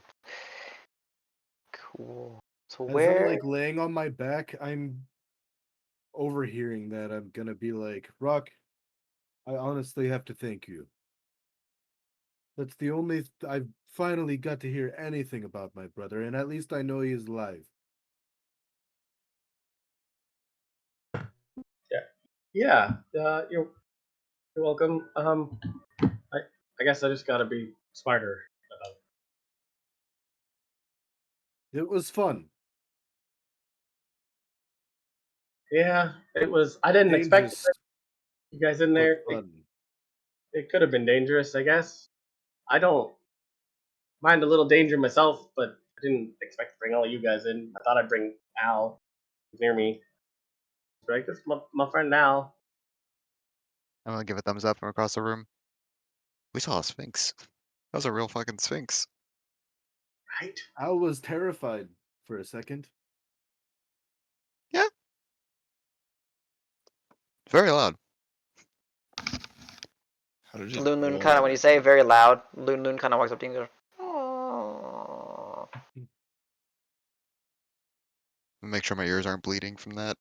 Cool. So As where? I'm like laying on my back, I'm overhearing that. I'm gonna be like, Rock, I honestly have to thank you. That's the only I've finally got to hear anything about my brother, and at least I know he is alive. Yeah. You're welcome. I guess I just gotta be smarter about it. It was fun. Yeah, it was. I didn't expect Dangerous, you guys in but there. fun. It could have been dangerous, I guess. I don't mind a little danger myself, but I didn't expect to bring all you guys in. I thought I'd bring Al near me. Like, this is my friend Al. I'm gonna give a thumbs up from across the room. We saw a sphinx. That was a real fucking sphinx. Right? Al was terrified for a second. Yeah. Very loud. Loon kind of, when you say very loud, Loon kind of walks up to you and goes, "Oh." Make sure my ears aren't bleeding from that,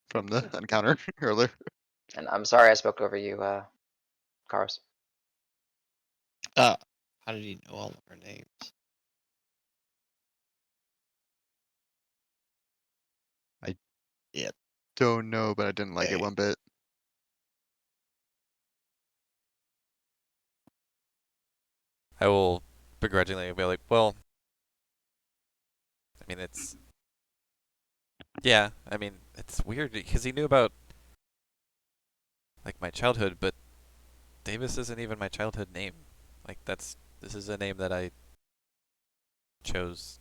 from the encounter earlier. And I'm sorry I spoke over you, Cars. How did he know all of our names? Don't know, but I didn't like it Dang. one bit. I will begrudgingly be like, well, I mean, it's. Yeah, I mean, it's weird because he knew about, like, my childhood, but Davis isn't even my childhood name. Like, this is a name that I chose,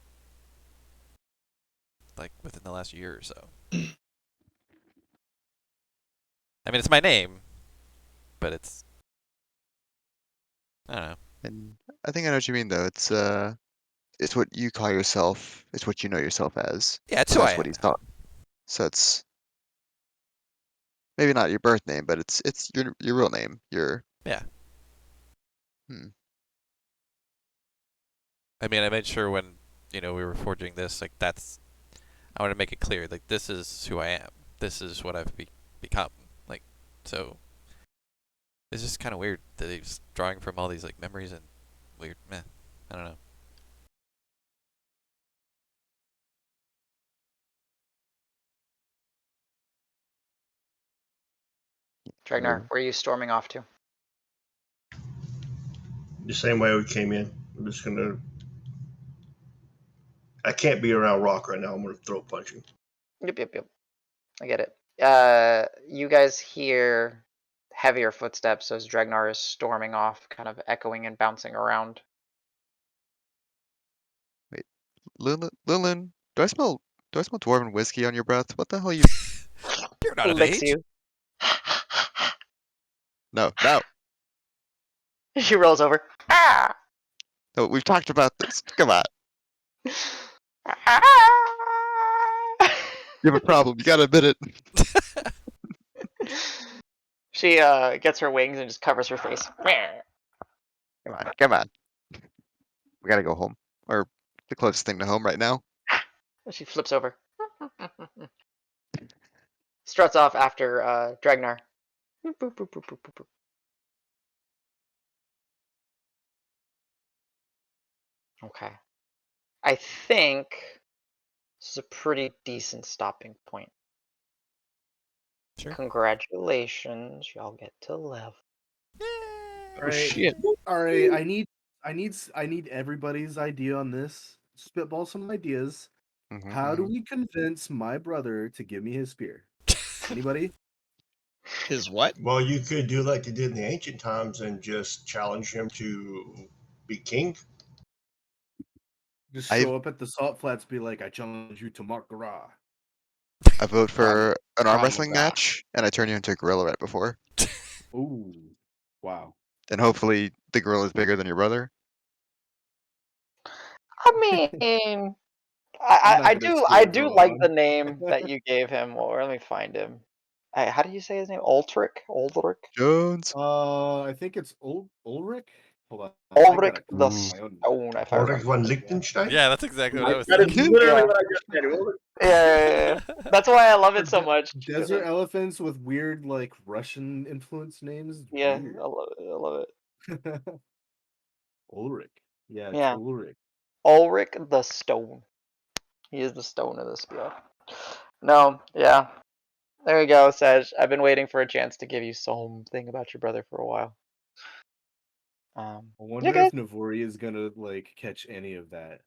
like, within the last year or so. I mean, it's my name, but it's. I don't know. And I think I know what you mean, though. It's what you call yourself. It's what you know yourself as. Yeah, it's So who I that's what am. he's taught. So it's maybe not your birth name, but it's your real name. Yeah. Hmm. I mean, I made sure when, we were forging this, like, I want to make it clear, like, this is who I am. This is what I've become. Like, so it's just kind of weird that he's drawing from all these, like, memories and weird, I don't know. Dragnar, where are you storming off to? The same way we came in. I'm just gonna. I can't be around Rock right now. I'm gonna throw punch him. Yep. I get it. You guys hear heavier footsteps as Dragnar is storming off, kind of echoing and bouncing around. Lilin, do I smell dwarven whiskey on your breath? What the hell you? You're not of Licks age. you. No. She rolls over. Ah! No, we've talked about this. Come on. You have a problem. You gotta admit it. She gets her wings and just covers her face. Come on. We gotta go home. Or the closest thing to home right now. She flips over. Struts off after Dragnar. Okay. I think this is a pretty decent stopping point. Sure. Congratulations, y'all get to level. All Oh right. shit. All right. I need everybody's idea on this. Spitball some ideas. Mhm, How do mhm. we convince my brother to give me his spear? Anybody? His what? Well, you could do like you did in the ancient times and just challenge him to be king. Just I show up at the salt flats, be like, I challenge you to Mark Gras. vote for an arm Krav wrestling Maga. match, and I turn you into a gorilla right before. Ooh, wow. And hopefully the gorilla is bigger than your brother. I mean, I'm not I gonna do steer I it do like wrong. the name that you gave him. Well, let me find him. How do you say his name? Ulrich? Jones. I think it's Ulrich. Hold on. I Ulrich gotta the Ooh. Stone, if I Ulrich von remember. Liechtenstein? Yeah, that's exactly what I was That is thinking. literally Yeah. what I just said. Ulrich. Yeah. That's why I love it so much. Desert elephants with weird, like, Russian influence names. Yeah, Weird. I love it. Ulrich. Yeah, it's Yeah. Ulrich. Ulrich the Stone. He is the stone of the spear. No, yeah. There you go, Sej. I've been waiting for a chance to give you something about your brother for a while. I Yeah, wonder guys. if Navori is gonna, like, catch any of that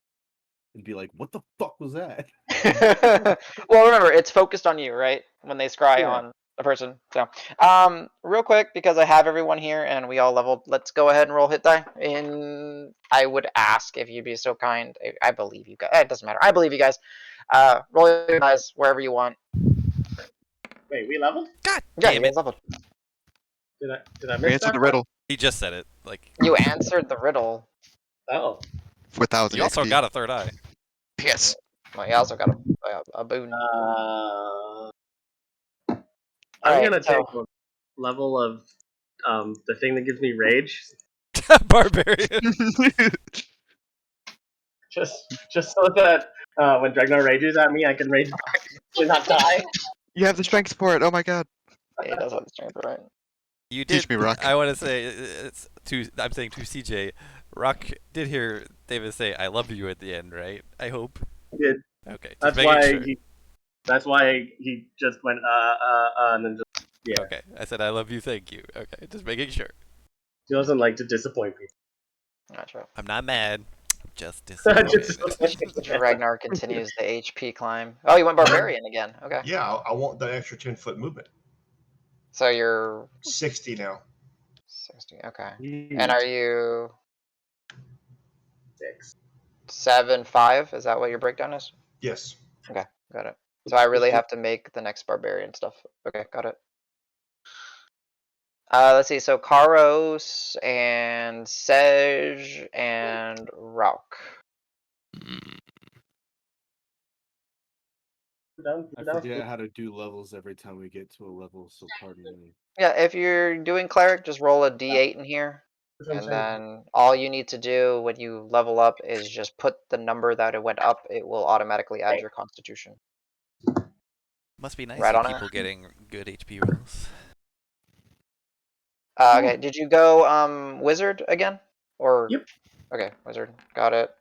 and be like, "What the fuck was that?" Well, remember, it's focused on you, right? When they scry Yeah. on a person. So, real quick, because I have everyone here and we all leveled, let's go ahead and roll hit die. And I would ask if you'd be so kind. I believe you guys. It doesn't matter. I believe you guys. Roll your dice wherever you want. Wait, we leveled? God Yeah, damn you it. guys leveled. Did I We miss answered that? the riddle He just said it. Like, You answered the riddle. Oh. 4,000 you also XP. got a third eye. Yes. Well, you also got a boon. I'm Alright, gonna so take a level of the thing that gives me rage, Barbarian. just so that when Dragnar rages at me, I can rage back and not die. You have the strength for it. Oh my god. He does have the strength, right? You Teach did. me, Rock. I want to say it's to. I'm saying to CJ. Rock did hear David say "I love you" at the end, right? I hope. He did. Okay, just That's making why sure. That's why he just went and then just yeah. Okay, I said I love you, thank you. Okay, just making sure. He doesn't like to disappoint people. Gotcha. I'm not mad. Just Just disappointed. Ragnar continues the HP climb. Oh, you went barbarian again. Okay. Yeah, I want that extra 10-foot movement. So you're 60 now. 60. Okay. And are you 7-5? Is that what your breakdown is? Yes. Okay, got it. So I really have to make the next barbarian stuff. Okay, got it. Let's see. So Karos and Sej and Rauk. I forget how to do levels every time we get to a level, so pardon me. Yeah, if you're doing cleric, just roll a d8 in here. And then all you need to do when you level up is just put the number that it went up. It will automatically add your constitution. Must be nice Right you on people it. getting good HP rolls. Okay, did you go wizard again? Or Yep. Okay, wizard. Got it.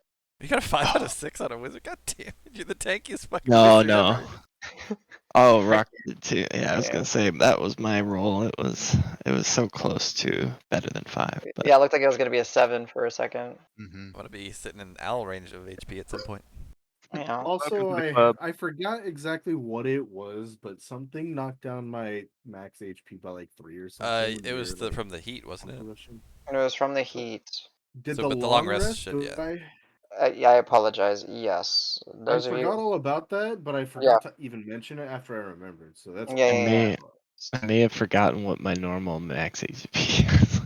You got a 5 out of 6 on a wizard. God damn it! You're the tankiest fucking No, wizard no. ever. Oh, Rock did too. Yeah, I was Yeah. gonna say that was my roll. It was so close to better than 5. But Yeah, it looked like it was gonna be a 7 for a second. Mm-hmm. I want to be sitting in owl range of HP at some point. Yeah. Also, Welcome to the club. I forgot exactly what it was, but something knocked down my max HP by like 3 or something. It was near, like, from the heat, wasn't it? rushing. It was from the heat. Did So, the but the long long rest rest? should, Do yeah. Yeah, I apologize. Yes, I those of forgot you. all about that, but I Yeah. forgot to even mention it after I remembered. So that's Yeah, I yeah, may yeah. I may have forgotten what my normal max HP is.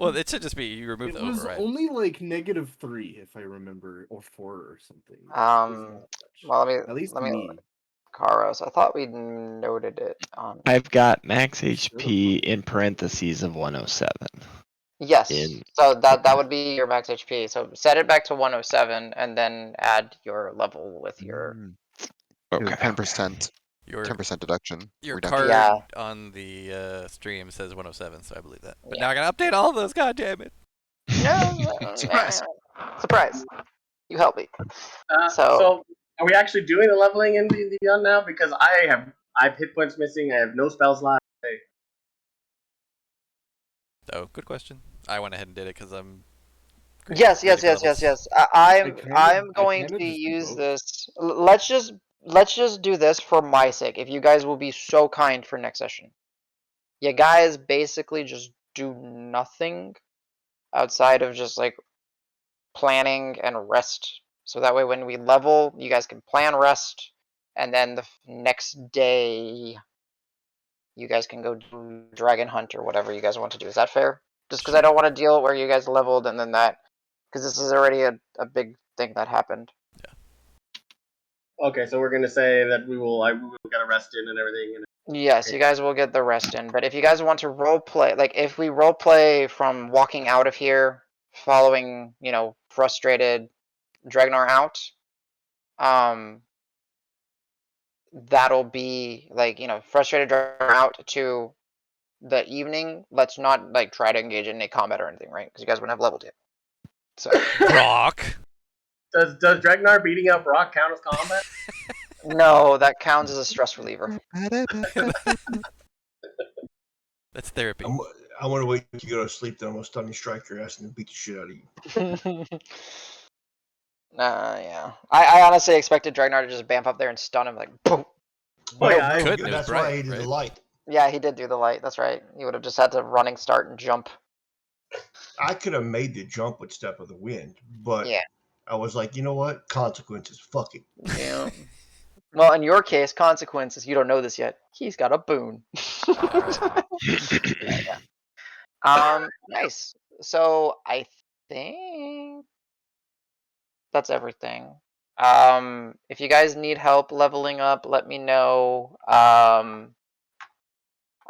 Well, it should just be you remove It the was override. only like -3 if I remember, or 4 or something. It was Um, not much. Well, At least let me. me. Karos. I thought we noted it on. I've got max Should've HP fucking- in parentheses of 107. Yes. In- So that would be your max HP. So set it back to 107, and then add your level with your. Okay. 10%. Your 10% deduction. your reduction. card Yeah. on the stream says 107, so I believe that. But Yeah. now I gotta update all of those. God damn it! Yeah. Surprise. Surprise! You help me. So are we actually doing the leveling in D&D Beyond now? Because I have hit points missing. I have no spells left. So good question. I went ahead and did it because I'm. Yes. ready for levels. I'm going kinda to just do use both. this. Let's just do this for my sake. If you guys will be so kind for next session. You guys basically just do nothing outside of just like planning and rest. So that way when we level, you guys can plan rest, and then the next day you guys can go do dragon hunt or whatever you guys want to do. Is that fair? Just because I don't want to deal where you guys leveled and then that, because this is already a big thing that happened. Okay, so we're gonna say that we will get a rest in and everything. And Yes, you guys will get the rest in. But if you guys want to role play, like if we role play from walking out of here, following, frustrated Dragnar out, that'll be like, frustrated Dragnar out to the evening. Let's not like try to engage in a combat or anything, right? Because you guys wouldn't have leveled yet. So Rock. does Dragnar beating up Rock count as combat? no, that counts as a stress reliever. That's therapy. I want to wait till you go to sleep. Then I'm gonna stun and strike your ass and then beat the shit out of you. Yeah. I honestly expected Dragnar to just bamf up there and stun him like boom. Oh yeah, I could. That's why I did the light. Yeah, he did do the light. That's right. He would have just had to running start and jump. I could have made the jump with Step of the Wind, but Yeah. I was like, you know what? Consequences. Fuck it. Yeah. Well, in your case, consequences. You don't know this yet. He's got a boon. Nice. So I think that's everything. If you guys need help leveling up, let me know.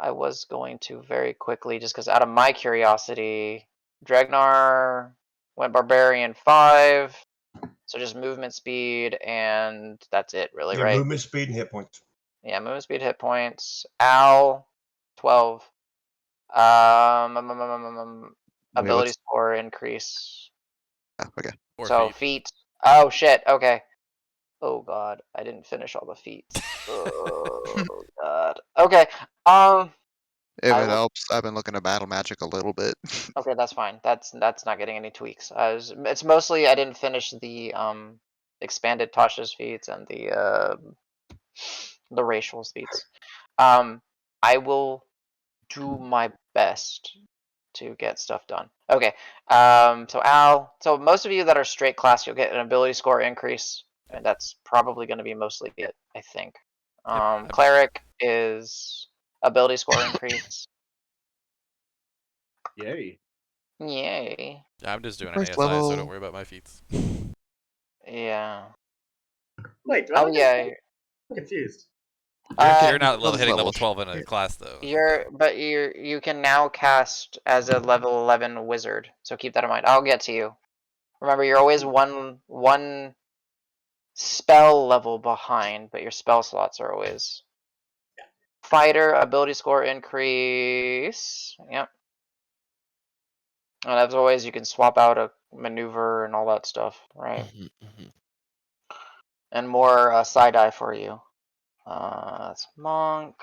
I was going to very quickly, just because out of my curiosity, Dregnar went Barbarian 5, so just movement speed, and that's it, really, Yeah, right? movement speed and hit points. Yeah, movement speed, hit points. Al, 12. Ability what's score increase. oh, okay. Or So feet. feet. Oh shit. Okay. Oh god, I didn't finish all the feats. Oh god. Okay. If I it will. helps, I've been looking at battle magic a little bit. Okay, that's fine. That's not getting any tweaks. It's mostly I didn't finish the expanded Tasha's feats and the racial feats. I will do my best to get stuff done. Okay. So Al, so most of you that are straight class, you'll get an ability score increase, and that's probably going to be mostly it, I think. Cleric is ability score increase. Yay. Yay. Yeah, I'm just doing an First ASI, so level. don't worry about my feats. Yeah. Wait, do I Oh look yeah. I'm confused. You're not Those hitting level levels. 12 in a class though. You can now cast as a level 11 wizard. So keep that in mind. I'll get to you. Remember, you're always one spell level behind, but your spell slots are always fighter ability score increase. Yep. And as always, you can swap out a maneuver and all that stuff, right? And more side eye for you. That's monk.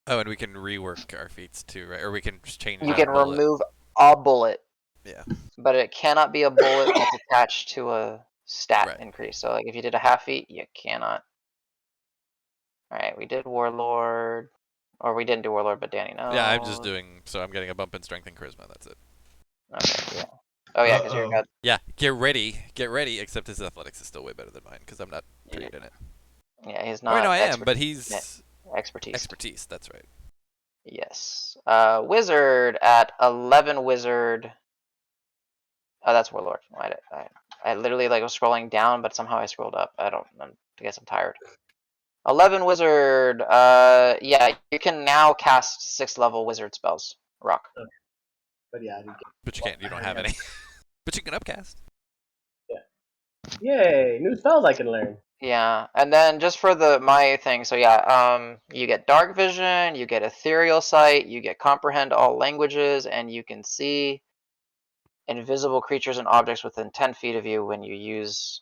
Oh, and we can rework our feats too, right? Or we can just change You out can a bullet. remove a bullet. Yeah. But it cannot be a bullet that's attached to a stat Right. increase. So like if you did a half feat, you cannot. Alright, we did Warlord. Or we didn't do Warlord, but Danny knows. Yeah, I'm just doing, so I'm getting a bump in strength and charisma, that's it. Okay, yeah. Oh yeah, because you're good. Yeah, get ready, except his athletics is still way better than mine, because I'm not trained in it. Yeah, he's Oh, not. no, I am, but he's expertise. expertise, that's right. Yes. Wizard at 11 wizard. Oh, that's Warlord. I literally like was scrolling down, but somehow I scrolled up. I guess I'm tired. 11 wizard. Yeah, you can now cast 6th level wizard spells. Rock. Okay. But yeah, I didn't get But you can't, you don't have any. But you can upcast. Yay, new spells I can learn. Yeah, and then just for my thing, so yeah, you get dark vision, you get ethereal sight, you get comprehend all languages, and you can see invisible creatures and objects within 10 feet of you when you use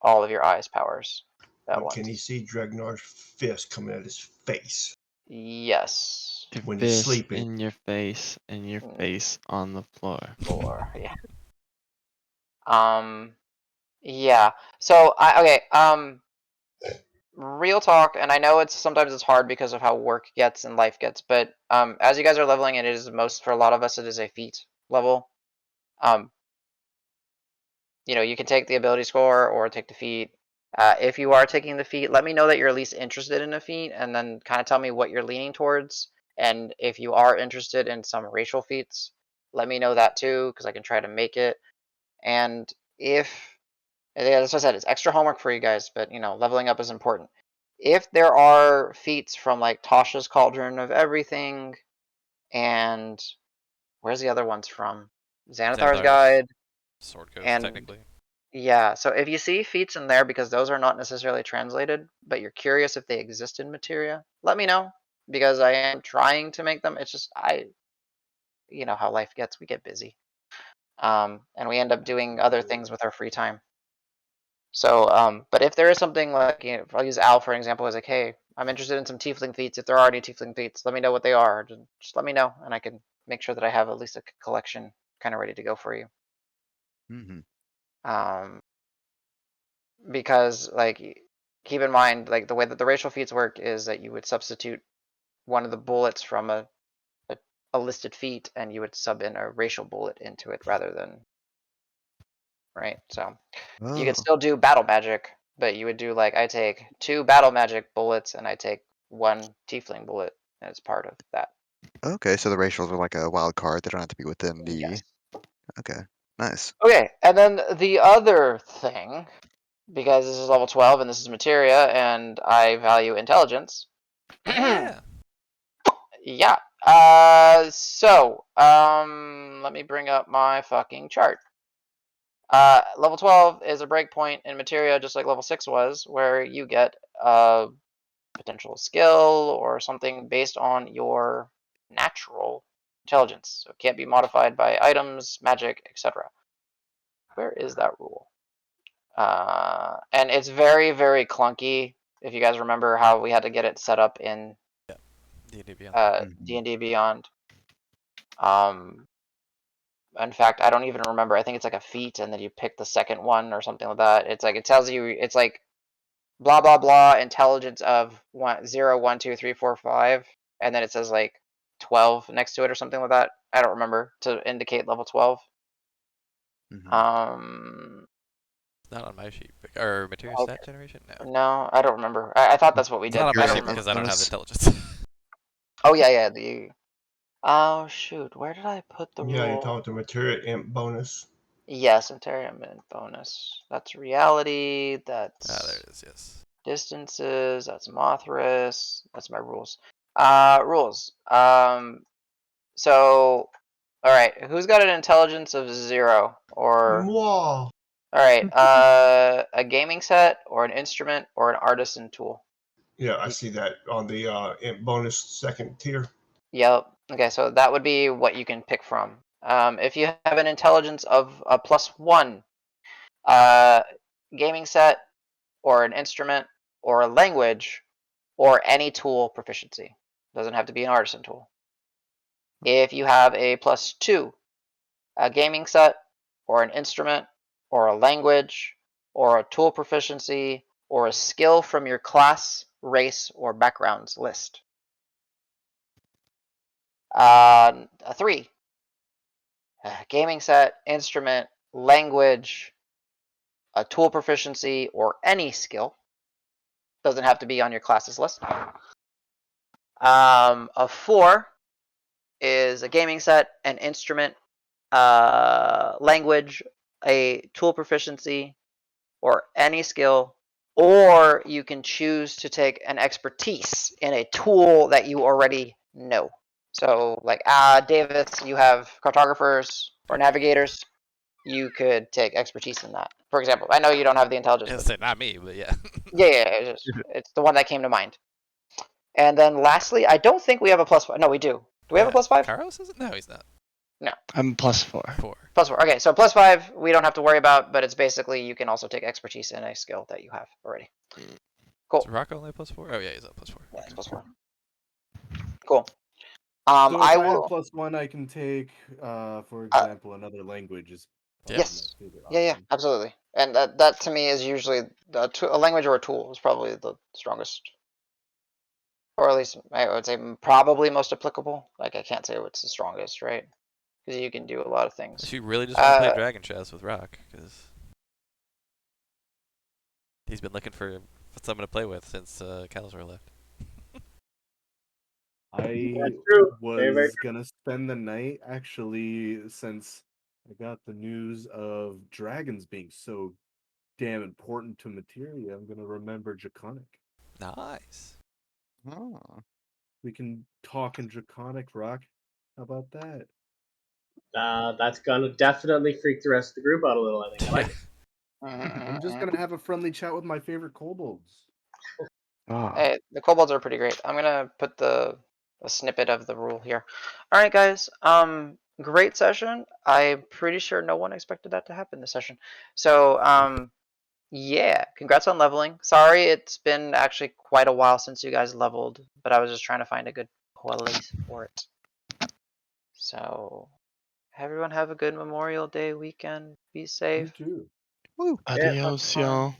all of your eyes powers at But once. can you see Dragnar's fist coming at his face Yes. Your when he's fist sleeping? in your face and your face on the floor. Yeah. Yeah. So real talk, and I know sometimes it's hard because of how work gets and life gets, but as you guys are leveling, and it is for a lot of us, it is a feat level. You can take the ability score or take the feat. If you are taking the feat, let me know that you're at least interested in a feat, and then kind of tell me what you're leaning towards. And if you are interested in some racial feats, let me know that too, because I can try to make it. And as I said, it's extra homework for you guys, but leveling up is important. If there are feats from like Tasha's Cauldron of Everything, and where's the other ones from? Xanathar's Guide. Sword Coast, And technically. yeah, so if you see feats in there, because those are not necessarily translated, but you're curious if they exist in Materia, let me know, because I am trying to make them. It's just you know how life gets, we get busy. And we end up doing other things with our free time. So, but if there is something like, I'll use Al for example, as like, hey, I'm interested in some tiefling feats. If there are any tiefling feats, let me know what they are. Just let me know, and I can make sure that I have at least a collection kind of ready to go for you. Because like, keep in mind, like the way that the racial feats work is that you would substitute one of the bullets from a listed feat, and you would sub in a racial bullet into it rather than right. So you could still do battle magic, but you would do like, I take 2 battle magic bullets and I take 1 tiefling bullet, and it's part of that. Okay, so the racials are like a wild card. They don't have to be within the. Yes. Okay, nice. Okay, and then the other thing, because this is level 12 and this is materia, and I value intelligence. Yeah. Yeah. Let me bring up my fucking chart. Level 12 is a breakpoint in Materia, just like level 6 was, where you get a potential skill or something based on your natural intelligence. So it can't be modified by items, magic, etc. Where is that rule? And it's very, very clunky. If you guys remember how we had to get it set up in D&D Beyond. D&D Beyond. In fact, I don't even remember. I think it's like a feat, and then you pick the second one or something like that. It's like it tells you it's like blah blah blah intelligence of 0, 1, 2, 3, 4, 5, and then it says like 12 next to it or something like that. I don't remember to indicate level 12. It's not on my sheet. Or material Okay. stat generation? No. No, I don't remember. I thought that's what we It's did. not on I my don't sheet remember. because I don't have Bonus. intelligence. Oh yeah. Oh shoot, where did I put the Yeah, you rule? talked to Materia Imp bonus. Yes, Imperium and bonus. That's reality. That's There it is, yes. distances. That's Mothras. That's my rules. Rules. So, all right. Who's got an intelligence of 0 or? Moi. All right. A gaming set or an instrument or an artisan tool. Yeah, I see that on the Imp bonus second tier. Yep. Okay, so that would be what you can pick from. If you have an intelligence of a +1, gaming set, or an instrument, or a language, or any tool proficiency. Doesn't have to be an artisan tool. If you have a +2, a gaming set, or an instrument, or a language, or a tool proficiency, or a skill from your class, race, or backgrounds list. A 3, gaming set, instrument, language, a tool proficiency, or any skill. Doesn't have to be on your classes list. A 4 is a gaming set, an instrument, language, a tool proficiency, or any skill. Or you can choose to take an expertise in a tool that you already know. So, like, Davis, you have cartographers or navigators. You could take expertise in that. For example, I know you don't have the intelligence. I say not me, but yeah. Yeah, it's the one that came to mind. And then lastly, I don't think we have a +5. No, we do. Do we have a +5? Carlos isn't? No, he's not. No. I'm +4. 4. +4. Okay, so +5 we don't have to worry about, but it's basically you can also take expertise in a skill that you have already. Cool. Is Rock only +4? Oh yeah, he's at +4. Yeah, it's +4. Cool. So if I I will. have +1, I can take, for example, another language is. Yes. my favorite Yeah, option. absolutely. And that to me is usually a language or a tool is probably the strongest, or at least I would say probably most applicable. Like I can't say what's the strongest, right? Because you can do a lot of things. If you really just want to play Dragon Chess with Rock, because he's been looking for someone to play with since Calzor left. That's I true. Very, very was gonna spend the night actually, since I got the news of dragons being so damn important to Materia. I'm gonna remember Draconic. Nice. Oh. We can talk in Draconic, Rock. How about that? That's gonna definitely freak the rest of the group out a little. I think I like it. I'm just gonna have a friendly chat with my favorite kobolds. Hey, the kobolds are pretty great. I'm gonna put a snippet of the rule here. All right, guys. Great session. I'm pretty sure no one expected that to happen this session. So, yeah, congrats on leveling. Sorry, it's been actually quite a while since you guys leveled, but I was just trying to find a good place for it. So, everyone have a good Memorial Day weekend. Be You safe. too. Woo. Adios, fun. y'all.